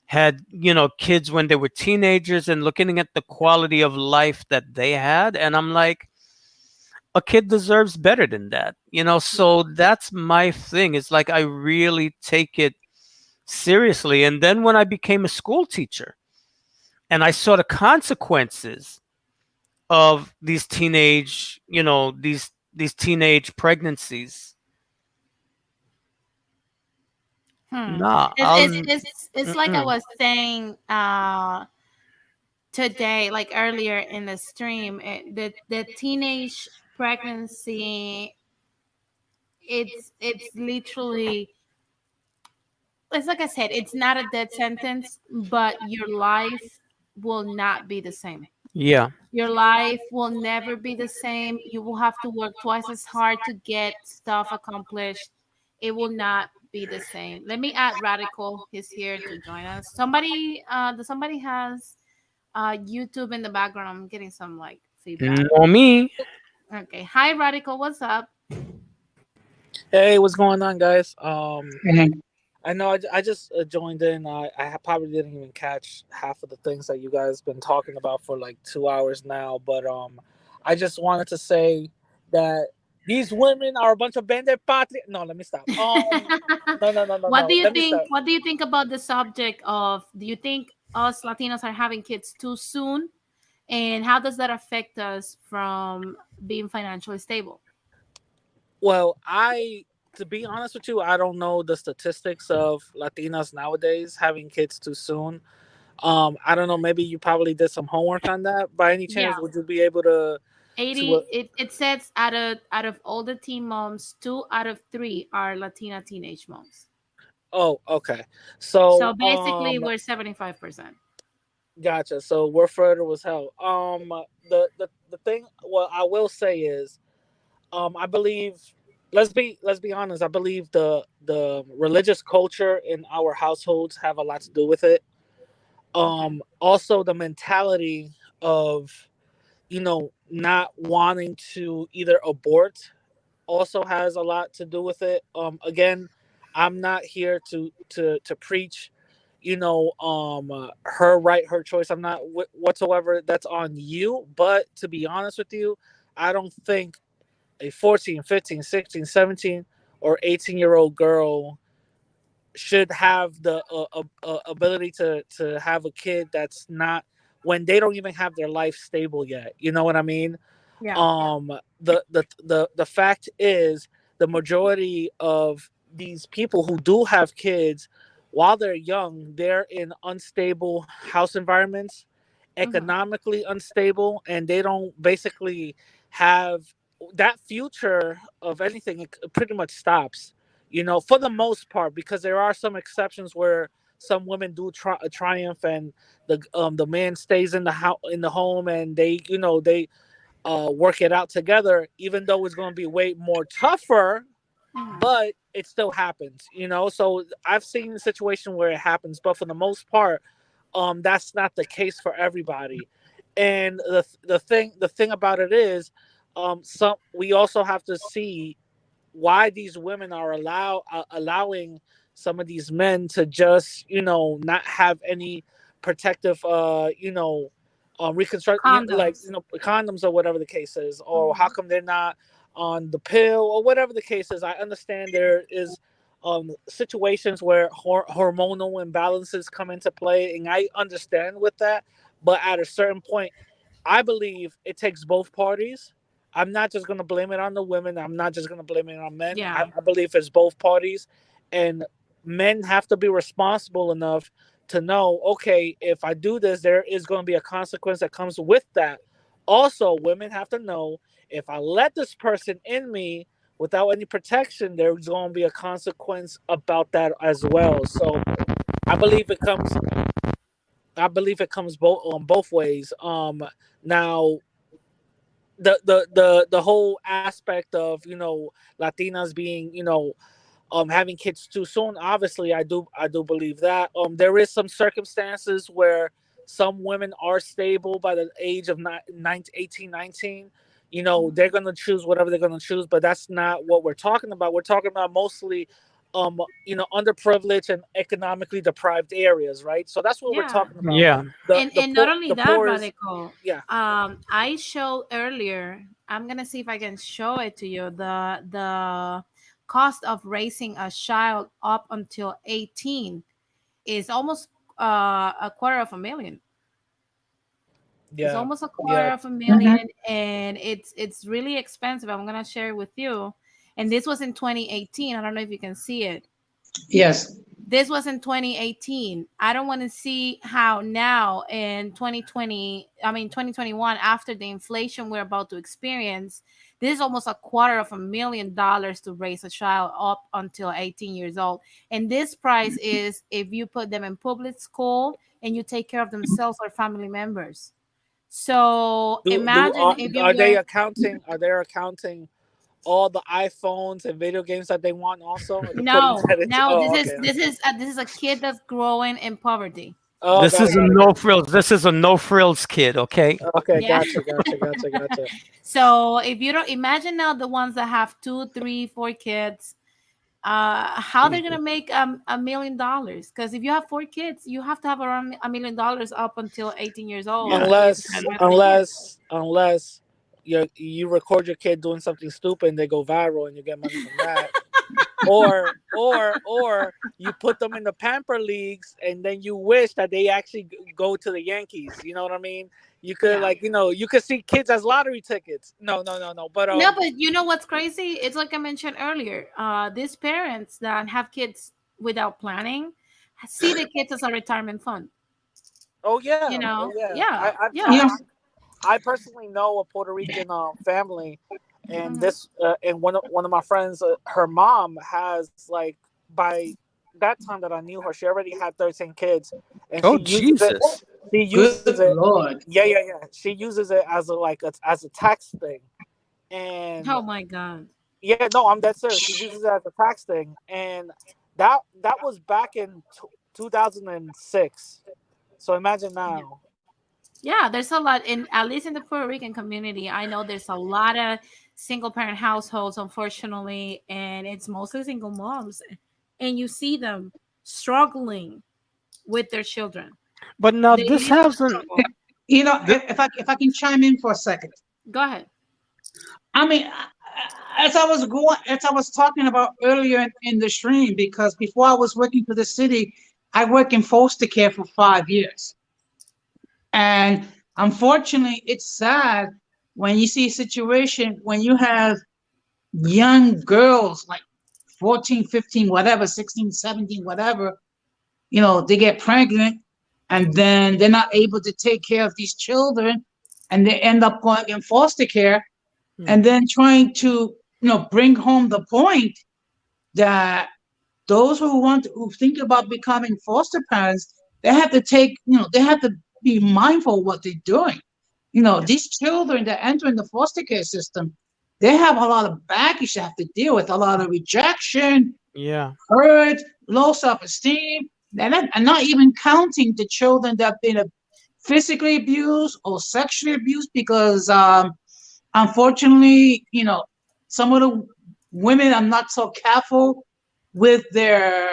had, kids when they were teenagers, and looking at the quality of life that they had. And I'm like, a kid deserves better than that. Yeah. So that's my thing. It's like I really take it seriously. And then when I became a school teacher and I saw the consequences of these teenage, these teenage pregnancies. Hmm. Nah, It's like I mm-mm. was saying today, like earlier in the stream, the teenage pregnancy it's literally, it's like I said, it's not a death sentence, but your life will not be the same. Yeah. Your life will never be the same. You will have to work twice as hard to get stuff accomplished. It will not be the same. Let me add Radical. He's here to join us. Somebody, does somebody has YouTube in the background? I'm getting some like feedback. No me. Okay. Hi, Radical. What's up? Hey, what's going on, guys? Mhm. I know I just joined in. Probably didn't even catch half of the things that you guys been talking about for like 2 hours now. But I just wanted to say that these women are a bunch of bande patria. No, let me stop. No, no, no, no, What do no. you Let me think? stop. What do you think about the subject of? Do you think us Latinos are having kids too soon, and how does that affect us from being financially stable? Well, to be honest with you, I don't know the statistics of Latinas nowadays having kids too soon. I don't know. Maybe you probably did some homework on that. By any Yeah, chance, would you be able to 80. It says out of all the teen moms, 2 out of 3 are Latina teenage moms. Oh, okay. So So, basically, we're 75%. gotcha. So we're further was hell. The thing. What I will say is, I believe. Let's be honest. I believe the religious culture in our households have a lot to do with it. Okay. Also the mentality of not wanting to either abort also has a lot to do with it. Again, I'm not here to preach, her right, her choice. I'm not whatsoever. That's on you. But to be honest with you, I don't think a 14, 15, 16, 17, or 18-year-old girl should have the ability to have a kid that's not when they don't even have their life stable yet. You know what I mean? Yeah. The fact is the majority of these people who do have kids while they're young, they're in unstable house environments, Hmm. economically unstable, and they don't basically have that future of anything. It pretty much stops, for the most part, because there are some exceptions where some women do triumph, and the man stays in the house, in the home, and they work it out together, even though it's going to be way more tougher, Hmm. but it still happens. So I've seen a situation where it happens, but for the most part, that's not the case for everybody. And the thing about it is, some we also have to see why these women are allowing some of these men to just not have any protective reconstruct, like Condoms. condoms or whatever the case is, or how Hmm. come they're not on the pill or whatever the case is. I understand there is situations where hormonal imbalances come into play, and I understand with that, but at a certain point, I believe it takes both parties. I'm not just going to blame it on the women. I'm not just going to blame it on men. I, Yeah. I believe it's both parties. And men have to be responsible enough to know, okay, if I do this, there is going to be a consequence that comes with that. Also, women have to know, if I let this person in me without any protection, there's going to be a consequence about that as well. So I believe it comes. I believe it comes both on both ways. Now the whole aspect of Latinas being having kids too soon, obviously I do believe that there is some circumstances where some women are stable by the age of 18, 19. They're going to choose whatever they're going to choose, but that's not what we're talking about. We're talking about mostly underprivileged and economically deprived areas, right? So that's what we're Yeah. talking about. Yeah. the And the not poor only the that, poor is, Radical. yeah. I showed earlier. I'm gonna see if I can show it to you. The cost of raising a child up until 18 is almost a quarter of a million. It's Yeah, almost a quarter yeah. of a Mhm. million, and it's really expensive. I'm gonna share it with you. And this was in 2018. I don't know if you can see it. Yes. This was in 2018. I don't want to see how now in 2020, I mean 2021, after the inflation we're about to experience, this is almost $250,000 to raise a child up until 18 years old. And this price is if you put them in public school and you take care of themselves or family members. So Do imagine if you are they were accounting? Are they accounting all the iPhones and video games that they want? Also, are they putting no, that into? no, Oh, okay. this is a kid that's growing in poverty. Oh, This got is it, a got it, got no frills. This is a no frills kid. Okay. it. Okay, Yeah. gotcha, gotcha, gotcha, gotcha. So if you don't imagine now the ones that have two, three, four kids, how they're gonna make $1 million? Because if you have four kids, you have to have around $1 million up until 18 years old Yeah. to be able to Unless, provide for the kid. unless you record your kid doing something stupid and they go viral and you get money from that. Or you put them in the pamper leagues and then you wish that they actually go to the Yankees. You know what I mean? You could Yeah. like you could see kids as lottery tickets. No, no, no, no. But No, but you know what's crazy? It's like I mentioned earlier. These parents that have kids without planning see the kids as a retirement fund. oh yeah, You oh know? yeah. Yeah, yeah. Yeah. I personally know a Puerto Rican family, and Hmm. this and one of my friends, her mom has like by that time that I knew her, she already had 13 kids, and Oh Jesus. she Good uses it. Lord. Yeah, yeah, yeah. She uses it as a as a tax thing, and Oh my God. yeah, no, I'm dead serious. She uses it as a tax thing, and that was back in 2006. So imagine Yeah. now. Yeah, there's a lot in at least in the Puerto Rican community. I know there's a lot of single parent households, unfortunately, and it's mostly single moms. And you see them struggling with their children. But now They this literally hasn't. struggle. You know, Th- if I can chime in for a second. Go ahead. I mean, as I was talking about earlier in the stream, because before I was working for the city, I worked in foster care for 5 years. And unfortunately, it's sad when you see a situation when you have young girls like 14, 15, whatever, 16, 17, whatever, they get pregnant and then they're not able to take care of these children and they end up going in foster care Hmm. and then trying to, bring home the point that those who think about becoming foster parents, they have to be mindful of what they're doing. Yeah. These children that enter in the foster care system, they have a lot of baggage they have to deal with, a lot of rejection, Yeah. hurt, low self-esteem, and not even counting the children that have been physically abused or sexually abused because unfortunately, some of the women are not so careful with their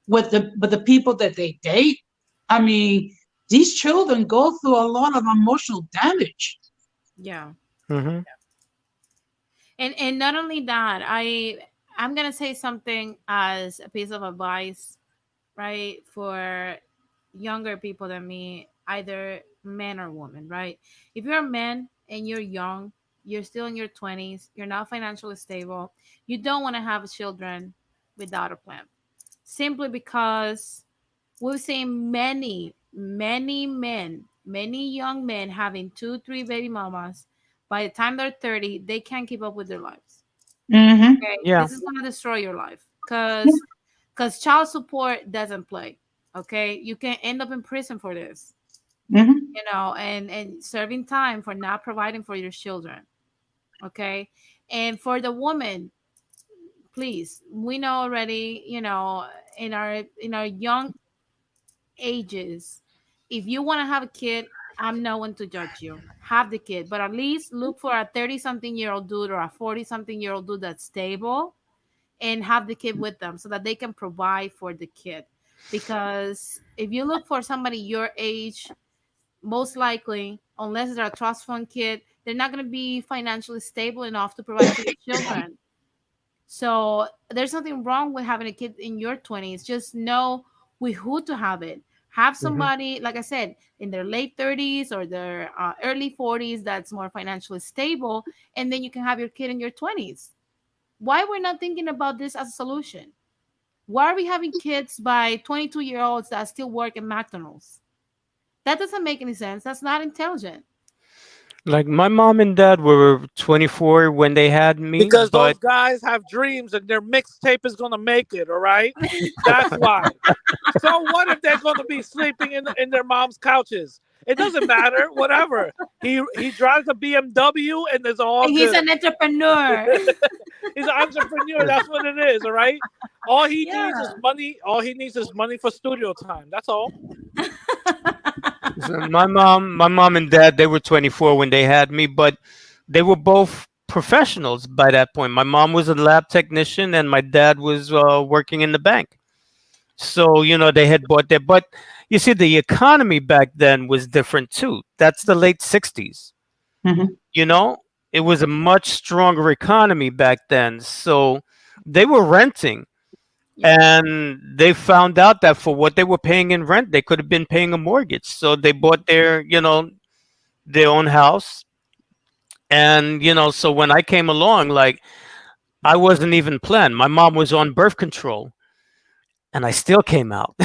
with the people that they date. I mean, these children go through a lot of emotional damage. Yeah. Hmm. And not only that, I'm gonna say something as a piece of advice, right, for younger people than me, either men or women, right? If you're a man and you're young, you're still in your 20s, you're not financially stable, you don't want to have children without a plan. Simply because we've seen many young men having two, three baby mamas. By the time they're 30, they can't keep up with their lives. Mm-hmm. Okay. Yeah. This is gonna destroy your life because child support doesn't play. Okay. You can end up in prison for this, Mm-hmm. and serving time for not providing for your children. Okay. And for the woman, please, we know already, in our young ages, if you want to have a kid, I'm no one to judge you. Have the kid, but at least look for a 30 something year old dude or a 40 something year old dude that's stable and have the kid with them so that they can provide for the kid. Because if you look for somebody your age, most likely, unless they're a trust fund kid, they're not going to be financially stable enough to provide for your children. So there's nothing wrong with having a kid in your 20s. Just know with who to have it. Have Hmm. somebody, like I said, in their late 30s or their early 40s that's more financially stable, and then you can have your kid in your 20s. Why we're not thinking about this as a solution? Why are we having kids by 22-year-olds that still work in McDonald's? That doesn't make any sense. That's not intelligent. Like my mom and dad were 24 when they had me, Because but those guys have dreams and their mixtape is gonna make it. All right, that's why. So what if they're gonna be sleeping in their mom's couches? It doesn't matter. Whatever. He drives a BMW and it's all And he's good. an entrepreneur. He's an entrepreneur. That's what it is. All right. All he needs is Yeah. money. All he needs is money for studio time. That's all. so my mom and dad, they were 24 when they had me, but they were both professionals by that point. My mom was a lab technician, and my dad was working in the bank. So they had bought their. But you see, the economy back then was different too. That's the late '60s. Mhm. You know, it was a much stronger economy back then. So they were renting, Yeah. and they found out that for what they were paying in rent, they could have been paying a mortgage. So they bought their own house. And so when I came along, like, I wasn't even planned. My mom was on birth control, and I still came out.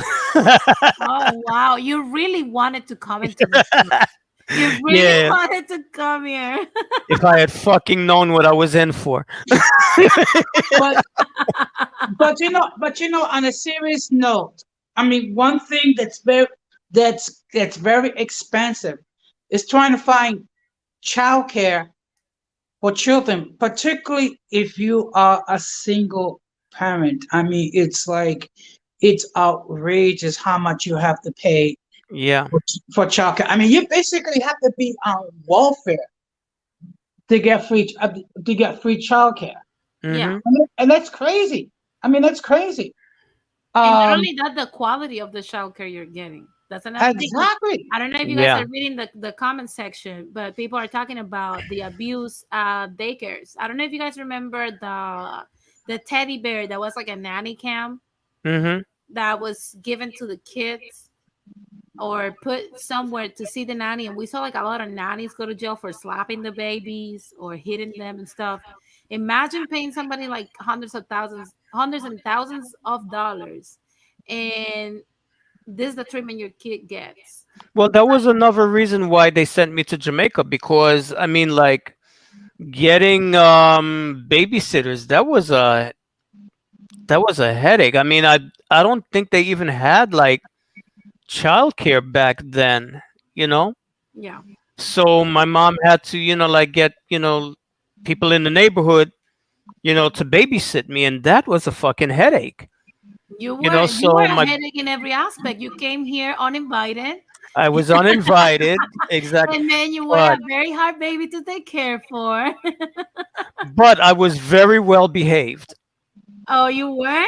Oh wow. You really wanted to come into this world. You really Yeah, wanted to come here. if I had fucking known what I was in for. But on a serious note, I mean, one thing that's very expensive is trying to find childcare for children, particularly if you are a single parent. I mean, it's outrageous how much you have to pay Yeah. for childcare. I mean, you basically have to be on welfare to get free childcare, Yeah. Hmm. and that's crazy. I mean, that's crazy. And not Um, only that, the quality of the childcare you're getting. That's another thing. 'Cause exactly. I don't know if you guys Yeah. are reading the comment section, but people are talking about the abuse daycares. I don't know if you guys remember the teddy bear that was like a nanny cam Hmm. that was given to the kids or put somewhere to see the nanny, and we saw like a lot of nannies go to jail for slapping the babies or hitting them and stuff. Imagine paying somebody like hundreds and thousands of dollars, and this is the treatment your kid gets. Well, that was another reason why they sent me to Jamaica, because I mean, like, getting babysitters, that was a headache. I mean, I don't think they even had like childcare back then, you know? Yeah, So my mom had to, like, get, people in the neighborhood, to babysit me, and that was a fucking headache. you were So a headache in every aspect. You came here uninvited, I was uninvited, exactly. and then you were a But very hard baby to take care for. but I was very well behaved. Oh, you were?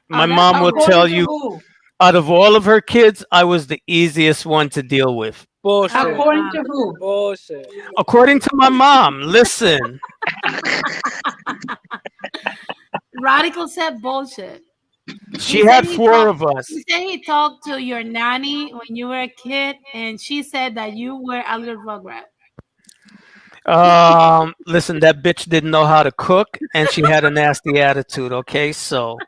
My Oh, that's mom will good. According tell to you, who? out of all of her kids, I was the easiest one to deal with. Oh Bullshit. According to wow. who? Bullshit. According to my mom, listen, Radical said bullshit. He she said had he four talked. of us. He said he talked to your nanny when you were a kid, and she said that you were a little rugrat. Listen, that bitch didn't know how to cook, and she had a nasty attitude. Okay, so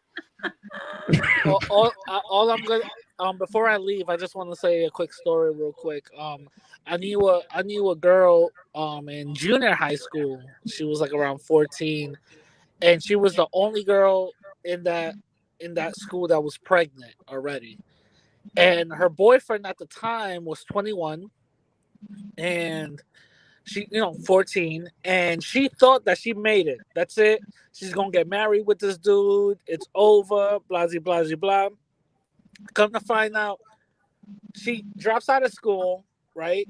All I'm gonna before I leave, I just want to say a quick story, real quick. I knew a girl in junior high school. She was like around 14, and she was the only girl in that school that was pregnant already. And her boyfriend at the time was 21, and she 14, and she thought that she made it. That's it. She's gonna get married with this dude. It's over. Blah blah blah blah. Come to find out, she drops out of school, right?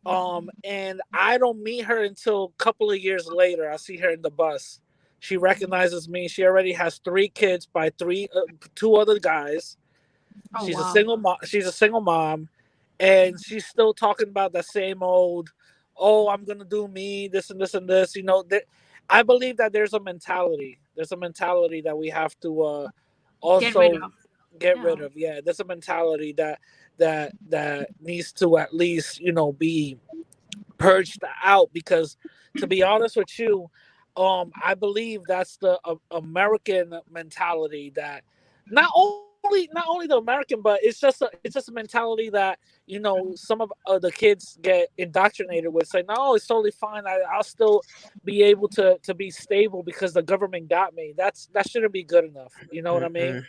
And I don't meet her until a couple of years later. I see her in the bus. She recognizes me. She already has three kids by two other guys. Oh She's a wow. single mom. She's a single mom, and she's still talking about the same old. Oh, I'm gonna do me this and this and this. I believe that there's a mentality. There's a mentality that we have to Get rid also of. get Yeah. rid of. Yeah, there's a mentality that needs to at least be purged out, because to be honest with you, I believe that's the American mentality, that not only the American, but it's just a mentality that some of the kids get indoctrinated with, saying, no, it's totally fine. I'll still be able to be stable because the government got me. That shouldn't be good enough. You know what I mean? Mm-mm.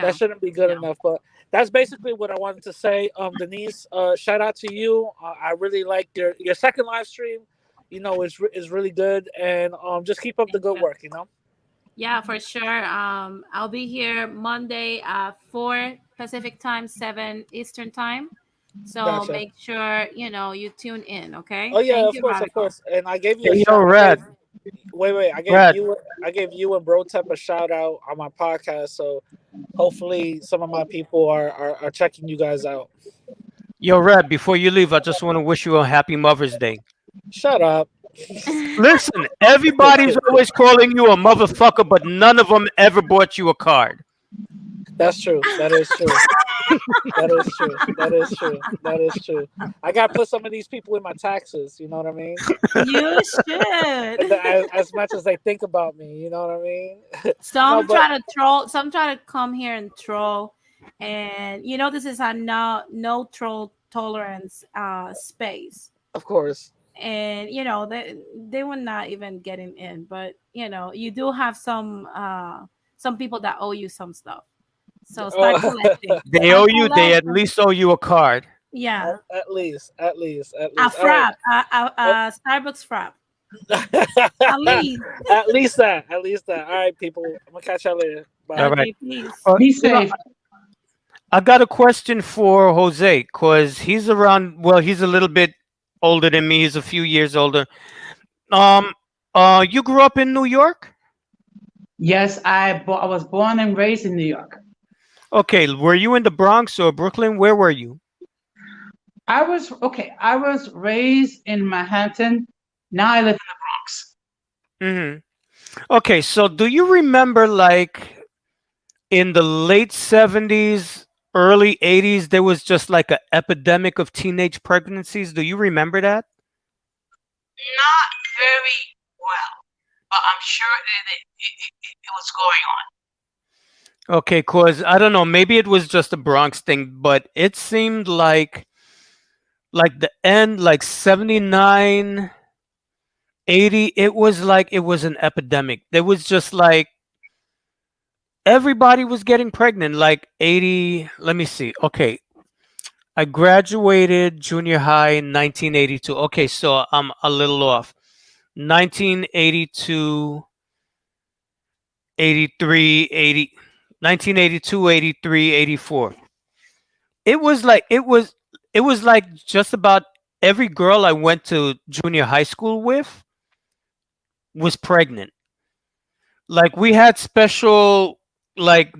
That Yeah. shouldn't be good Yeah. enough. But that's basically what I wanted to say. Denise, shout out to you. I really like your second live stream. Is really good, and just keep up the Thank good you. work. Yeah, for sure. I'll be here Monday at 4 Pacific time, 7 Eastern time. So Gotcha. make sure you tune in. Oh Okay. yeah, Thank of you, course, of Radical. course. And I gave you a Hey, yo, shout. Rad, Wait. Rad, I gave you and Bro Tep a shout out on my podcast. So hopefully some of my people are checking you guys out. yo, Rad. Before you leave, I just want to wish you a happy Mother's Day. Shut up. Listen, everybody's always calling you a motherfucker, but none of them ever bought you a card. That's true. That is true. That is true. That is true. That is true. I gotta put some of these people in my taxes. You know what I mean? You should. As much as they think about me, you know what I mean? No, Some but try to troll. Some try to come here and troll, and this is a no troll tolerance space. of course. And they were not even getting in, but you do have some people that owe you some stuff, so start Uh, collecting, They start owe you. They at collecting. least owe you a card. Yeah, at least, at least, at a least. All right. frap, a Starbucks frap, at least. At least that. At least that. All right, people. I'm gonna catch y'all later. All Bye. right. Okay, peace. Be You know, safe. I got a question for Jose because he's around. Well, he's a little bit older than me. He's a few years older. Um, you grew up in New York? Yes, I was born and raised in New York. Okay, were you in the Bronx or Brooklyn? Where were you? I was raised in Manhattan. Now I live in the Bronx. Hmm. Okay, so do you remember like in the late 70s, early 80s, there was just like an epidemic of teenage pregnancies? Do you remember that? Not very well, but I'm sure it was going on. Okay, cause I don't know, maybe it was just a Bronx thing, but it seemed like the end, like 79, 80, it was like it was an epidemic. There was just like everybody was getting pregnant. Like 80, let me see. Okay, I graduated junior high in 1982. Okay, so I'm a little off. 1982, 83, 80, 1982, 83, 84. It was like just about every girl I went to junior high school with was pregnant. Like we had special like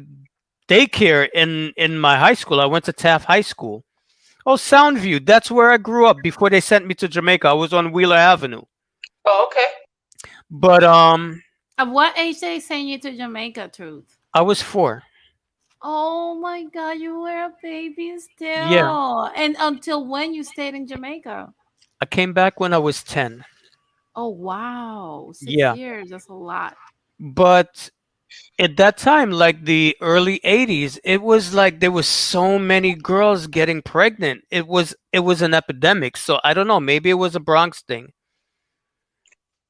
daycare in my high school. I went to Taft High School. Oh, Soundview. That's where I grew up before they sent me to Jamaica. I was on Wheeler Avenue. Oh, okay. But At what age they send you to Jamaica, Truth? I was 4. Oh my God, you were a baby Yeah. still. And until when you stayed in Jamaica? I came back when I was 10. Oh wow, six Yeah. years. That's a lot. But at that time, like the early 80s, it was like there was so many girls getting pregnant. It was an epidemic. So I don't know, maybe it was a Bronx thing.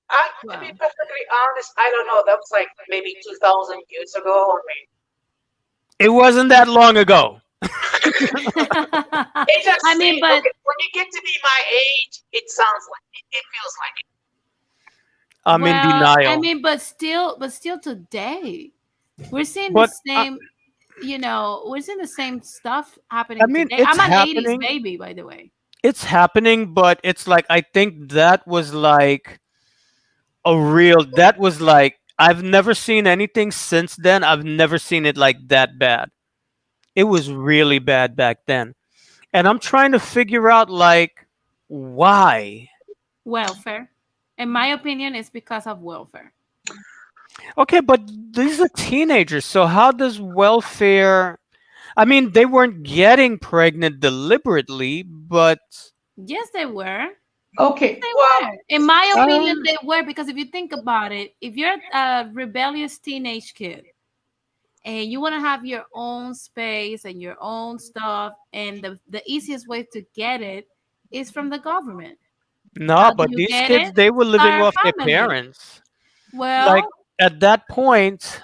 To be Wow. perfectly honest, I don't know. That was like maybe 2,000 years ago, or maybe. It wasn't that long ago. It just I mean, seems but okay. When you get to be my age, it sounds like it feels like it. I'm in well, I denial. mean, but still today, we're seeing the But same, we're seeing the same stuff I happening mean, today. it's I'm an 80s happening. baby, by the way. It's happening, but it's like I think that was like that was like I've never seen anything since then. I've never seen it like that bad. It was really bad back then. And I'm trying to figure out like why. Welfare. In my opinion, it's because of welfare. Okay, but these are teenagers, so how does welfare I mean, they weren't getting pregnant deliberately, but Yes, they were. Yes, Okay, well, they were. In my uh, opinion, they were because if you think about it, if you're a rebellious teenage kid and you want to have your own space and your own stuff, and the easiest way to get it is from the government. No, How do but you these get it? kids, they were living Start off a their family. parents. Like Well, at that point,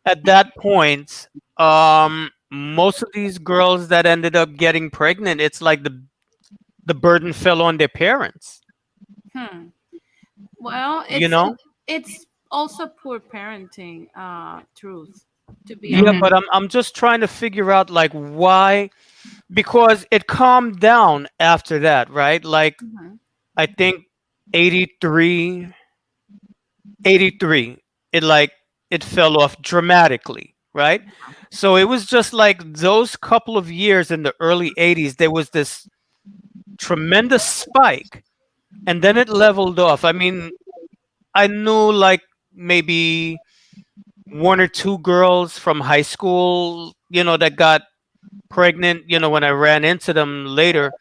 at that point, most of these girls that ended up getting pregnant, it's like the burden fell on their parents. hmm. Well, You know? it's also poor parenting, truth, to be Yeah, honest. but Mhm. I'm just trying to figure out like why, because it calmed down after that, right? Like Mhm. I think 83, 83, it like it fell off dramatically, right? So it was just like those couple of years in the early 80s, there was this tremendous spike and then it leveled off. I mean, I knew like maybe one or two girls from high school, that got pregnant, when I ran into them later.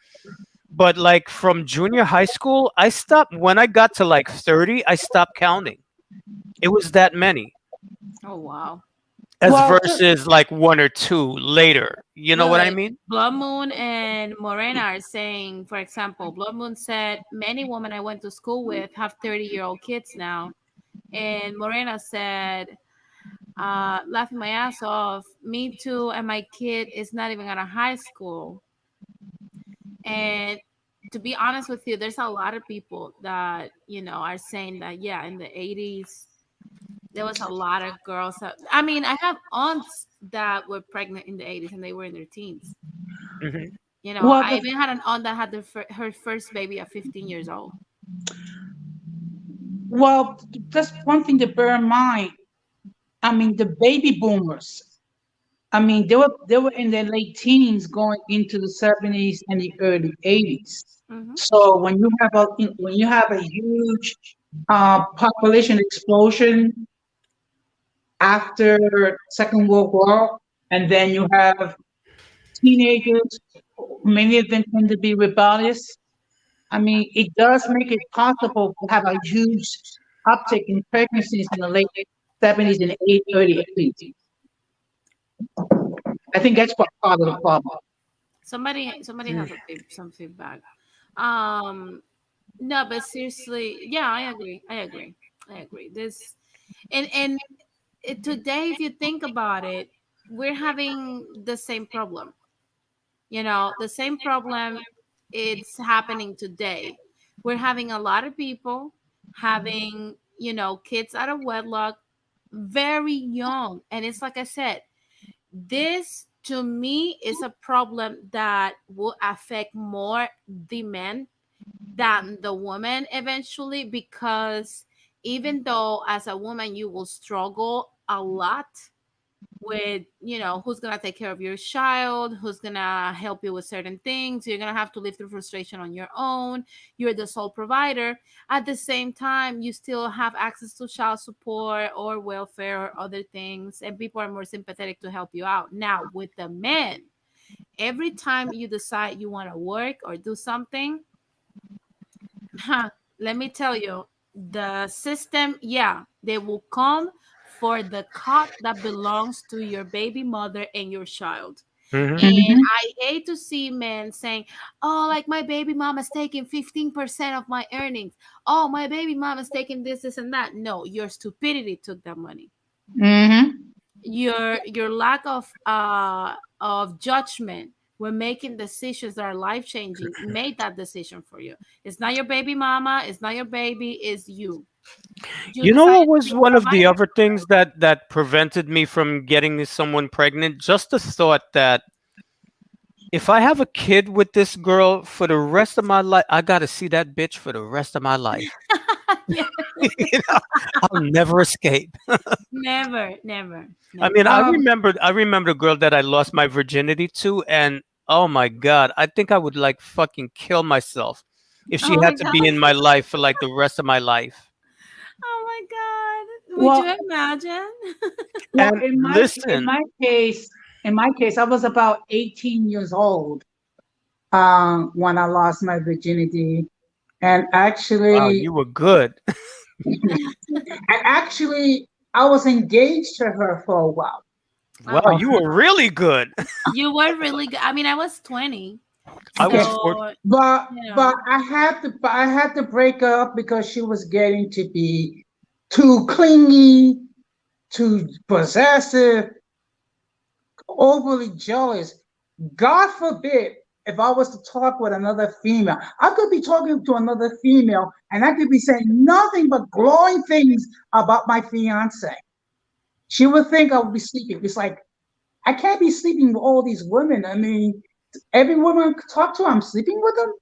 But like from junior high school, I stopped when I got to like 30, I stopped counting. It was that many Oh wow. as Well, versus like one or two later. You know what I Look, mean? Blood Moon and Morena are saying, for example, Blood Moon said many women I went to school with have 30-year-old kids now. And Morena said, laughing my ass off, me too, and my kid is not even out of high school. And to be honest with you, there's a lot of people that, are saying that, yeah, in the 80s, there was a lot of girls I mean, I have aunts that were pregnant in the 80s and they were in their teens. Hmm. well, I even had an aunt that had her first baby at 15 years old. well, just one thing to bear in mind. I mean, the baby boomers. I mean, they were in their late teens, going into the 70s and the early 80s. Hmm. So when you have a huge population explosion after Second World War, and then you have teenagers, many of them tend to be rebellious. I mean, it does make it possible to have a huge uptick in pregnancies in the late 70s and early 80s. I think that's what part of the problem. Somebody has some feedback. Um, no, but seriously, yeah, I agree. I agree. I agree. This and today, if you think about it, we're having the same problem. The same problem. It's happening today. We're having a lot of people having kids out of wedlock, very young, and it's like I said, this to me is a problem that will affect more the men than the woman eventually, because even though as a woman you will struggle a lot with who's gonna take care of your child, who's gonna help you with certain things, you're gonna have to live through frustration on your own, you're the sole provider. At the same time, you still have access to child support or welfare or other things, and people are more sympathetic to help you out. Now with the men, every time you decide you want to work or do something, huh, let me tell you, the system, yeah, they will come for the cut that belongs to your baby mother and your child. Hmm. And Hmm. I hate to see men saying, oh, like my baby mama's taking 15% of my earnings. Oh, my baby mama's taking this, and that. No, your stupidity took that money. Hmm. Your lack of judgment when making decisions that are life changing made that decision for you. It's not your baby mama, it's not your baby, it's you. You You know decided what to was be a one of the provider. other things that prevented me from getting someone pregnant? Just the thought that if I have a kid with this girl for the rest of my life, I got to see that bitch for the rest of my life. Yeah. you know, I'll never escape. Never, never, I never. mean, Um, I remember the girl that I lost my virginity to, and oh my god, I think I would like fucking kill myself if she Oh my had to be god. in my life for like the rest of my life. Oh my god. Would well, you imagine? well, And in listen, my case, I was about 18 years old when I lost my virginity, and wow, actually, you were good. and actually, I was engaged to her for a while. Oh, Wow, you wow. were really good. You were really good. I mean, I was 20. I was Okay, four. So, but you but know. I had to break up because she was getting to be too clingy, too possessive, overly jealous. God forbid if I was to talk with another female, I could be talking to another female and I could be saying nothing but glowing things about my fiance. She would think I would be sleeping. It's like I can't be sleeping with all these women. I mean, every woman I talk to, I'm sleeping with them.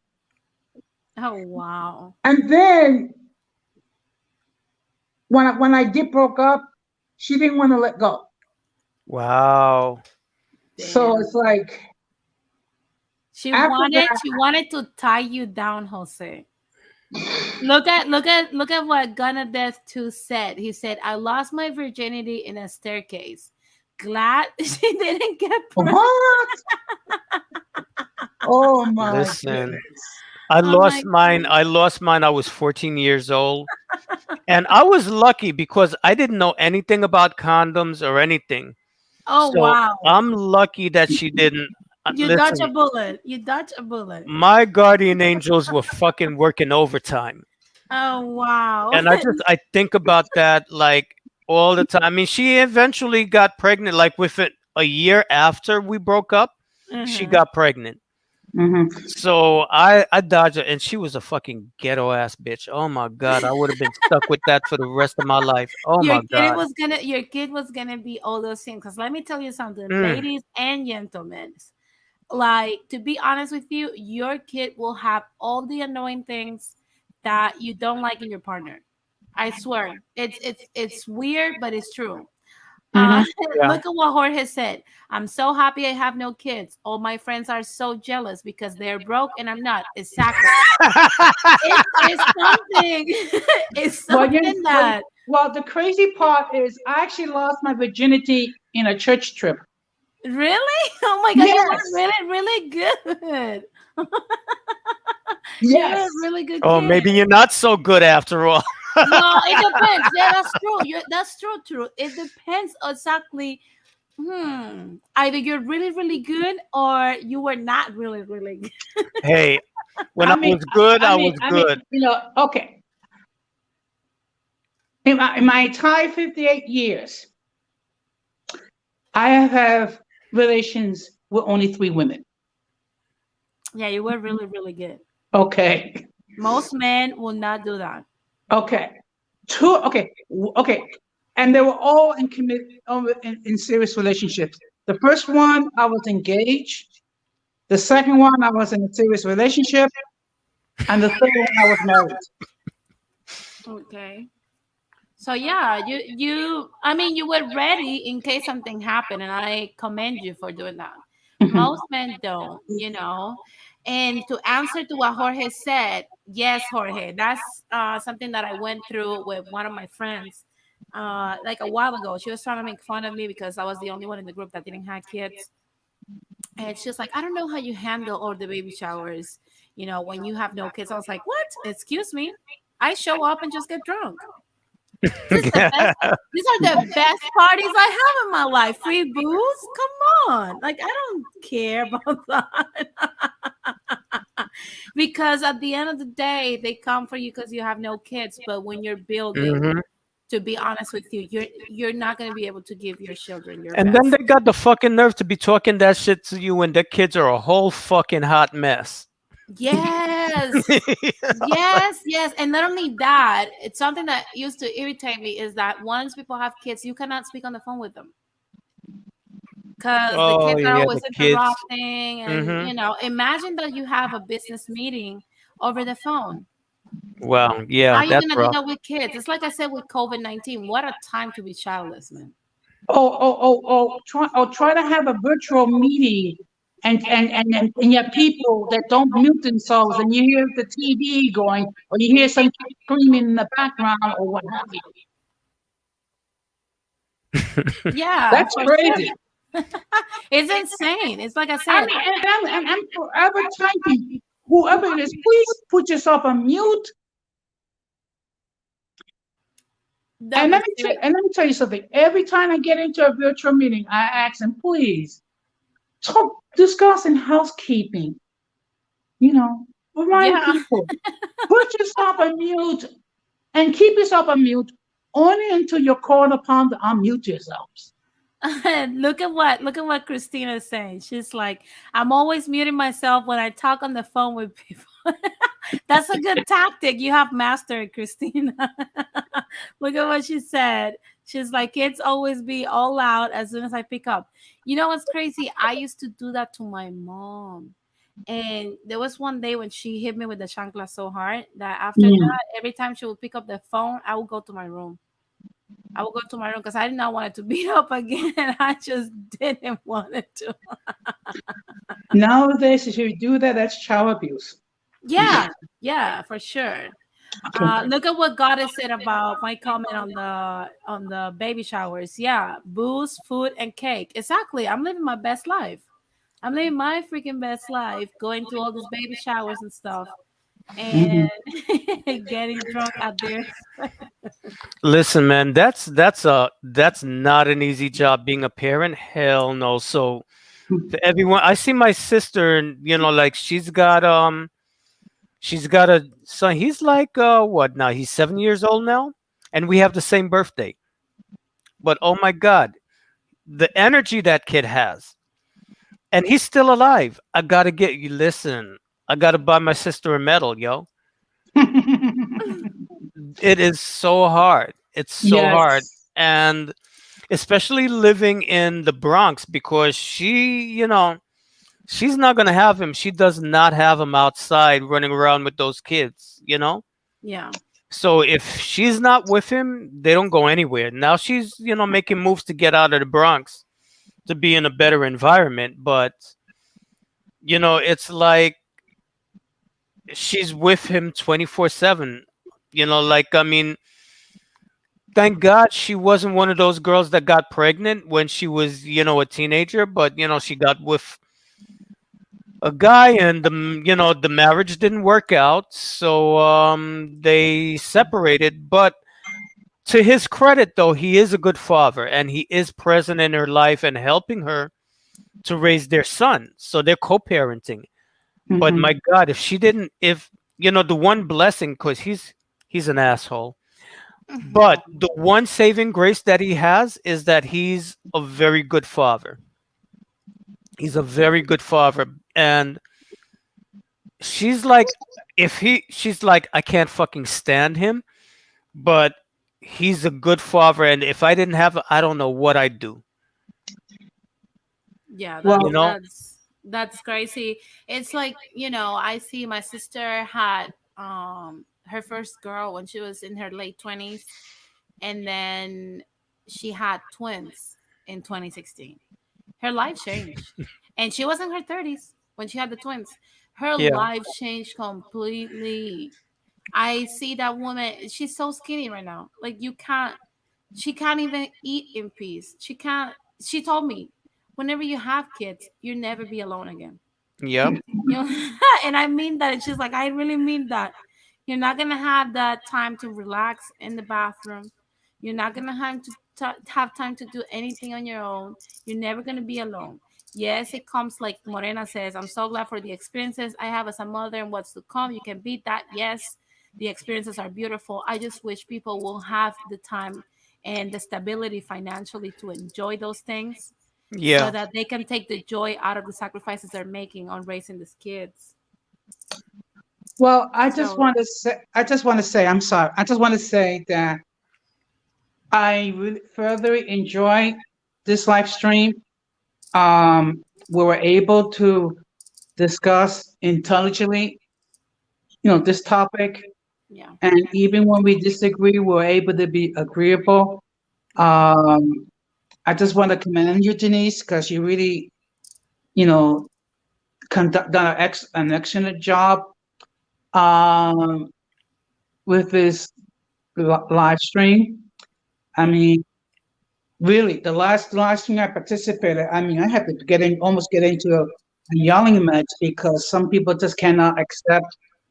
Oh, wow. And then when I did broke up, she didn't want to let go. Wow. So Damn. it's like She after wanted that, she wanted to tie you down, Jose. Look at what Gunna Death 2 said. He said, I lost my virginity in a staircase. Glad she didn't get pregnant. what? Oh my Listen, goodness. I Oh my lost mine. god. I lost mine. I was 14 years old. And I was lucky because I didn't know anything about condoms or anything. Oh So wow. I'm lucky that she didn't. You dodge a Listen, bullet. You dodge a bullet. my guardian angels were fucking working overtime. Oh wow. And I think about that like all the time. I mean, she eventually got pregnant, like within a year after we broke up, she Uh-huh. got pregnant. Mhm. So I dodged her, and she was a fucking ghetto ass bitch. Oh my god, I would have been stuck with that for the rest of my life. Oh my god. Your kid was gonna be all those things. Because let me tell you something, Mm. ladies and gentlemen. Like, to be honest with you, your kid will have all the annoying things that you don't like in your partner. I swear. It's weird, but it's true. Uh, Mhm. Yeah. look at what Jorge said. I'm so happy I have no kids. All my friends are so jealous because they're broke and I'm not. Exactly. It's something. It's Well, something that well, the crazy part is I actually lost my virginity in a church trip. really. Oh my god, you were Yes. really really good. You were a Yes. really good Oh, kid. maybe you're not so good after all. Well, it depends. Yeah, that's true. That's true. True. It depends exactly. Either you're really, really good, or you were not really, really good. Hey, when I I mean, was good, I I mean, was I mean, good. okay. In my entire 58 years, I have relations with only three women. Yeah, you were really, really good. Okay. Most men will not do that. Okay. Two. Okay. Okay. And they were all in serious relationships. The first one, I was engaged. The second one, I was in a serious relationship. And the third one, I was married. Okay. So yeah, I mean, you were ready in case something happened, and I commend you for doing that. Mhm. Most men don't, you know. And to answer to what Jorge said, yes, Jorge, that's something that I went through with one of my friends. Like a while ago, she was trying to make fun of me because I was the only one in the group that didn't have kids, and she's like, I don't know how you handle all the baby showers, when you have no kids. I was like, what? Excuse me? I show up and just get drunk. This is the best. These are the best parties I have in my life. Free booze? Come on. Like, I don't care about that. Because at the end of the day, they come for you because you have no kids. But when you're building, Hmm. to be honest with you, you're not going to be able to give your children your And then best. they got the fucking nerve to be talking that shit to you when their kids are a whole fucking hot mess. Yes. Yes, yes. And not only that, it's something that used to irritate me is that once people have kids, you cannot speak on the phone with them because the Oh kids are yeah, always the kids. interrupting. And, Hmm. imagine that you have a business meeting over the phone. Well, How yeah, are you that's going to do rough. that with kids? It's like I said with COVID-19. What a time to be childless, man. Try to have a virtual meeting and you have people that don't mute themselves and you hear the TV going or you hear some kid screaming in the background or what have you. Yeah, That's for crazy. sure. It's insane. It's like I I said. mean, and I'm forever trying whoever it is, please put yourself on mute. No, but seriously, And let me tell you something. Every time I get into a virtual meeting, I ask them, please talk discussing housekeeping. You know, remind yeah. people, put yourself on mute and keep yourself on mute only until you're called upon to unmute yourselves. Look at what Christina is saying. She's like, I'm always muting myself when I talk on the phone with people. That's a good tactic. You have mastered, Christina. Look at what she said. She's like, kids always be all loud as soon as I pick up. You know what's crazy? I used to do that to my mom. And there was one day when she hit me with the chancla so hard that after Mm. that, every time she would pick up the phone, I would go to my room. I would go to my room because I did not want it to beat up again. I just didn't want it to. Nowadays, if you do that, that's child abuse. Yeah, yeah, for sure. Okay. Look at what Goddess said about my comment on the baby showers. Yeah, booze, food, and cake. Exactly. I'm living my best life. I'm living my freaking best life, going to all these baby showers and stuff, and Mhm. getting drunk at their. Listen, man, that's not an easy job being a parent. Hell no. So to everyone, I see my sister, and like she's got a son. He's like what now? He's 7 years old now, and we have the same birthday. But oh my God, the energy that kid has, and he's still alive. I gotta get you. Listen, I gotta buy my sister a medal, yo. It is so hard. It's so hard, Yes. and especially living in the Bronx because she's not gonna have him. She does not have him outside running around with those kids. Yeah, So if she's not with him, they don't go anywhere. Now she's making moves to get out of the Bronx to be in a better environment, but it's like she's with him 24/7. Like, I mean, thank God she wasn't one of those girls that got pregnant when she was a teenager, but she got with a guy, and the marriage didn't work out, so they separated. But to his credit, though, he is a good father, and he is present in her life and helping her to raise their son, so they're co-parenting. But Mhm. my God, if she didn't, if the one blessing, because he's an asshole. But the one saving grace that he has is that he's a very good father. He's a very good father. And she's like, she's like, I can't fucking stand him, but he's a good father. And if I didn't have, I don't know what I'd do, yeah, you that's Well, know? that's that's crazy. It's like, I see my sister had her first girl when she was in her late 20s, and then she had twins in 2016. Her life changed. And she was in her 30s when she had the twins. Her Yeah. life changed completely. I see that woman, she's so skinny right now. Like, she can't even eat in peace. She told me, whenever you have kids, you'll never be alone again. Yep. And I mean that. And she's like, I really mean that. You're not gonna have that time to relax in the bathroom. You're not gonna have to have time to do anything on your own. You're never gonna be alone. Yes, it comes like Morena says. I'm so glad for the experiences I have as a mother and what's to come. You can beat that. Yes, the experiences are beautiful. I just wish people will have the time and the stability financially to enjoy those things so Yeah. that they can take the joy out of the sacrifices they're making on raising these kids. well, So I'm sorry. I just want to say that I really further enjoy this live stream. We were able to discuss intelligently, this topic. yeah, And even when we disagree, we're able to be agreeable. Um, I just want to commend you, Denise, because you really, you know, done an excellent job um, with this live stream. I thank you. mean, really, the last live stream I participated, I mean, I had to almost get into a yelling match because some people just cannot accept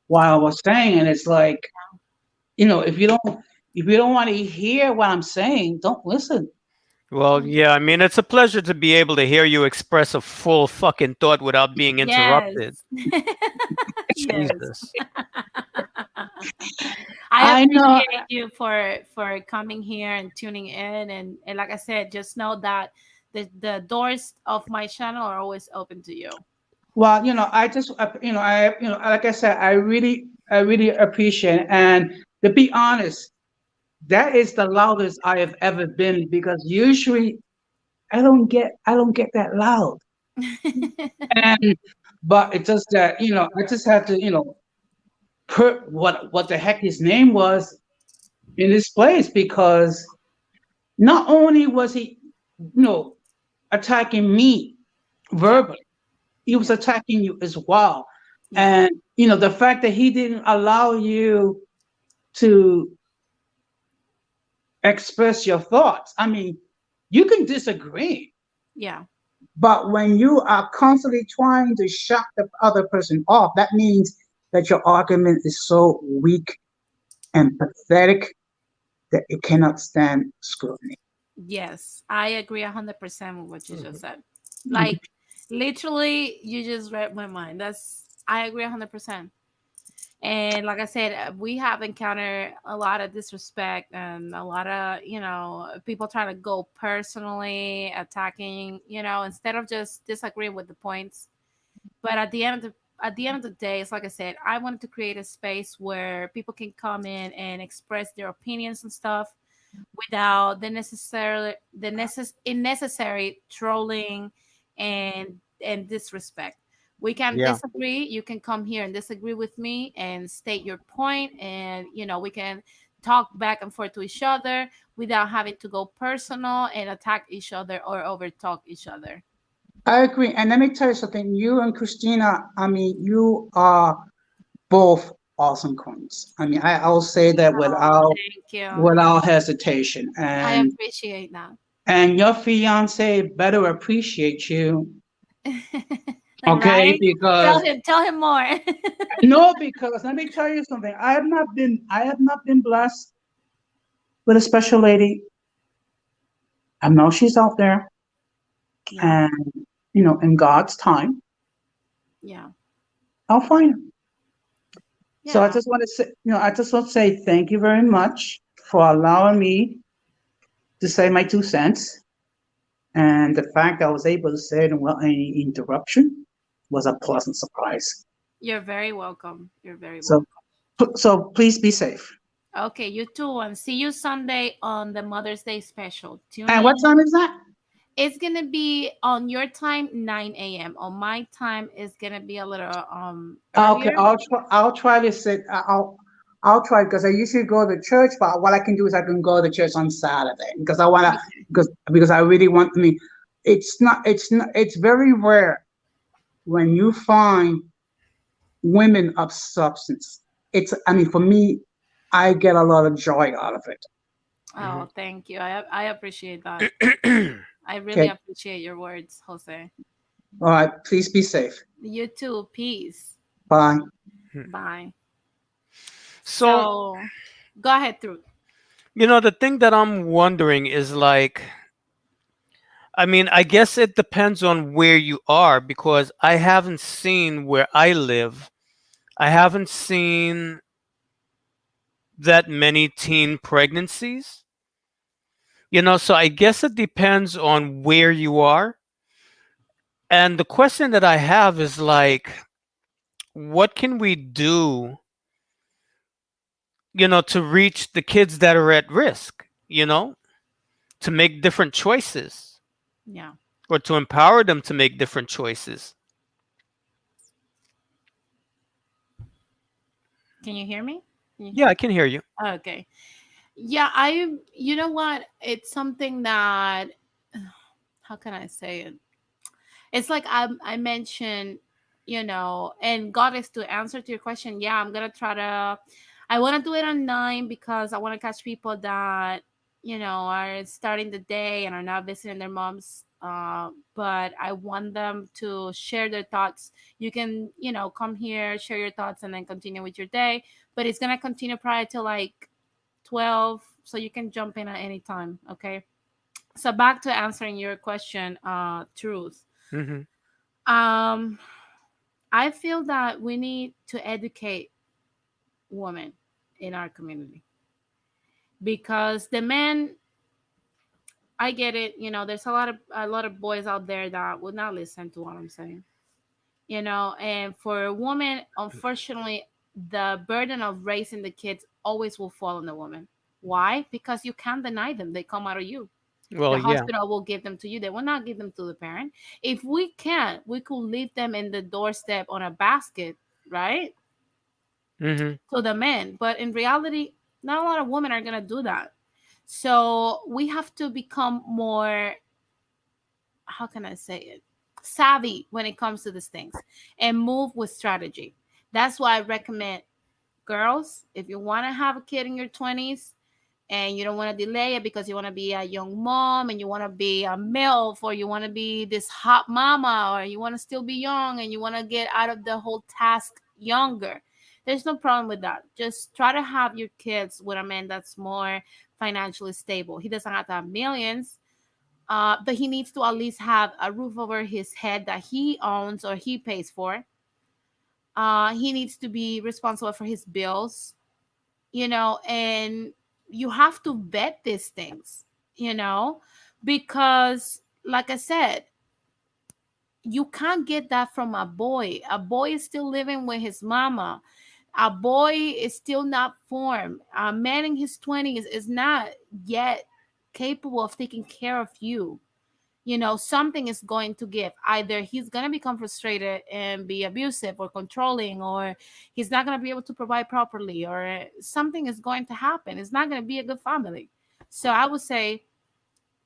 what I was saying, and it's like, if you don't, If you don't want to hear what I'm saying, don't listen. Well, yeah, I mean, it's a pleasure to be able to hear you express a full fucking thought without being Yes. interrupted. Yes. Jesus. I I know. appreciate you for coming here and tuning in, and like I said, just know that the doors of my channel are always open to you. Well, I just, like I said, I really appreciate it. And to be honest, that is the loudest I have ever been because usually I don't get that loud. And, but it's just that, I just had to, put what the heck his name was in this place because not only was he, attacking me Yeah. verbally, he was Yeah. attacking you as well. Yeah. And the fact that he didn't allow you to express your thoughts. I mean, you can disagree, Yeah. but when you are constantly trying to shut the other person off, that means that your argument is so weak and pathetic that it cannot stand scrutiny. Yes, I agree 100% with what you just Mhm. said. Like literally, you just read my mind. I agree 100%. And like I said, we have encountered a lot of disrespect and a lot of, people trying to go personally, attacking, instead of just disagreeing with the points. But at the end of the day, it's like I said, I wanted to create a space where people can come in and express their opinions and stuff without unnecessary trolling and disrespect. We can Yeah. disagree. You can come here and disagree with me and state your point, and we can talk back and forth to each other without having to go personal and attack each other or overtalk each other. I agree. And let me tell you something. You and Christina, I mean, you are both awesome queens. I mean, I'll say that Oh, thank you. without hesitation. I And appreciate that. your fiance better appreciate you, okay? Right? Tell Because him. Tell him more. no, because let me tell you something. I have not been blessed with a special lady. I know she's out there, Yeah. and in God's time, Yeah. I'll find her. So I Yeah. just want to say, I just want to say thank you very much for allowing me to say my 2 cents. And the fact that I was able to say it without any interruption was a pleasant surprise. You're very welcome. You're very So, welcome. so please be safe. Okay, you too, and see you Sunday on the Mother's Day special. Tune And what in. time is that? It's gonna be on your time, 9 a.m. On my time, it's gonna be a little Okay, earlier. I'll try to sit. I'll try because I usually go to church, but what I can do is I can go to church on Saturday because I wanna Okay. because I really want. I mean, it's very rare when you find women of substance. I mean, for me, I get a lot of joy out of it. Oh, thank you. I appreciate that. Mhm. I really Okay. appreciate your words, Jose. All right. Please be safe. You too. Peace. Bye. Bye. So, So, go ahead, through. the thing that I'm wondering is like, I mean, I guess it depends on where you are because I haven't seen where I live. I haven't seen that many teen pregnancies. So I guess it depends on where you are. And the question that I have is like, what can we do, to reach the kids that are at risk, to make different choices Yeah. or to empower them to make different choices? Can you hear me? Can you Yeah, hear? I can hear you. Okay. Yeah, you know what? It's something that, how can I say it? It's like I mentioned, and God is to answer to your question. Yeah, I'm gonna try to. I want to do it on 9 because I want to catch people that are starting the day and are not visiting their moms. But I want them to share their thoughts. You can, come here, share your thoughts, and then continue with your day. But it's gonna continue prior to like 12, so you can jump in at any time. Okay. So back to answering your question, Truth. Hmm. Um, I feel that we need to educate women in our community because the men, I get it, there's a lot of boys out there that would not listen to what I'm saying. And for a woman, unfortunately, the burden of raising the kids always will fall on the woman. Why? Because you can't deny them. They come out of you. Well, The yeah. hospital will give them to you. They will not give them to the parent. If we can't, we could leave them in the doorstep on a basket, right? Hmm. To the men. But in reality, not a lot of women are going to do that. So we have to become more, how can I say it, savvy when it comes to these things and move with strategy. That's why I recommend girls, if you want to have a kid in your 20s and you don't want to delay it because you want to be a young mom and you want to be a MILF or you want to be this hot mama or you want to still be young and you want to get out of the whole task younger, there's no problem with that. Just try to have your kids with a man that's more financially stable. He doesn't have to have millions, but he needs to at least have a roof over his head that he owns or he pays for. He needs to be responsible for his bills, and you have to vet these things, you know, because, like I said, you can't get that from a boy. A boy is still living with his mama. A boy is still not formed. A man in his 20s is not yet capable of taking care of you. Something is going to give. Either he's going to become frustrated and be abusive or controlling, or he's not going to be able to provide properly, or something is going to happen. It's not going to be a good family. So I would say,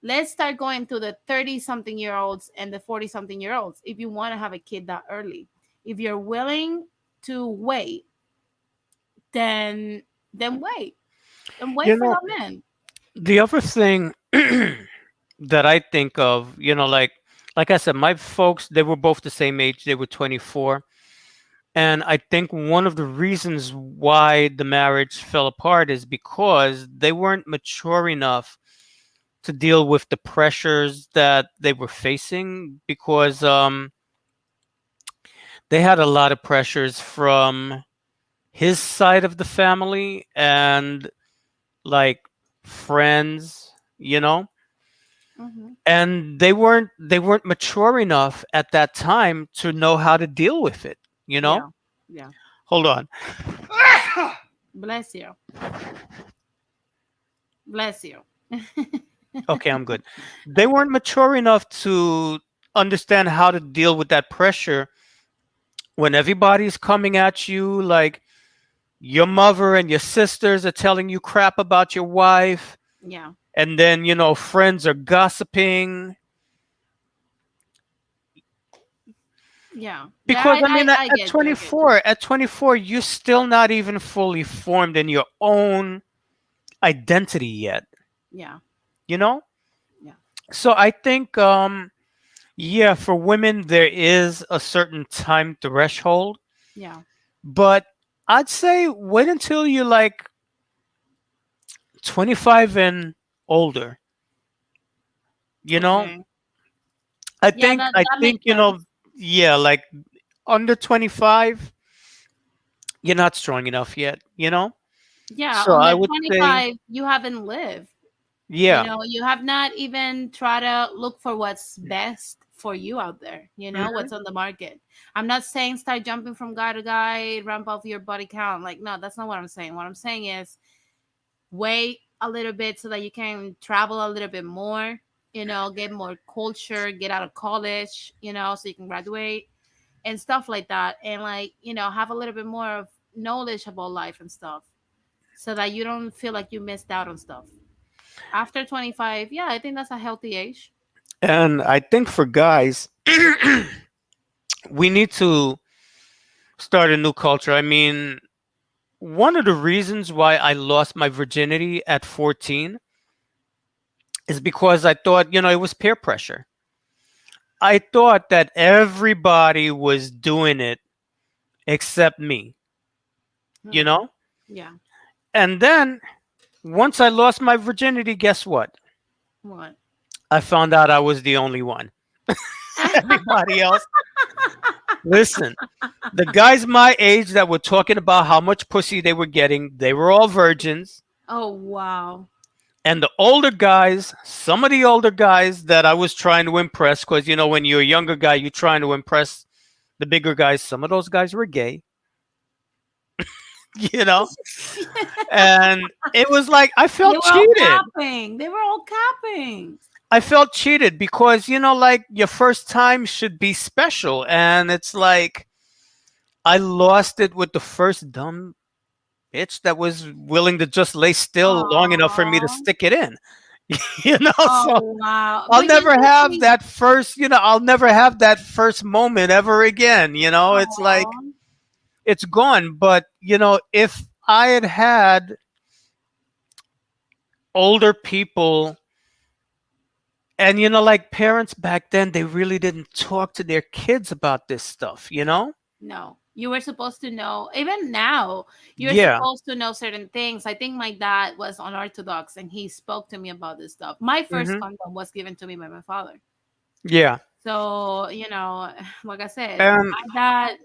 let's start going to the 30 something year olds and the 40 something year olds if you want to have a kid that early. If you're willing to wait, then wait. And wait You for know, that man. the other thing that I think of, like I said, my folks, they were both the same age. They were 24. And I think one of the reasons why the marriage fell apart is because they weren't mature enough to deal with the pressures that they were facing, because they had a lot of pressures from his side of the family and like friends, Hmm. and they weren't mature enough at that time to know how to deal with it, you know? Yeah. Yeah. Hold on. Bless you. Bless you. Okay, I'm good. They weren't mature enough to understand how to deal with that pressure when everybody's coming at you, like your mother and your sisters are telling you crap about your wife, Yeah. and then friends are gossiping. Yeah. Yeah, Because I, I I, mean, at, I at get you. I get you. 24, at 24, you're still not even fully formed in your own identity yet, Yeah. you know? Yeah. So I think, yeah, for women, there is a certain time threshold, Yeah. but I'd say wait until you're like 25 and older, you know? Okay. I Yeah, think, that I that think, makes sense. yeah, like under 25, you're not strong enough yet? Yeah, So I under would say, 25, you haven't lived. yeah. You have not even tried to look for what's best for you out there, Mhm. what's on the market. I'm not saying start jumping from guy to guy, ramp up your body count. Like, no, that's not what I'm saying. What I'm saying is wait a little bit so that you can travel a little bit more, get more culture, get out of college, so you can graduate and stuff like that. And like, have a little bit more of knowledge about life and stuff so that you don't feel like you missed out on stuff. After 25, yeah, I think that's a healthy age. And I think for guys, we need to start a new culture. I mean, one of the reasons why I lost my virginity at 14 is because I thought, it was peer pressure. I thought that everybody was doing it except me, you Hmm. know? Yeah. And then Once I lost my virginity, guess what? What? I found out I was the only one. Everybody else, listen, the guys my age that were talking about how much pussy they were getting, they were all virgins. Oh wow. And the older guys, some of the older guys that I was trying to impress, because you know, when you're a younger guy, you're trying to impress the bigger guys. Some of those guys were gay, you know? And it was like I They felt were all cheated. capping. They were all capping. I felt cheated because, you know, like your first time should be special. And it's like I lost it with the first dumb bitch that was willing to just lay still long enough for me to Oh, stick it in. You know, oh so wow. I'll But never you have see, that first, you know, I'll never have that first moment ever again. You know, it's like oh, it's gone. But, you know, if I had had older people and, you know, like parents back then, they really didn't talk to their kids about this stuff, you know? no. You were supposed to know. Even now, you're Yeah. supposed to know certain things. I think my dad was unorthodox, and he spoke to me about this stuff. My first Hmm. condom was given to me by my father. Yeah. So, like I said, And, my dad,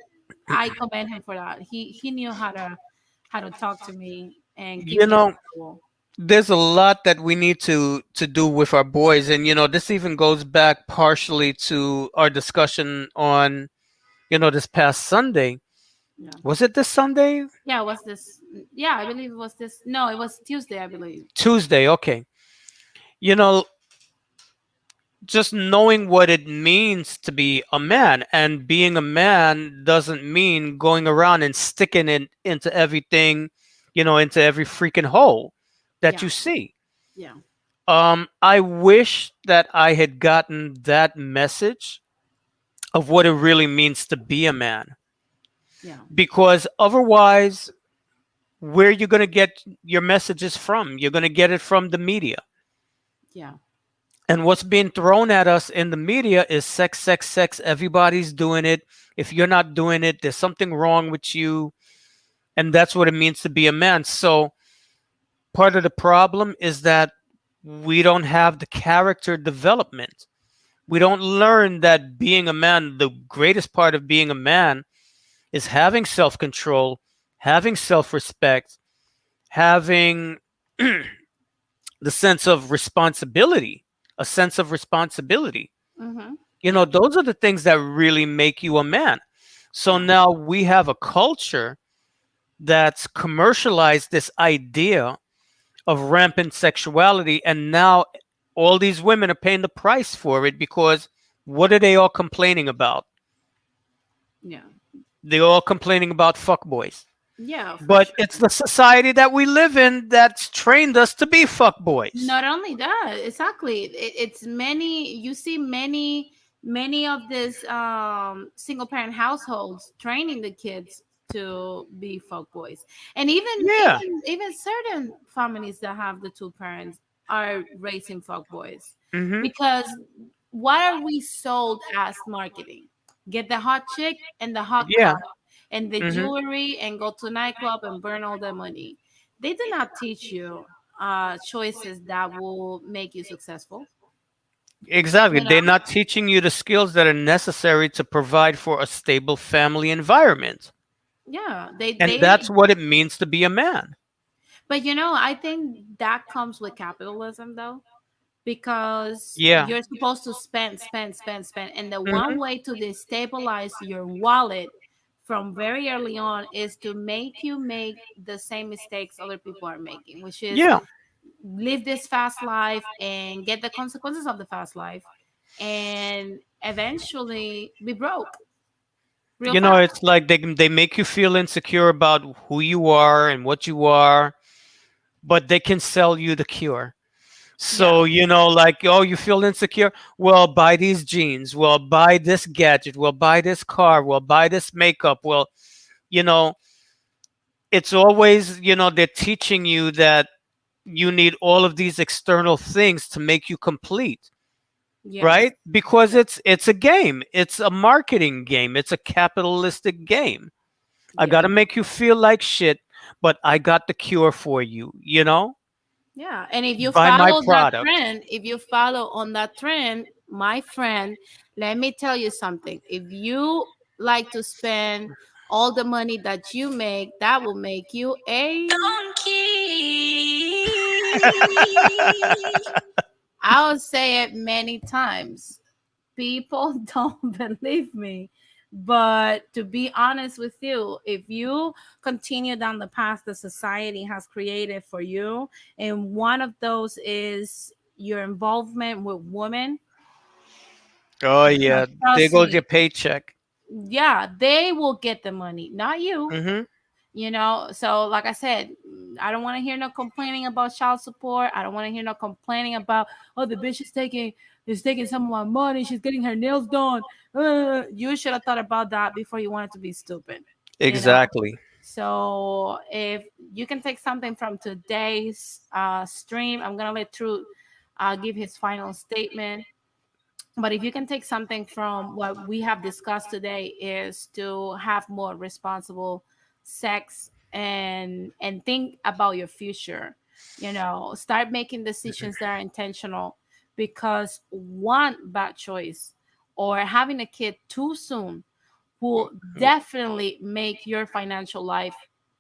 I commend him for that. He knew how to talk to me and keep you me know, accountable. there's a lot that we need to do with our boys. And, you know, this even goes back partially to our discussion on, you know, this past Sunday. Yeah. Was it this Sunday? Yeah, was this yeah, I believe it was this no, it was Tuesday, I believe. Tuesday. Okay. You know, just knowing what it means to be a man, and being a man doesn't mean going around and sticking it into everything, you know, into every freaking hole that Yeah, you see. yeah, I wish that I had gotten that message of what it really means to be a man, yeah, because otherwise, where you going to get your messages from? You're going to get it from the media. yeah, And what's being thrown at us in the media is sex, sex, sex. Everybody's doing it. If you're not doing it, there's something wrong with you. And that's what it means to be a man. So part of the problem is that we don't have the character development. We don't learn that being a man, the greatest part of being a man is having self control, having self respect, having the sense of responsibility, a sense of responsibility. mm-hmm, You know, yeah, those are the things that really make you a man. So yeah, now we have a culture that's commercialized this idea of rampant sexuality. And now all these women are paying the price for it because what are they all complaining about? yeah, They're all complaining about fuckboys. yeah, for But sure. it's the society that we live in that's trained us to be fuckboys. Not only that, exactly. It's many. You see many of these single parent households training the kids to be folk boys, and Yeah. even certain families that have the two parents are raising folk boys Hmm. because what are we sold as marketing? Get the hot chick and the hot Yeah. car and the Hmm. jewelry and go to nightclub and burn all the money. They do not teach you choices that will make you successful. Exactly. You They're know? not teaching you the skills that are necessary to provide for a stable family environment. Yeah, And that's what it means to be a man. but I think that comes with capitalism though, because Yeah. you're supposed to spend, spend, spend, spend, and the one Hmm. way to destabilize your wallet from very early on is to make you make the same mistakes other people are making, which is Yeah. live this fast life and get the consequences of the fast life and eventually be broke real You know, fast. it's like they make you feel insecure about who you are and what you are, but they can sell you the cure. Yeah, So, you know, like, oh, you feel insecure? Well, buy these jeans. Well, buy this gadget. Well, buy this car. Well, buy this makeup. Well, you know, it's always, you know, they're teaching you that you need all of these external things to make you complete, yes, right? Because yes, it's a game. It's a marketing game. It's a capitalistic game. I yeah, got to make you feel like shit, but I got the cure for you, you know? Yeah, and if you Buy my follow that product. trend, if you follow on that trend, my friend, let me tell you something. If you like to spend all the money that you make, that will make you a donkey. I'll say it many times. People don't believe me. But to be honest with you, if you continue down the path the society has created for you, and one of those is your involvement with women, Oh yeah, there trust goes your me, paycheck. yeah, they will get the money, not you. Hmm. So like I said, I don't want to hear no complaining about child support. I don't want to hear no complaining about, oh, the bitch is taking some of my money, she's getting her nails done. You should have thought about that before you wanted to be stupid you know Exactly. so if you can take something from today's stream, I'm gonna let Truth give his final statement. But if you can take something from what we have discussed today, is to have more responsible sex, and think about your future. Start making decisions that are intentional, because one bad choice or having a kid too soon will definitely make your financial life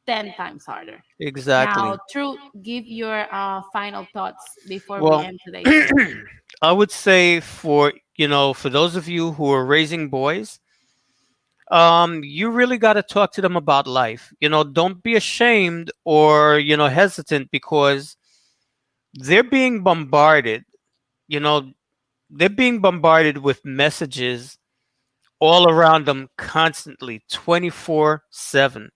10 times harder. Now, Exactly. True, give your final thoughts before we Well, end today's show. I would say for for those of you who are raising boys, you really got to talk to them about life. Don't be ashamed or hesitant, because they're being bombarded. You know, they're being bombarded with messages all around them constantly, 24/7.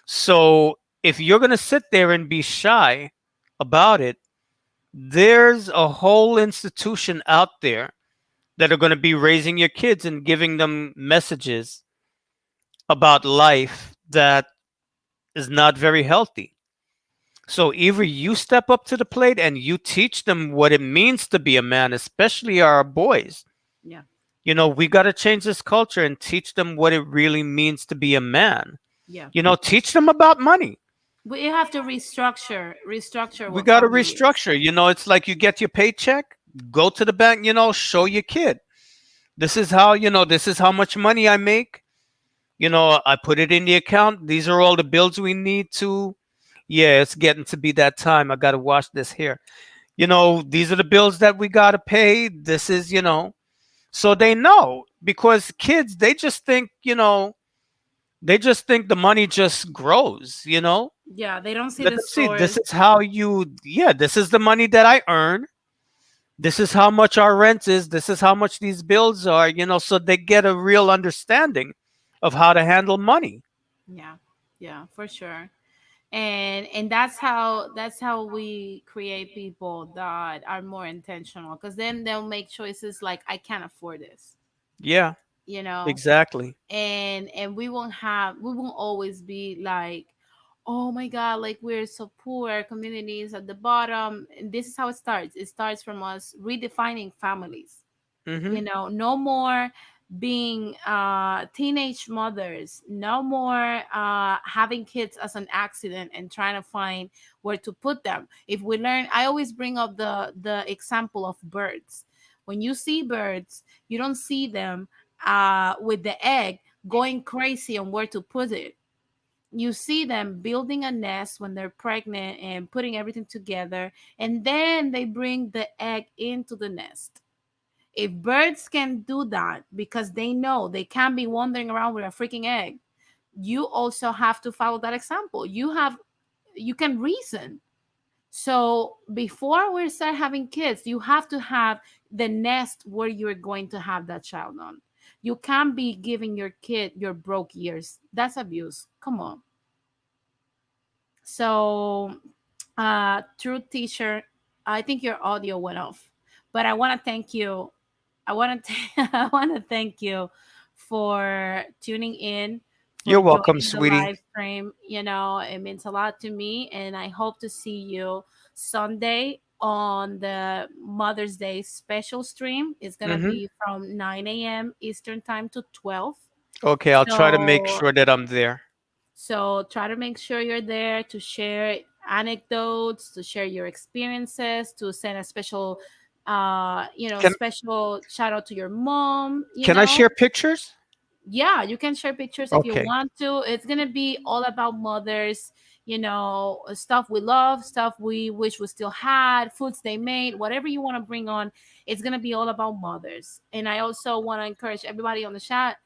So if you're going to sit there and be shy about it, there's a whole institution out there that are going to be raising your kids and giving them messages about life that is not very healthy. So either you step up to the plate and you teach them what it means to be a man, especially our boys. Yeah. We got to change this culture and teach them what it really means to be a man. Yeah. Teach them about money. We have to restructure We what got to family is. restructure. It's like you get your paycheck, go to the bank, show your kid. This is how much money I make. I put it in the account. These are all the bills we need to. Yeah, it's getting to be that time. I got to wash this hair. These are the bills that we got to pay. This is, so they know, because kids, they just think the money just grows, Yeah, they don't see Let the them see, this source. is how yeah, this is the money that I earn. This is how much our rent is. This is how much these bills are, so they get a real understanding of how to handle money. Yeah, yeah, for sure. And that's how we create people that are more intentional, because then they'll make choices like, I can't afford this, Yeah, you know exactly. and we won't always be like, oh my god, like, we're so poor, our community is at the bottom. And this is how it starts from us redefining families. Hmm. No more being teenage mothers, no more having kids as an accident and trying to find where to put them. If we learn, I always bring up the example of birds. When you see birds, you don't see them with the egg going crazy on where to put it. You see them building a nest when they're pregnant and putting everything together, and then they bring the egg into the nest. If birds can do that because they know they can't be wandering around with a freaking egg, you also have to follow that example. You can reason. So before we start having kids, you have to have the nest where you're going to have that child on. You can't be giving your kid your broke years. That's abuse. Come on. So, truth teacher, I think your audio went off, but I want to thank you. I want to thank you for tuning in, for You're welcome, joining the sweetie. live stream. It means a lot to me, and I hope to see you Sunday on the Mother's Day special stream. It's gonna Hmm. be from 9 a.m. Eastern time to 12. Okay, I'll try to make So sure that I'm there. so try to make sure you're there to share anecdotes, to share your experiences, to send a special, Can special shout out to your mom. can I share pictures? Yeah, you can share pictures if you Okay. want to. It's gonna be all about mothers, stuff we love, stuff we wish we still had, foods they made, whatever you want to bring on. It's gonna be all about mothers. And I also want to encourage everybody on the chat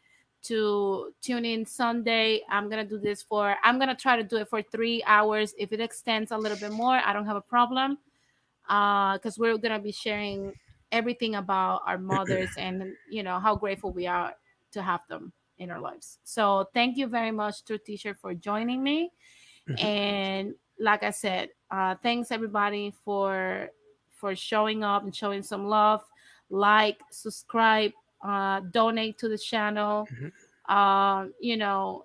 to tune in Sunday. I'm gonna try to do it for 3 hours. If it extends a little bit more, I don't have a problem, because we're gonna be sharing everything about our mothers, and how grateful we are to have them in our lives. So thank you very much, True Teacher, for joining me. Mhm. And like I said, thanks everybody for showing up and showing some love. Like, subscribe, donate to the channel. Mhm.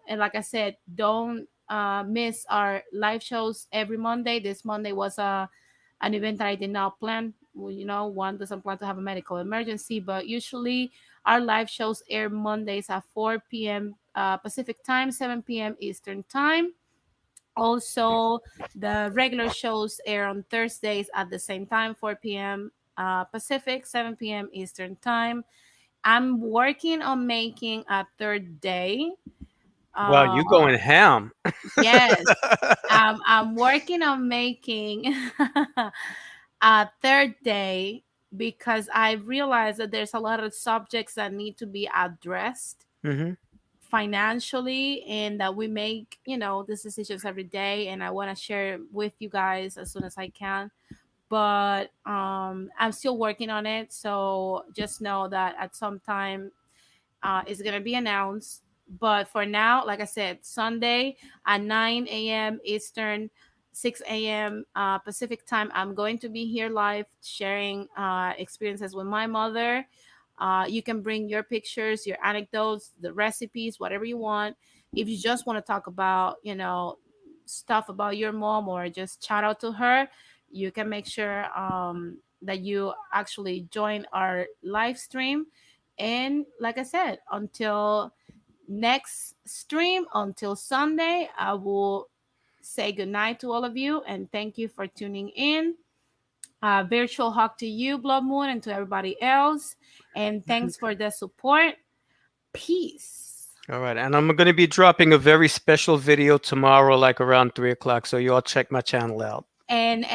And like I said, don't miss our live shows every Monday. This Monday was an event that I did not plan. Well, one doesn't plan to have a medical emergency, but usually our live shows air Mondays at 4 p.m. Pacific time, 7 p.m. Eastern time. Also, the regular shows air on Thursdays at the same time, 4 p.m. Pacific, 7 p.m. Eastern time. I'm working on making a third day. Wow, you Uh, going ham. yes, I'm working on making a third day, because I realize that there's a lot of subjects that need to be addressed Hmm. financially, and that we make these decisions every day, and I want to share with you guys as soon as I can. But I'm still working on it, so just know that at some time is going to be announced. But for now, like I said, Sunday at 9 a.m. Eastern, 6 a.m. Pacific time, I'm going to be here live sharing experiences with my mother. You can bring your pictures, your anecdotes, the recipes, whatever you want. If you just want to talk about, stuff about your mom, or just shout out to her, you can make sure that you actually join our live stream. And like I said, until next stream, until Sunday, I will say goodnight to all of you and thank you for tuning in. Virtual hug to you, Blood Moon, and to everybody else. And thanks for the support. Peace. All right, and I'm going to be dropping a very special video tomorrow, like around 3 o'clock. So you all check my channel out. And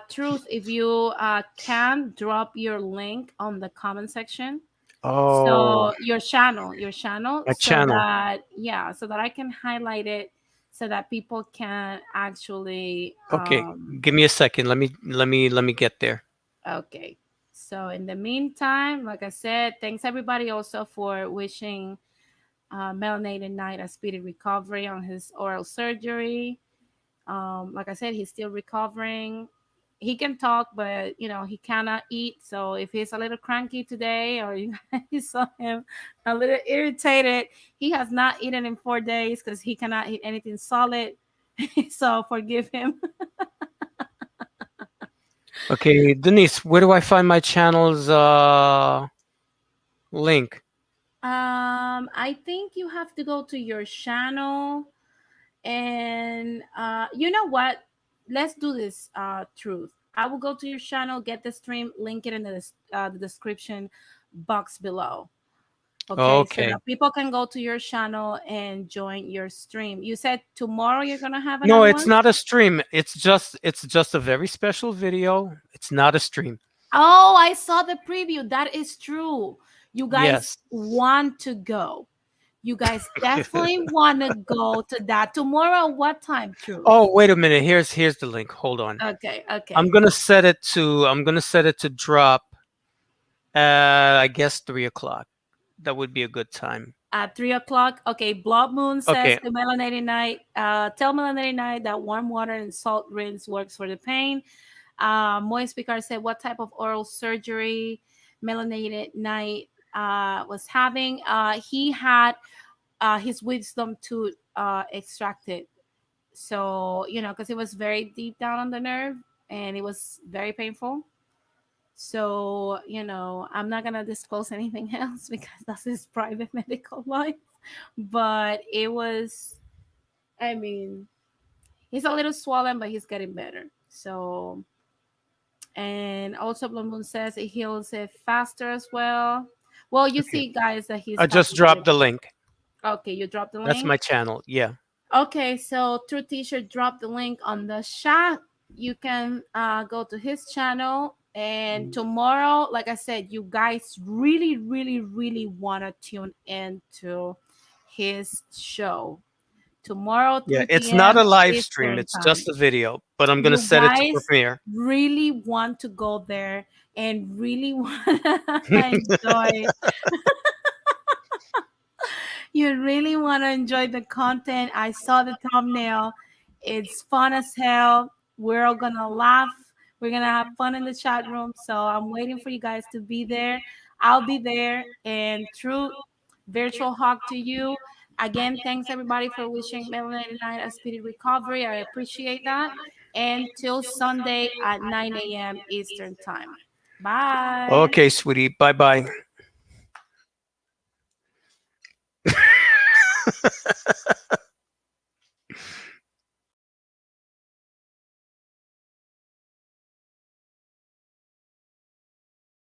Truth, if you can drop your link on the comment section. Oh, So your channel, my so channel. that, yeah, so that I can highlight it, so that people can actually Okay, give me a second. Let me get there. okay. So in the meantime, like I said, thanks everybody also for wishing Melanated Knight a speedy recovery on his oral surgery. Like I said, he's still recovering. He can talk, but he cannot eat. So if he's a little cranky today, or you guys saw him a little irritated, he has not eaten in 4 days because he cannot eat anything solid. So forgive him. Okay, Denise, where do I find my channel's link? I think you have to go to your channel, and you know what? Let's do this. Truth. I will go to your channel, get the stream, link it in the description box below. Okay, so Okay. that people can go to your channel and join your stream. You said tomorrow you're gonna have No, another it's one? not a stream. It's just a very special video. It's not a stream. Oh, I saw the preview. That is true. You guys Yes. want to go. You guys definitely want to go to that tomorrow. What time? Truth. Oh, wait a minute. Here's the link. Hold on. Okay, I'm okay. gonna set it to drop at, I guess, 3 o'clock. That would be a good time. At 3 o'clock. Okay, Blood Moon says Okay. to Melanated Night, tell Melanated Night that warm water and salt rinse works for the pain. Moist Picard said, what type of oral surgery Melanated Night was having? He had his wisdom tooth extracted. So, because it was very deep down on the nerve and it was very painful. So, I'm not going to disclose anything else because that's his private medical life. But it was, I mean, He's a little swollen, but he's getting better. So, and also Blue Moon says it heals it faster as well. Well, you Okay. see, guys, that he's I just talking to you. dropped the link. Okay, you dropped the That's link. my channel. Yeah. Okay, so True T-shirt dropped the link on the chat. You can go to his channel. And tomorrow, like I said, you guys really, really, really want to tune into his show. Tomorrow, Yeah. 3 It's not p.m. a live stream. Eastern It's time. just a video, but I'm going to You set it to guys premiere. really want to go there and really want to enjoy. You really want to enjoy the content. I saw the thumbnail. It's fun as hell. We're all gonna laugh. We're gonna have fun in the chat room. So I'm waiting for you guys to be there. I'll be there. And true virtual hug to you. Again, thanks everybody for wishing Melanie and I a speedy recovery. I appreciate that. And till Sunday at 9 a.m. Eastern time. Bye. Okay, sweetie. Bye bye.